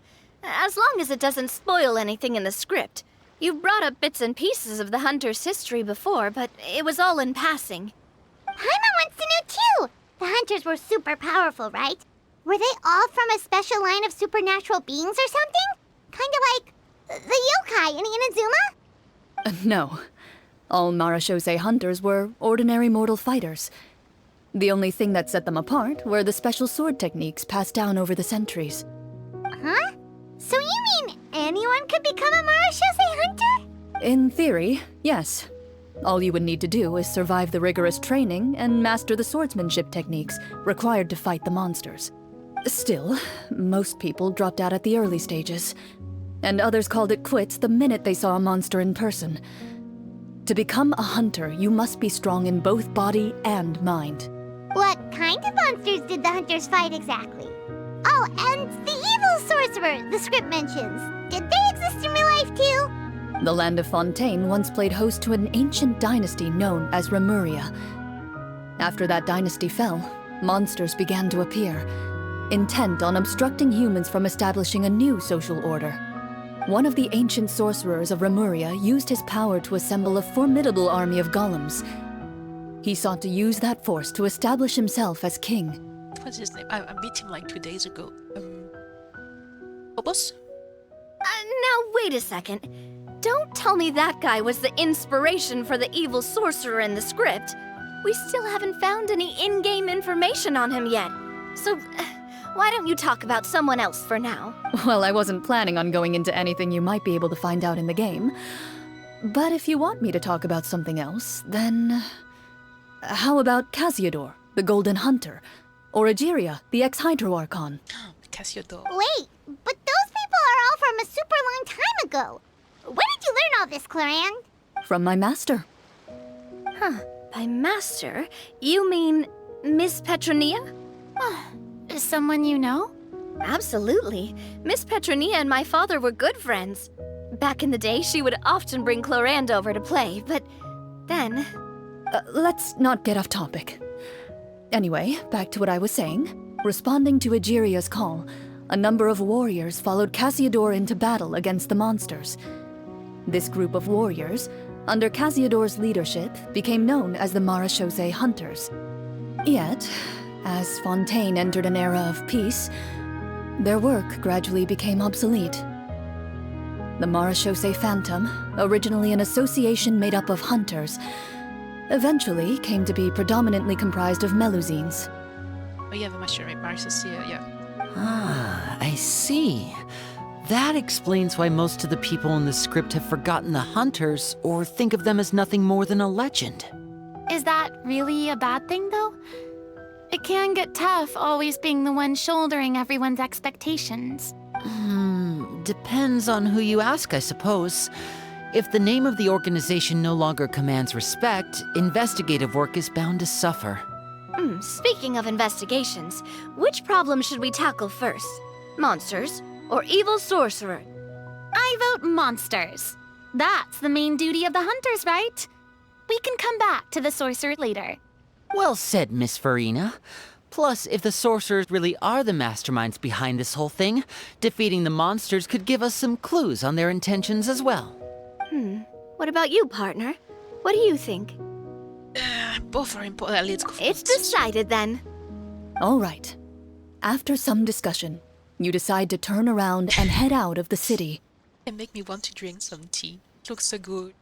As long as it doesn't spoil anything in the script. You brought up bits and pieces of the hunter's history before, but it was all in passing. Paimon wants to know too! The hunters were super powerful, right? Were they all from a special line of supernatural beings or something? Kinda like the yokai in Inazuma? No. All Marachose hunters were ordinary mortal fighters. The only thing that set them apart were the special sword techniques passed down over the centuries. Huh? So you mean anyone could become a Marachose hunter? In theory, yes. All you would need to do is survive the rigorous training and master the swordsmanship techniques required to fight the monsters. Still, most people dropped out at the early stages, and others called it quits the minute they saw a monster in person. To become a hunter, you must be strong in both body and mind. What kind of monsters did the hunters fight exactly? Oh, and the evil sorcerer the script mentions. Did they exist in real life too? The land of Fontaine once played host to an ancient dynasty known as Remuria. After that dynasty fell, monsters began to appear, intent on obstructing humans from establishing a new social order. One of the ancient sorcerers of Remuria used his power to assemble a formidable army of golems. He sought to use that force to establish himself as king. What's his name? I beat him like 2 days ago. Phobos? Now wait a second. Don't tell me that guy was the inspiration for the evil sorcerer in the script. We still haven't found any in-game information on him yet. So, why don't you talk about someone else for now? Well, I wasn't planning on going into anything you might be able to find out in the game. But if you want me to talk about something else, then... How about Casiodor, the Golden Hunter? Or Egeria, the ex-Hydro Archon? Casiodor. Wait, but those people are all from a super long time ago. Where did you learn all this, Clorinde? From my master. Huh. By master, you mean Miss Petronia? Is someone you know? Absolutely. Miss Petronia and my father were good friends. Back in the day, she would often bring Clorinde over to play, but then... Let's not get off topic. Anyway, back to what I was saying. Responding to Egeria's call, a number of warriors followed Casiodor into battle against the monsters. This group of warriors, under Casiodor's leadership, became known as the Marachose Hunters. Yet, as Fontaine entered an era of peace, their work gradually became obsolete. The Marachose Phantom, originally an association made up of hunters, eventually came to be predominantly comprised of Melusines. Oh yeah, the mushroom, right? Marachose, yeah. Ah, I see. That explains why most of the people in the script have forgotten the hunters or think of them as nothing more than a legend. Is that really a bad thing, though? It can get tough always being the one shouldering everyone's expectations. Depends on who you ask, I suppose. If the name of the organization no longer commands respect, investigative work is bound to suffer. Speaking of investigations, which problem should we tackle first? Monsters or evil sorcerer? I vote monsters. That's the main duty of the hunters, right? We can come back to the sorcerer later. Well said, Miss Farina. Plus, if the sorcerers really are the masterminds behind this whole thing, defeating the monsters could give us some clues on their intentions as well. What about you, partner? What do you think? Both are important. Let's go. It's decided then. All right. After some discussion, you decide to turn around and head out of the city. It make me want to drink some tea. It looks so good.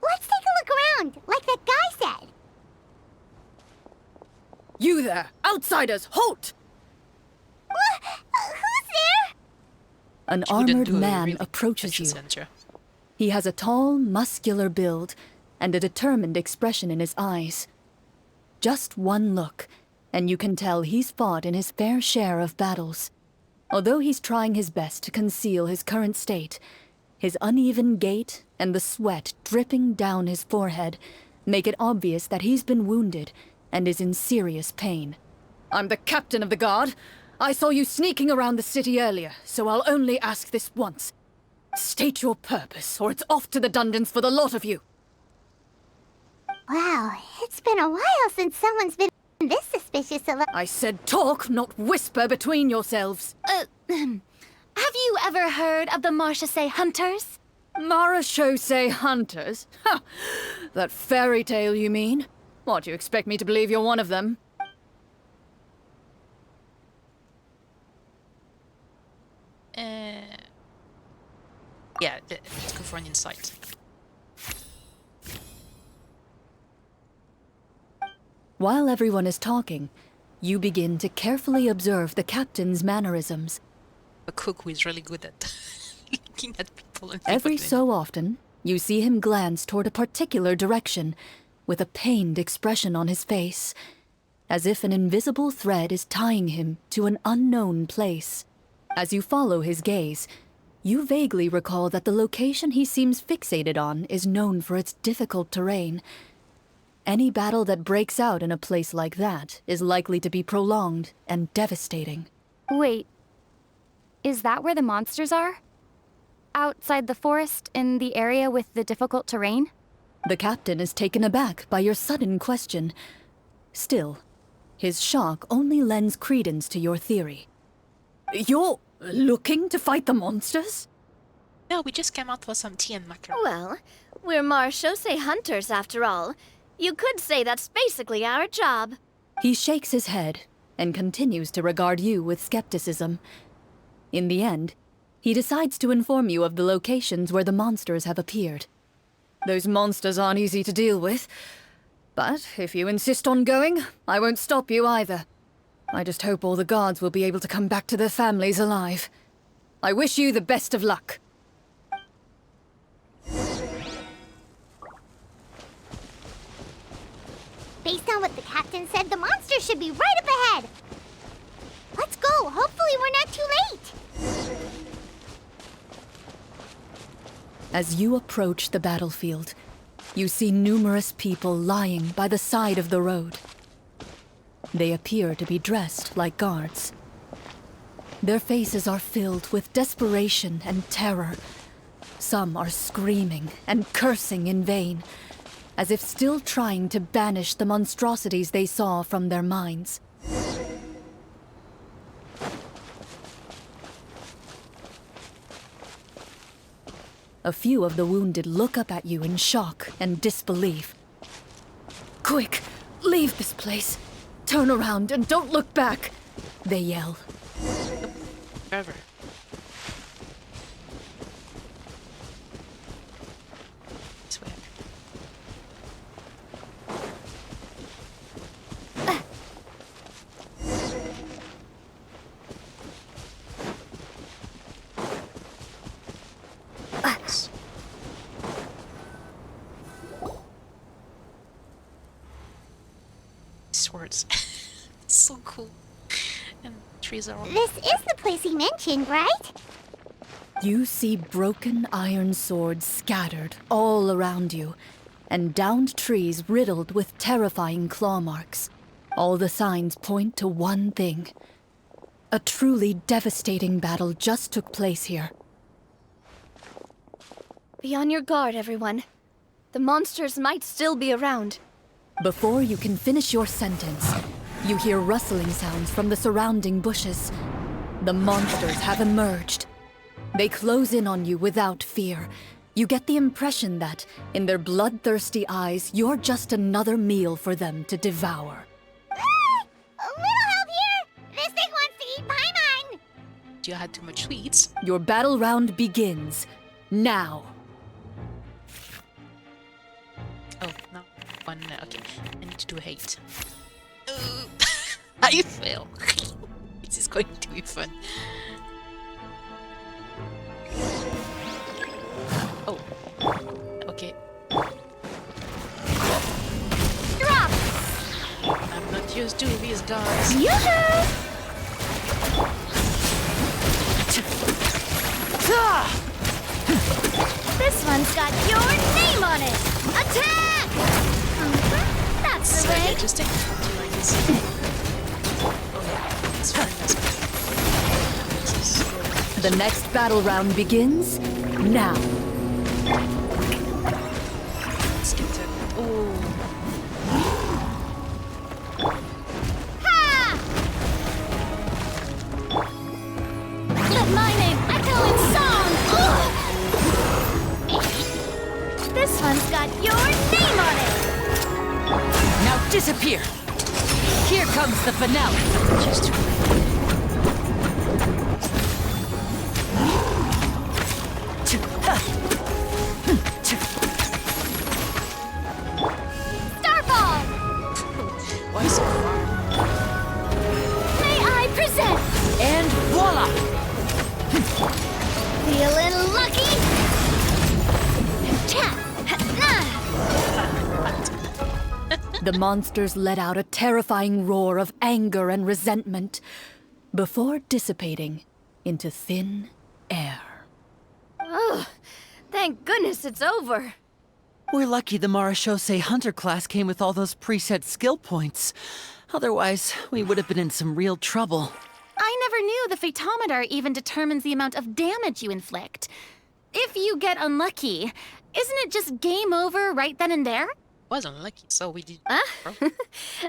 Let's take a look around, like that guy said. You there! Outsiders, halt! Who's there? An She wouldn't armored do a man real approaches you. center. He has a tall, muscular build and a determined expression in his eyes. Just one look, and you can tell he's fought in his fair share of battles. Although he's trying his best to conceal his current state, his uneven gait and the sweat dripping down his forehead make it obvious that he's been wounded and is in serious pain. I'm the captain of the guard. I saw you sneaking around the city earlier, so I'll only ask this once. State your purpose, or it's off to the dungeons for the lot of you. Wow, it's been a while since someone's been this suspicious of us. I said talk, not whisper between yourselves. Have you ever heard of the Marchese Hunters? Marchese Hunters? Ha! That fairy tale, you mean? What, you expect me to believe you're one of them? Yeah, let's go for an insight. While everyone is talking, you begin to carefully observe the captain's mannerisms. A cook who is really good at looking at people and Every so often, you see him glance toward a particular direction, with a pained expression on his face, as if an invisible thread is tying him to an unknown place. As you follow his gaze, you vaguely recall that the location he seems fixated on is known for its difficult terrain. Any battle that breaks out in a place like that is likely to be prolonged and devastating. Wait, is that where the monsters are? Outside the forest, in the area with the difficult terrain? The captain is taken aback by your sudden question. Still, his shock only lends credence to your theory. You're looking to fight the monsters? No, we just came out for some tea and mackerel. Well, we're Marchese Hunters after all. You could say that's basically our job. He shakes his head and continues to regard you with skepticism. In the end, he decides to inform you of the locations where the monsters have appeared. Those monsters aren't easy to deal with. But if you insist on going, I won't stop you either. I just hope all the guards will be able to come back to their families alive. I wish you the best of luck. Based on what the captain said, the monster should be right up ahead. Let's go. Hopefully we're not too late. As you approach the battlefield, you see numerous people lying by the side of the road. They appear to be dressed like guards. Their faces are filled with desperation and terror. Some are screaming and cursing in vain, as if still trying to banish the monstrosities they saw from their minds. A few of the wounded look up at you in shock and disbelief. Quick, leave this place. Turn around and don't look back, they yell. Forever. This way. Swords. So cool. And trees are all... This is the place he mentioned, right? You see broken iron swords scattered all around you, and downed trees riddled with terrifying claw marks. All the signs point to one thing. A truly devastating battle just took place here. Be on your guard, everyone. The monsters might still be around. Before you can finish your sentence, you hear rustling sounds from the surrounding bushes. The monsters have emerged. They close in on you without fear. You get the impression that, in their bloodthirsty eyes, you're just another meal for them to devour. A little help here! This thing wants to eat Paimon! You had too much sweets. Your battle round begins. Now. Oh, no. One, okay. I need to do hate. I fail. This is going to be fun. Oh, dogs. This one's got your name on it! Attack! That's the way! Interesting. Do you like this? Oh yeah, it's very nice. The next battle round begins now. Let's get to... Oh. Let my name echo in song! This one's got your name on it! Now disappear! Here comes the finale! Just Starfall! Why so far? May I present? And voila! Feeling lucky? The monsters let out a terrifying roar of anger and resentment before dissipating into thin air. Ugh, thank goodness it's over. We're lucky the Marashose Hunter class came with all those preset skill points. Otherwise, we would have been in some real trouble. I never knew the Phytometer even determines the amount of damage you inflict. If you get unlucky, isn't it just game over right then and there? Wasn't lucky, so we did.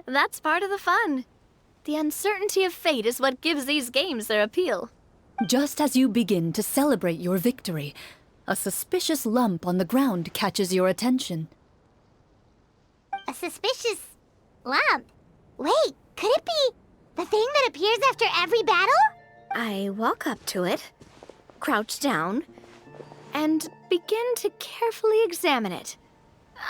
That's part of the fun. The uncertainty of fate is what gives these games their appeal. Just as you begin to celebrate your victory, a suspicious lump on the ground catches your attention. A suspicious lump? Wait, could it be the thing that appears after every battle? I walk up to it, crouch down, and begin to carefully examine it.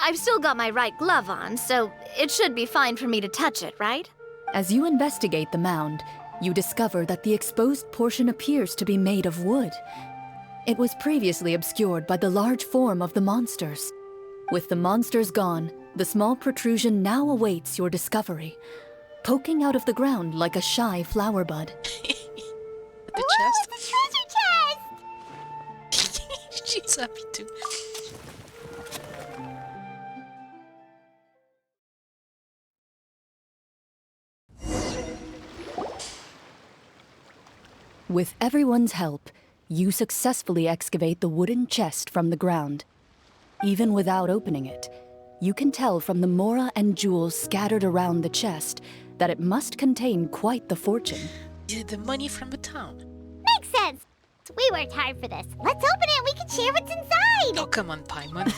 I've still got my right glove on, so it should be fine for me to touch it, right? As you investigate the mound, you discover that the exposed portion appears to be made of wood. It was previously obscured by the large form of the monsters. With the monsters gone, the small protrusion now awaits your discovery, poking out of the ground like a shy flower bud. The chest? It's a treasure chest! She's happy too. With everyone's help, you successfully excavate the wooden chest from the ground. Even without opening it, you can tell from the mora and jewels scattered around the chest that it must contain quite the fortune. The money from the town. Makes sense! We worked hard for this. Let's open it and we can share what's inside! Oh, come on, Paimon.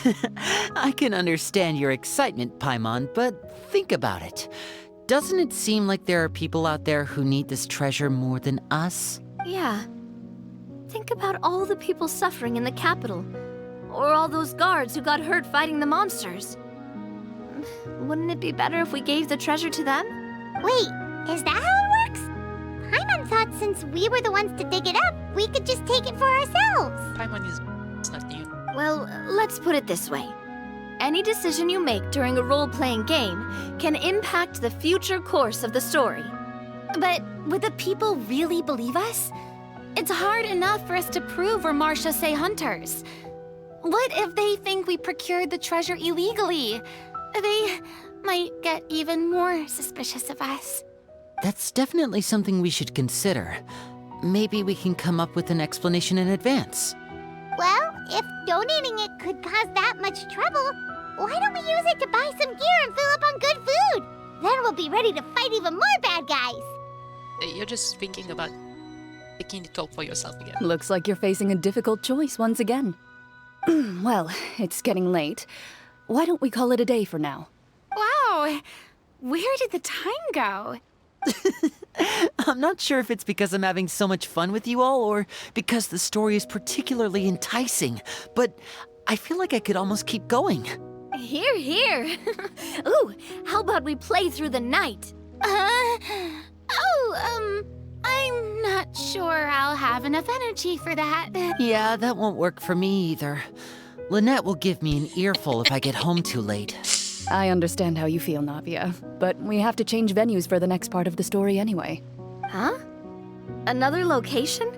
I can understand your excitement, Paimon, but think about it. Doesn't it seem like there are people out there who need this treasure more than us? Yeah. Think about all the people suffering in the capital. Or all those guards who got hurt fighting the monsters. Wouldn't it be better if we gave the treasure to them? Wait, is that how it works? Paimon thought since we were the ones to dig it up, we could just take it for ourselves. Paimon is not you. Well, let's put it this way. Any decision you make during a role-playing game can impact the future course of the story. But would the people really believe us? It's hard enough for us to prove we're Marashose hunters. What if they think we procured the treasure illegally? They might get even more suspicious of us. That's definitely something we should consider. Maybe we can come up with an explanation in advance. Well, if donating it could cause that much trouble, why don't we use it to buy some gear and fill up on good food? Then we'll be ready to fight even more bad guys. You're just thinking about taking it all for yourself again. Looks like you're facing a difficult choice once again. Well, it's getting late. Why don't we call it a day for now? Wow! Where did the time go? I'm not sure if it's because I'm having so much fun with you all or because the story is particularly enticing, but I feel like I could almost keep going. Here, here. Ooh, how about we play through the night? I'm not sure I'll have enough energy for that. Yeah, that won't work for me either. Lynette will give me an earful if I get home too late. I understand how you feel, Navia, but we have to change venues for the next part of the story anyway. Huh? Another location?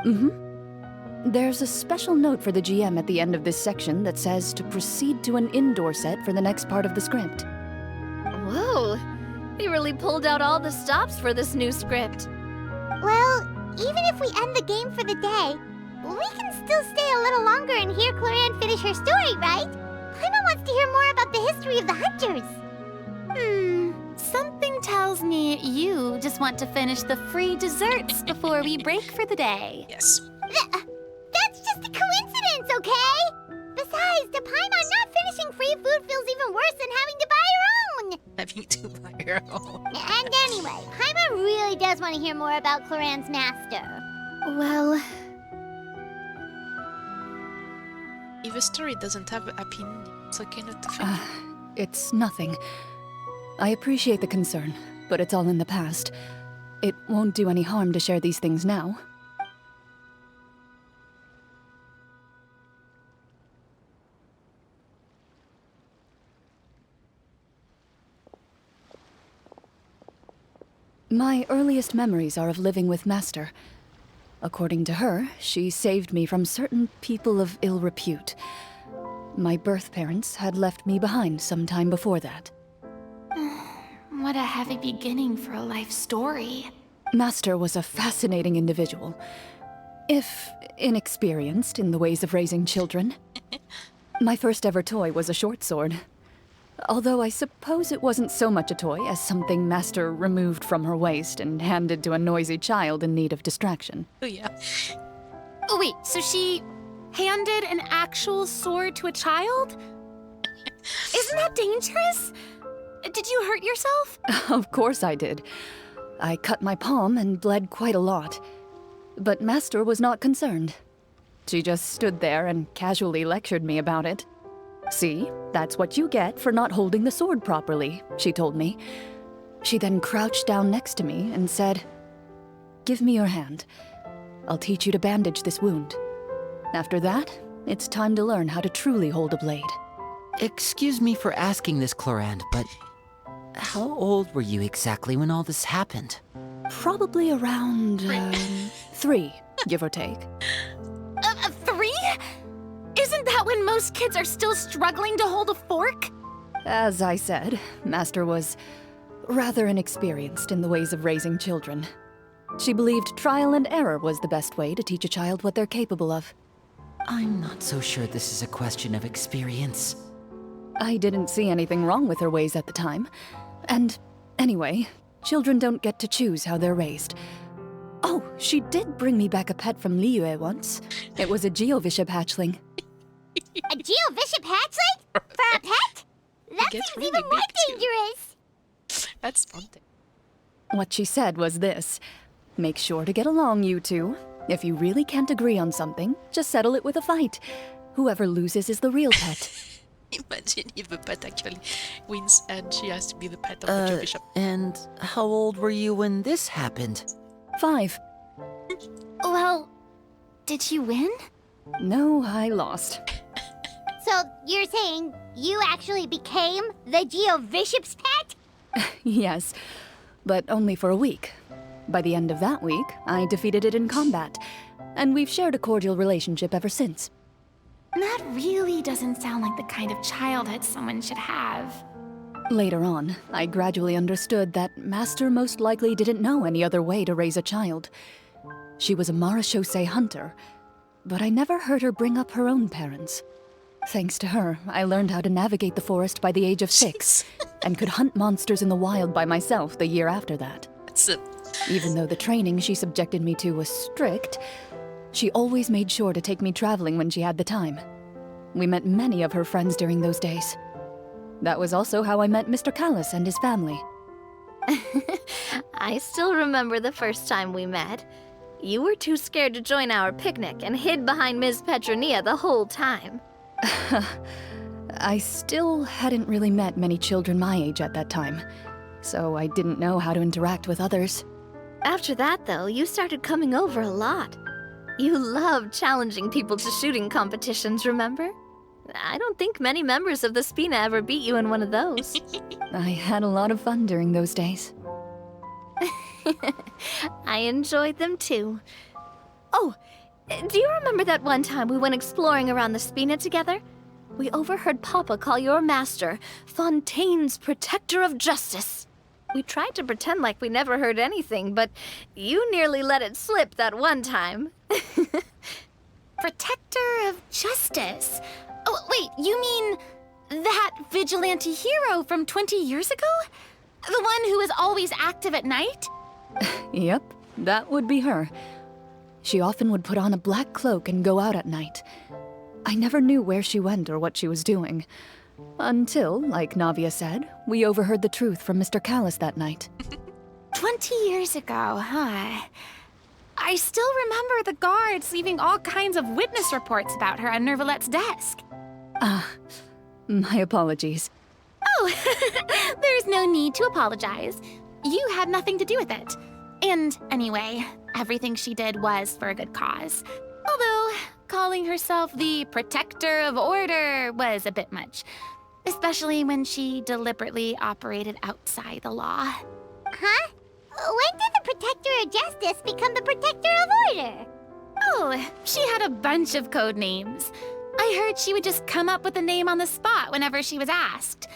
Mm-hmm. There's a special note for the GM at the end of this section that says to proceed to an indoor set for the next part of the script. Whoa! They really pulled out all the stops for this new script. Well, even if we end the game for the day, we can still stay a little longer and hear Clorinde finish her story, right? Paimon wants to hear more about the history of the hunters. Something tells me you just want to finish the free desserts before we break for the day. Yes. That's just a coincidence, okay? Besides, to Paimon, not finishing free food feels even worse than having to buy her own. Having to buy her own. And anyway, Paimon really does want to hear more about Clorinde's master. Well... If a story doesn't have a happy ending, it's okay not to finish. It's nothing. I appreciate the concern, but it's all in the past. It won't do any harm to share these things now. My earliest memories are of living with Master. According to her, she saved me from certain people of ill repute. My birth parents had left me behind some time before that. What a heavy beginning for a life story. Master was a fascinating individual, if inexperienced in the ways of raising children. My first ever toy was a short sword. Although I suppose it wasn't so much a toy as something Master removed from her waist and handed to a noisy child in need of distraction. Oh yeah. Oh wait, so she handed an actual sword to a child? Isn't that dangerous? Did you hurt yourself? Of course I did. I cut my palm and bled quite a lot. But Master was not concerned. She just stood there and casually lectured me about it. See, that's what you get for not holding the sword properly, she told me. She then crouched down next to me and said, "Give me your hand. I'll teach you to bandage this wound. After that, it's time to learn how to truly hold a blade." Excuse me for asking this, Clorinde, but how old were you exactly when all this happened? Probably around, 3, give or take. 3? Isn't that when most kids are still struggling to hold a fork? As I said, Master was rather inexperienced in the ways of raising children. She believed trial and error was the best way to teach a child what they're capable of. I'm not so sure this is a question of experience. I didn't see anything wrong with her ways at the time. And anyway, children don't get to choose how they're raised. Oh, she did bring me back a pet from Liyue once. It was a Geovishap hatchling. A Geovishap hatchling? For a pet? That seems really even more big, dangerous. That's something. What she said was this: make sure to get along, you two. If you really can't agree on something, just settle it with a fight. Whoever loses is the real pet. Imagine if the pet actually wins and she has to be the pet of the bishop. And how old were you when this happened? 5. Well, did you win? No, I lost. So you're saying you actually became the Geovishap's pet? Yes, but only for a week. By the end of that week, I defeated it in combat, and we've shared a cordial relationship ever since. That really doesn't sound like the kind of childhood someone should have. Later on, I gradually understood that Master most likely didn't know any other way to raise a child. She was a Marachose hunter, but I never heard her bring up her own parents. Thanks to her, I learned how to navigate the forest by the age of 6, and could hunt monsters in the wild by myself the year after that. Even though the training she subjected me to was strict, she always made sure to take me traveling when she had the time. We met many of her friends during those days. That was also how I met Mr. Callis and his family. I still remember the first time we met. You were too scared to join our picnic and hid behind Ms. Petronia the whole time. I still hadn't really met many children my age at that time, so I didn't know how to interact with others. After that, though, you started coming over a lot. You loved challenging people to shooting competitions, remember? I don't think many members of the Spina ever beat you in one of those. I had a lot of fun during those days. I enjoyed them too. Oh, do you remember that one time we went exploring around the Spina together? We overheard Papa call your master Fontaine's Protector of Justice. We tried to pretend like we never heard anything, but you nearly let it slip that one time. Protector of Justice? Oh, wait, you mean that vigilante hero from 20 years ago? The one who was always active at night? Yep, that would be her. She often would put on a black cloak and go out at night. I never knew where she went or what she was doing. Until, like Navia said, we overheard the truth from Mr. Callis that night. 20 years ago, huh? I still remember the guards leaving all kinds of witness reports about her on Nervalette's desk. My apologies. Oh, there's no need to apologize. You had nothing to do with it. And anyway, everything she did was for a good cause. Although, calling herself the Protector of Order was a bit much. Especially when she deliberately operated outside the law. Huh? When did the Protector of Justice become the Protector of Order? Oh, she had a bunch of code names. I heard she would just come up with a name on the spot whenever she was asked.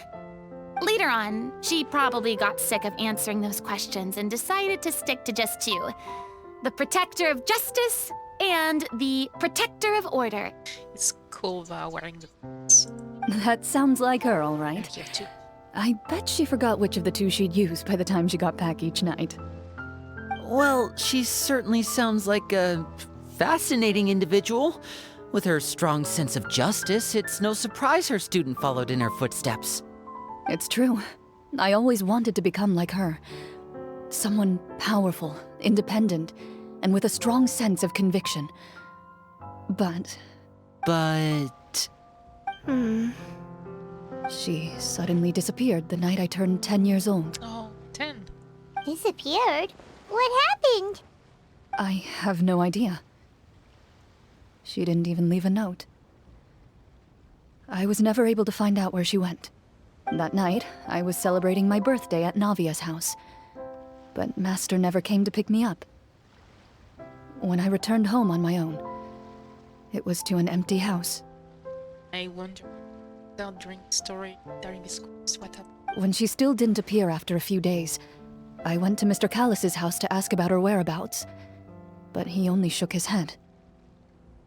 Later on, she probably got sick of answering those questions and decided to stick to just two. The Protector of Justice and the Protector of Order. It's cool wearing the boots. That sounds like her, all right. Here too. I bet she forgot which of the two she'd use by the time she got back each night. Well, she certainly sounds like a fascinating individual. With her strong sense of justice, it's no surprise her student followed in her footsteps. It's true. I always wanted to become like her. Someone powerful, independent, and with a strong sense of conviction. But... She suddenly disappeared the night I turned 10 years old. Oh, 10. Disappeared? What happened? I have no idea. She didn't even leave a note. I was never able to find out where she went. That night, I was celebrating my birthday at Navia's house. But Master never came to pick me up. When I returned home on my own, it was to an empty house. I wonder, during the story, during this quiz, what happened? When she still didn't appear after a few days, I went to Mr. Callis's house to ask about her whereabouts. But he only shook his head.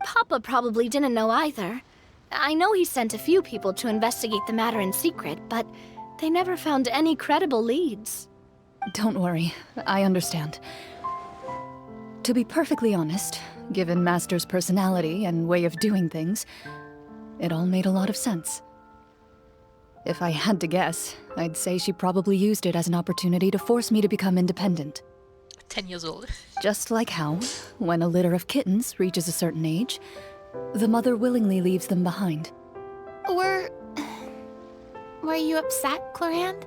Papa probably didn't know either. I know he sent a few people to investigate the matter in secret, but they never found any credible leads. Don't worry, I understand. To be perfectly honest, given Master's personality and way of doing things, it all made a lot of sense. If I had to guess, I'd say she probably used it as an opportunity to force me to become independent. 10 years old. Just like how, when a litter of kittens reaches a certain age, the mother willingly leaves them behind. Were you upset, Clorinde?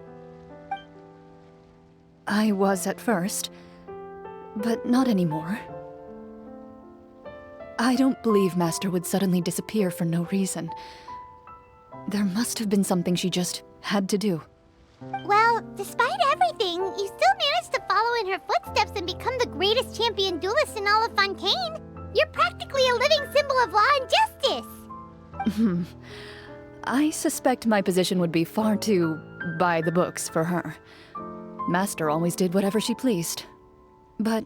I was at first, but not anymore. I don't believe Master would suddenly disappear for no reason. There must have been something she just had to do. Well, despite everything, you still managed to follow in her footsteps and become the greatest champion duelist in all of Fontaine. You're practically a living symbol of law and justice. I suspect my position would be far too by the books for her. Master always did whatever she pleased. But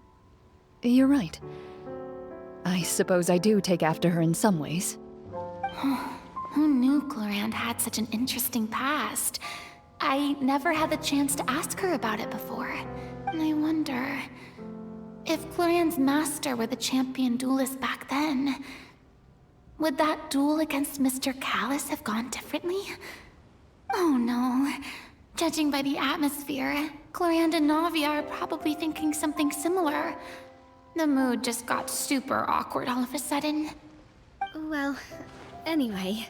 you're right. I suppose I do take after her in some ways. Who knew Clorinde had such an interesting past? I never had the chance to ask her about it before. And I wonder... if Clorinde's master were the champion duelist back then, would that duel against Mr. Callis have gone differently? Oh no. Judging by the atmosphere, Clorinde and Navia are probably thinking something similar. The mood just got super awkward all of a sudden. Well, anyway...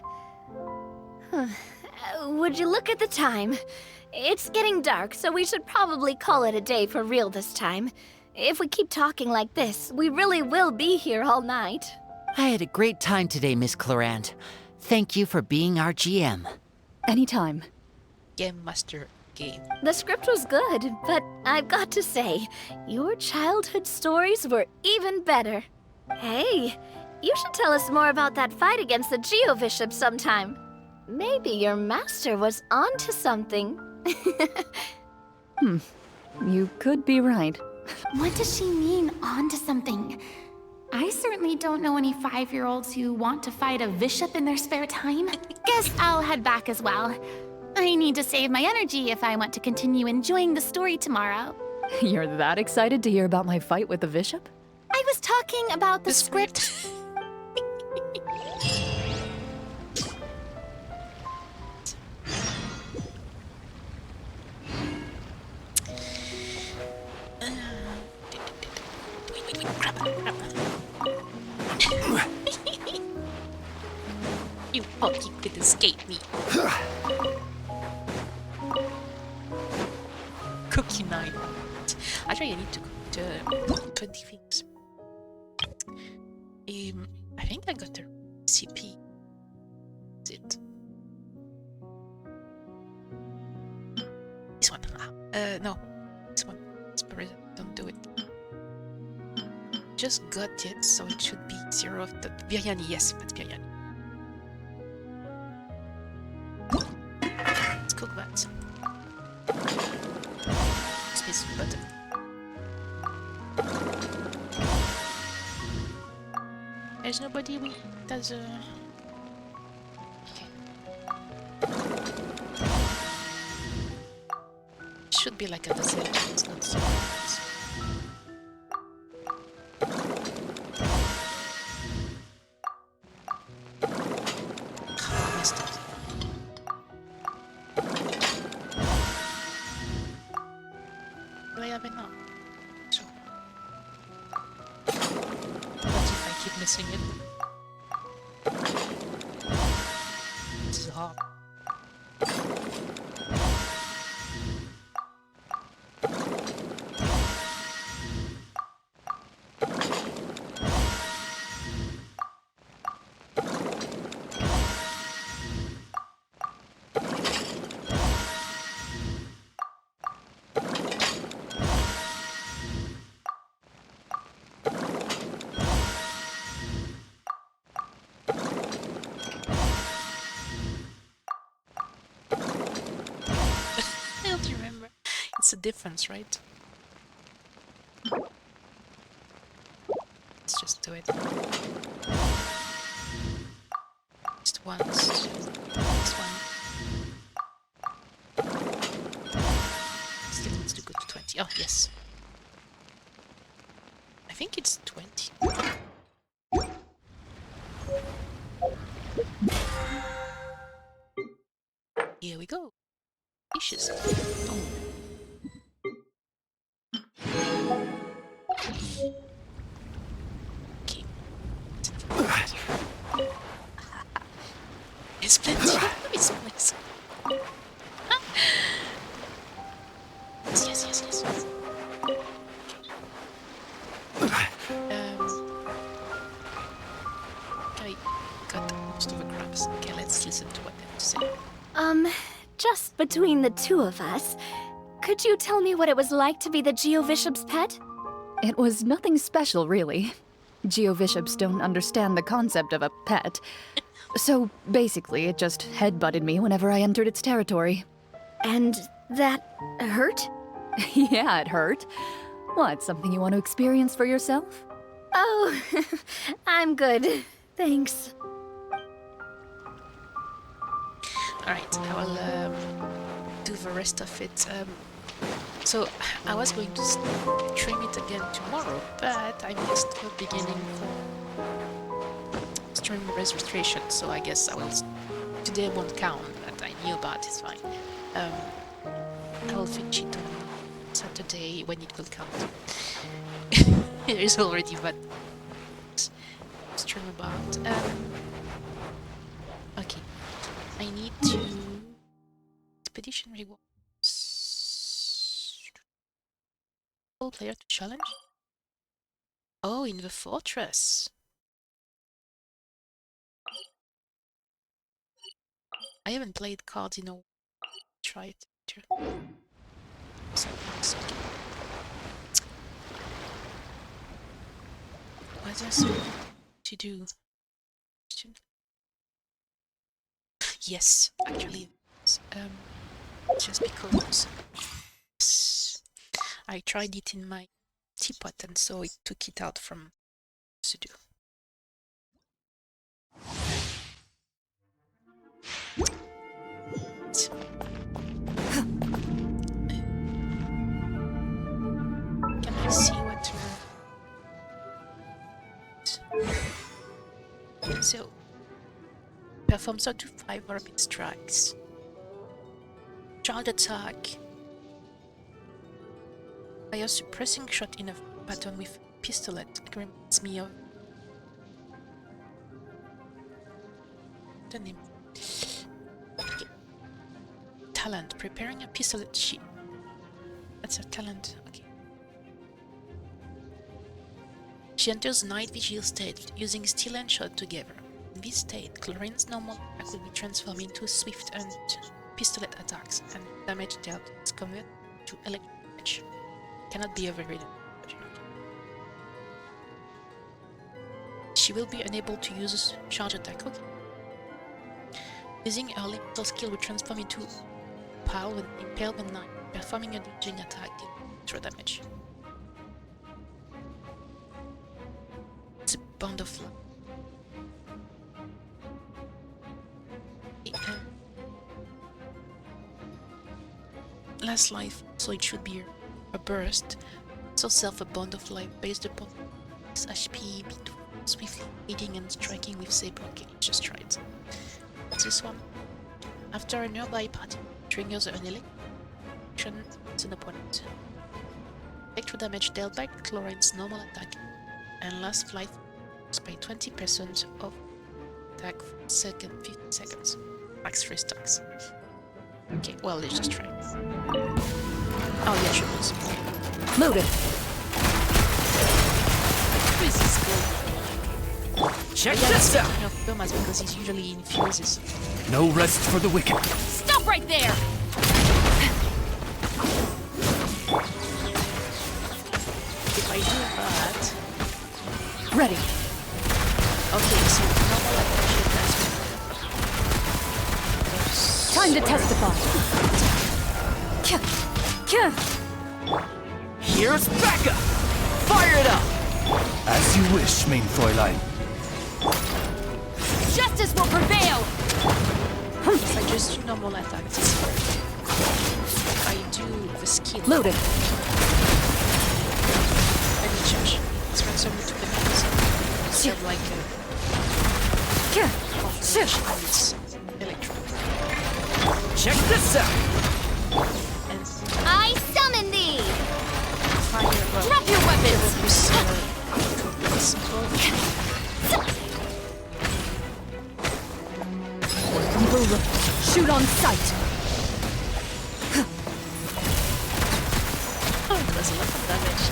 Would you look at the time? It's getting dark, so we should probably call it a day for real this time. If we keep talking like this, we really will be here all night. I had a great time today, Miss Clorinde. Thank you for being our GM. Anytime. Game Master game. The script was good, but I've got to say, your childhood stories were even better. Hey, you should tell us more about that fight against the Geo-Bishop sometime. Maybe your master was onto something. You could be right. What does she mean, onto something? I certainly don't know any 5-year-olds who want to fight a bishop in their spare time. Guess I'll head back as well. I need to save my energy if I want to continue enjoying the story tomorrow. You're that excited to hear about my fight with the bishop? I was talking about the script. You thought you could escape me. Cookie night. Actually, I need to cook 20 things. I think I got the recipe. Is it? This one. No. This one. Don't do it. Just got it, so it should be 0 of the biryani. Yes, that's biryani. Let's cook that. Space button. There's nobody who does okay. Should be like a dessert, it's not so nice. Missed it. Do I have enough? So. What if I keep missing it? This is hard. I don't remember. It's a difference, right? Let's just do it. Just once. This one. Still needs to go to 20. Oh, yes. I think it's 20. Here we go. Dishes. Oh. Okay. It's plenty. It's plenty. Yes, yes, yes, yes. I got most of the crabs. Okay, let's listen to what they have to say. Just between the two of us, could you tell me what it was like to be the Geo-Bishop's pet? It was nothing special, really. Geo-Bishops don't understand the concept of a pet. So basically, it just headbutted me whenever I entered its territory. And that hurt? Yeah, it hurt. What, something you want to experience for yourself? Oh, I'm good. Thanks. Alright, I will do the rest of it. So, I was going to stream it again tomorrow, but I missed the beginning stream registration, so I guess I will... Today won't count, but I knew about it, it's fine. I will finish it on Saturday when it will count. There is already that stream about. Okay. I need to... Expedition rewards. All player to challenge? Oh, in the fortress. I haven't played cards in a while. Try it. What else to do? Yes, actually, just because I tried it in my teapot and so it took it out from to do. Can I see what so performs up to 5 rapid strikes. Charge attack. Fire suppressing shot in a pattern with pistolet. It reminds me of the name. Okay. Talent. Preparing a pistolet sheet. That's a talent. Okay. She enters night vigil state using steel and shot together. In this state, Clorinde's normal attack will be transformed into swift and pistolet attacks, and damage dealt is converted to electric damage. Cannot be overridden. She will be unable to use charge attack. Okay. Using her elemental skill will transform into power when impaled when knife, performing a dodging attack dealing extra damage. It's a bond of light. Last life, so it should be a burst. So self a bond of life based upon its HP, swiftly hitting and striking with saber. Okay, just try it. What's this one? After a nearby party triggers an electrocution to an opponent. Electro damage dealt by Clorinde's normal attack, and last flight by 20% of attack for 15 seconds. Max 3 stacks. Okay, well, let's just try. Oh yeah, triples. Loaded. Who is this guy? Check this out! Thomas because he's usually infuses. No rest for the wicked. Stop right there! If I do that... Ready. Okay, so normal attack transfer. Time to testify. Here's Becca! Fire it up! As you wish, main Fräulein. Justice will prevail! If I just do normal attacks, it's fine. If I do the skill... Loaded. I need charge. It's transferred to the mechanism. Instead of like it's electro. Check this out! I summon thee! Fire, well, drop your weapons! Shoot on sight. Oh, there's a lot of damage.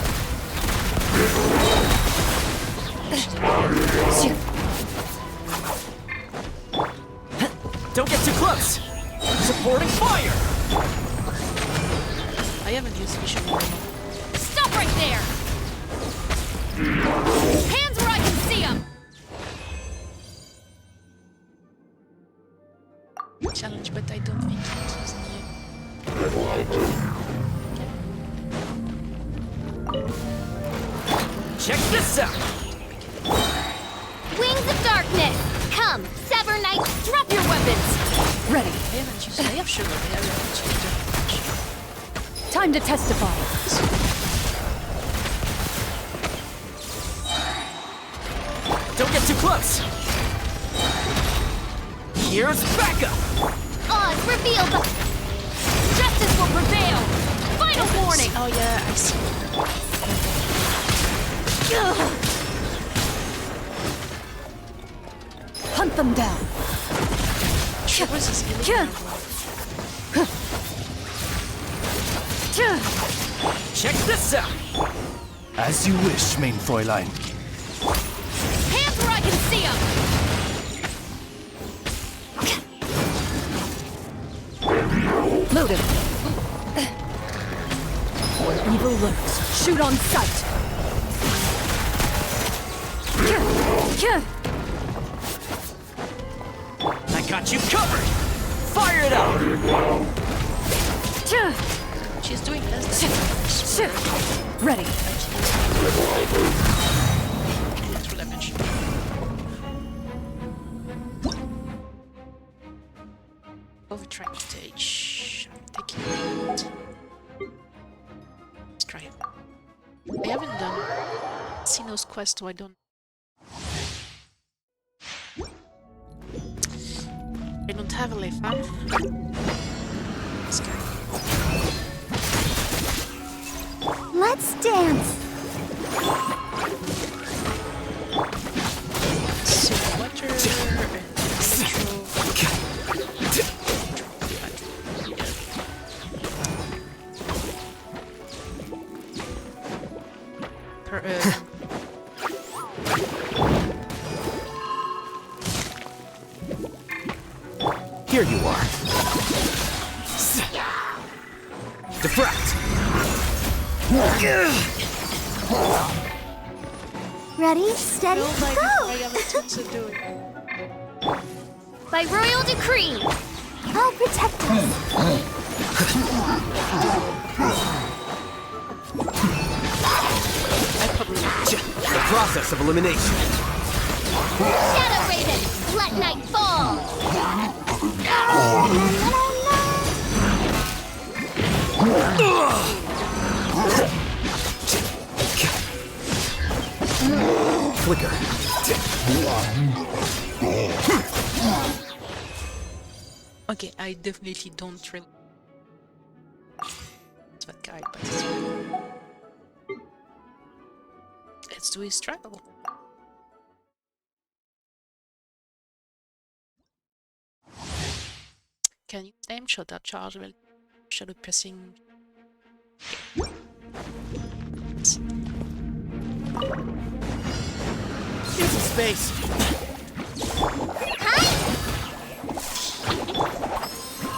Don't get too close! Supporting fire! I haven't used vision anymore. Stop right there! Hands where I can see them! Challenge, but I don't think it's Check this out! Wings of darkness! Come, Sever Knight, drop your weapons! Ready. I haven't used. I have sugar, but I haven't used it. Time to testify. Don't get too close! Here's Becca! Oz, reveal the... Justice will prevail! Final warning! Oh yeah, I see. Hunt them down. Shivers is Check this out! As you wish, main Fräulein. Hands where I can see them! Load him. Where evil lurks, shoot on sight. I got you covered! Fire it up! She's doing this. Ready. Extra damage. Overtrack stage. I'm taking it. Let's try it. I haven't done Sino's quest, so I don't. I don't have a life, huh? This guy. Let's dance. So water and Here you are. Defract! Ready, steady, go! By royal decree! I'll protect us. The process of elimination. Shadow Raven! Let night fall! Flicker. Okay, I definitely don't really. It's that guy, but let's do his struggle. Can you name shot that charge while shadow pressing? Give some space.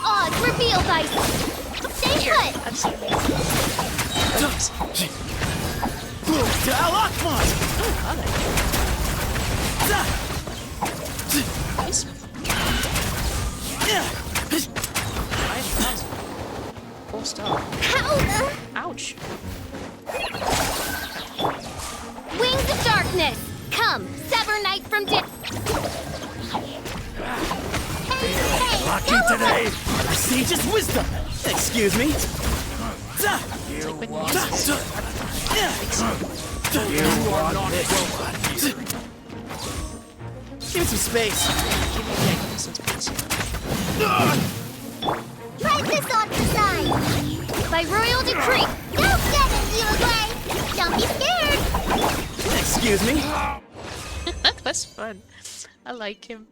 Odds reveal dice! Stay put! To Al-Akmar! Full star. Ouch! Wings of darkness! Come, sever night from day. Lucky today! Sage's wisdom! Excuse me? Give me some space! Try this on the side. By royal decree! Don't get you away. Don't be scared. Excuse me? That was fun. I like him.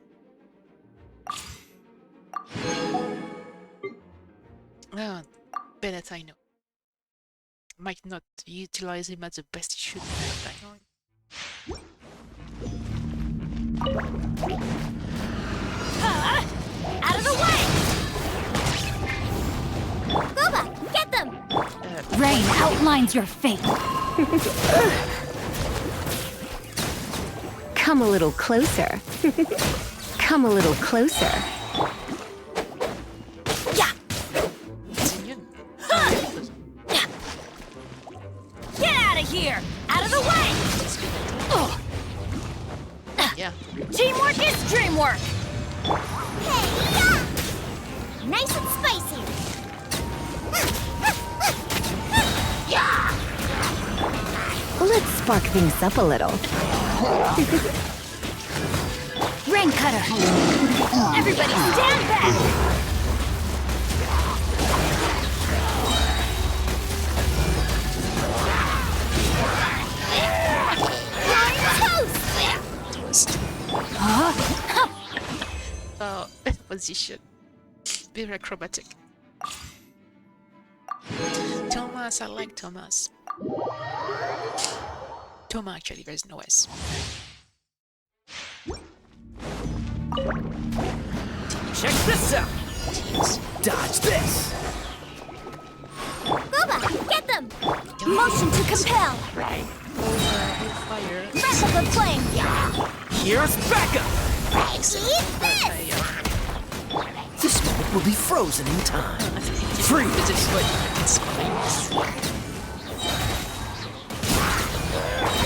Ah, Bennett, I know. Might not utilize him at the best he should be, but I know him. Out of the way! Booba, get them. Rain outlines your fate. Come a little closer. Come a little closer. Yeah! Get out of here! Out of the way! Yeah. Teamwork is dreamwork! Hey, yeah. Nice and spicy. Yeah. Let's spark things up a little. Rain cutter! Everybody stand back! Oh, position. Very acrobatic. Thomas, I like Thomas. Thomas, actually, there's no S. Check this out! teams. Dodge this! Booba, get them! Motion to compel! Fire. Breath of the flame! Here's backup! Eat this! This moment will be frozen in time. Freeze!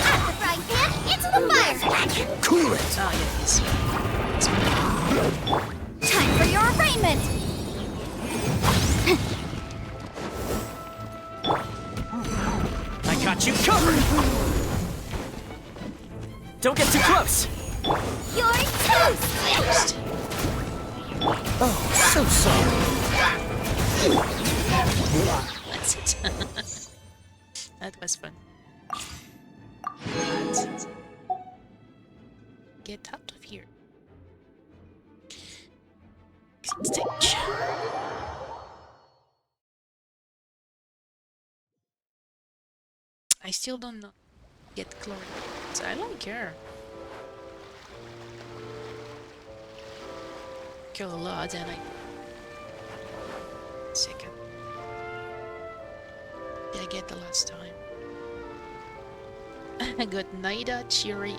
Out the frying pan, into the fire! Cool it! Ah, yes. Time for your arraignment! I got you covered! Don't get too close! You're toast! Oh, so sorry. That's it. That was fun. Get out of here. Exit stage. I still don't know. Get Clorinde. I like her. Kill a lot and I... Second. Did I get the last time? I got Naida, Chiri,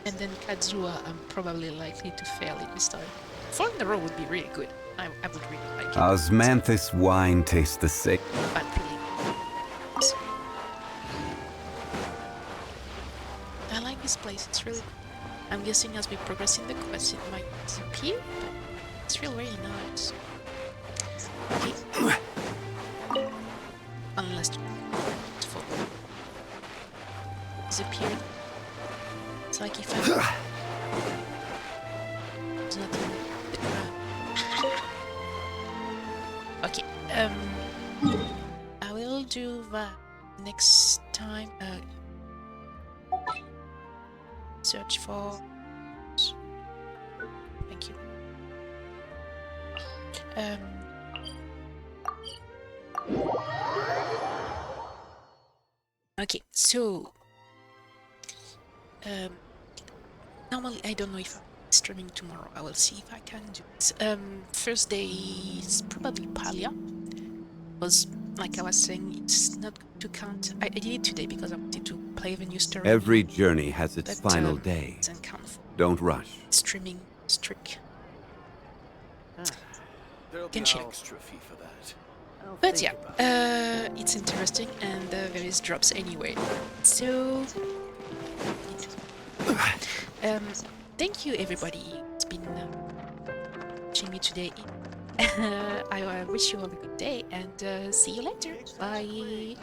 and then Kazuha. I'm probably likely to fail it this time. 4 in a row would be really good. I would really like it. Osmanthus wine tastes the same. But really... I like this place, it's really... I'm guessing as we progress in the quest it might disappear, but it's really, really nice. Okay. Unless it's full. Disappeared. It's like if I... There's nothing in the ground. Okay, I will do that next time. Search for... Thank you. Okay, so... normally I don't know if I'm streaming tomorrow. I will see if I can do it. First day is probably Palia. Because, like I was saying, it's not good to count. I did it today because I wanted to play the new story. Every journey has its final day. Doesn't count for Don't rush. streaming streak. Genshin. But yeah, it's interesting and there is drops anyway. So, thank you everybody. It's been watching me today. I wish you all a good day and see you later. Bye.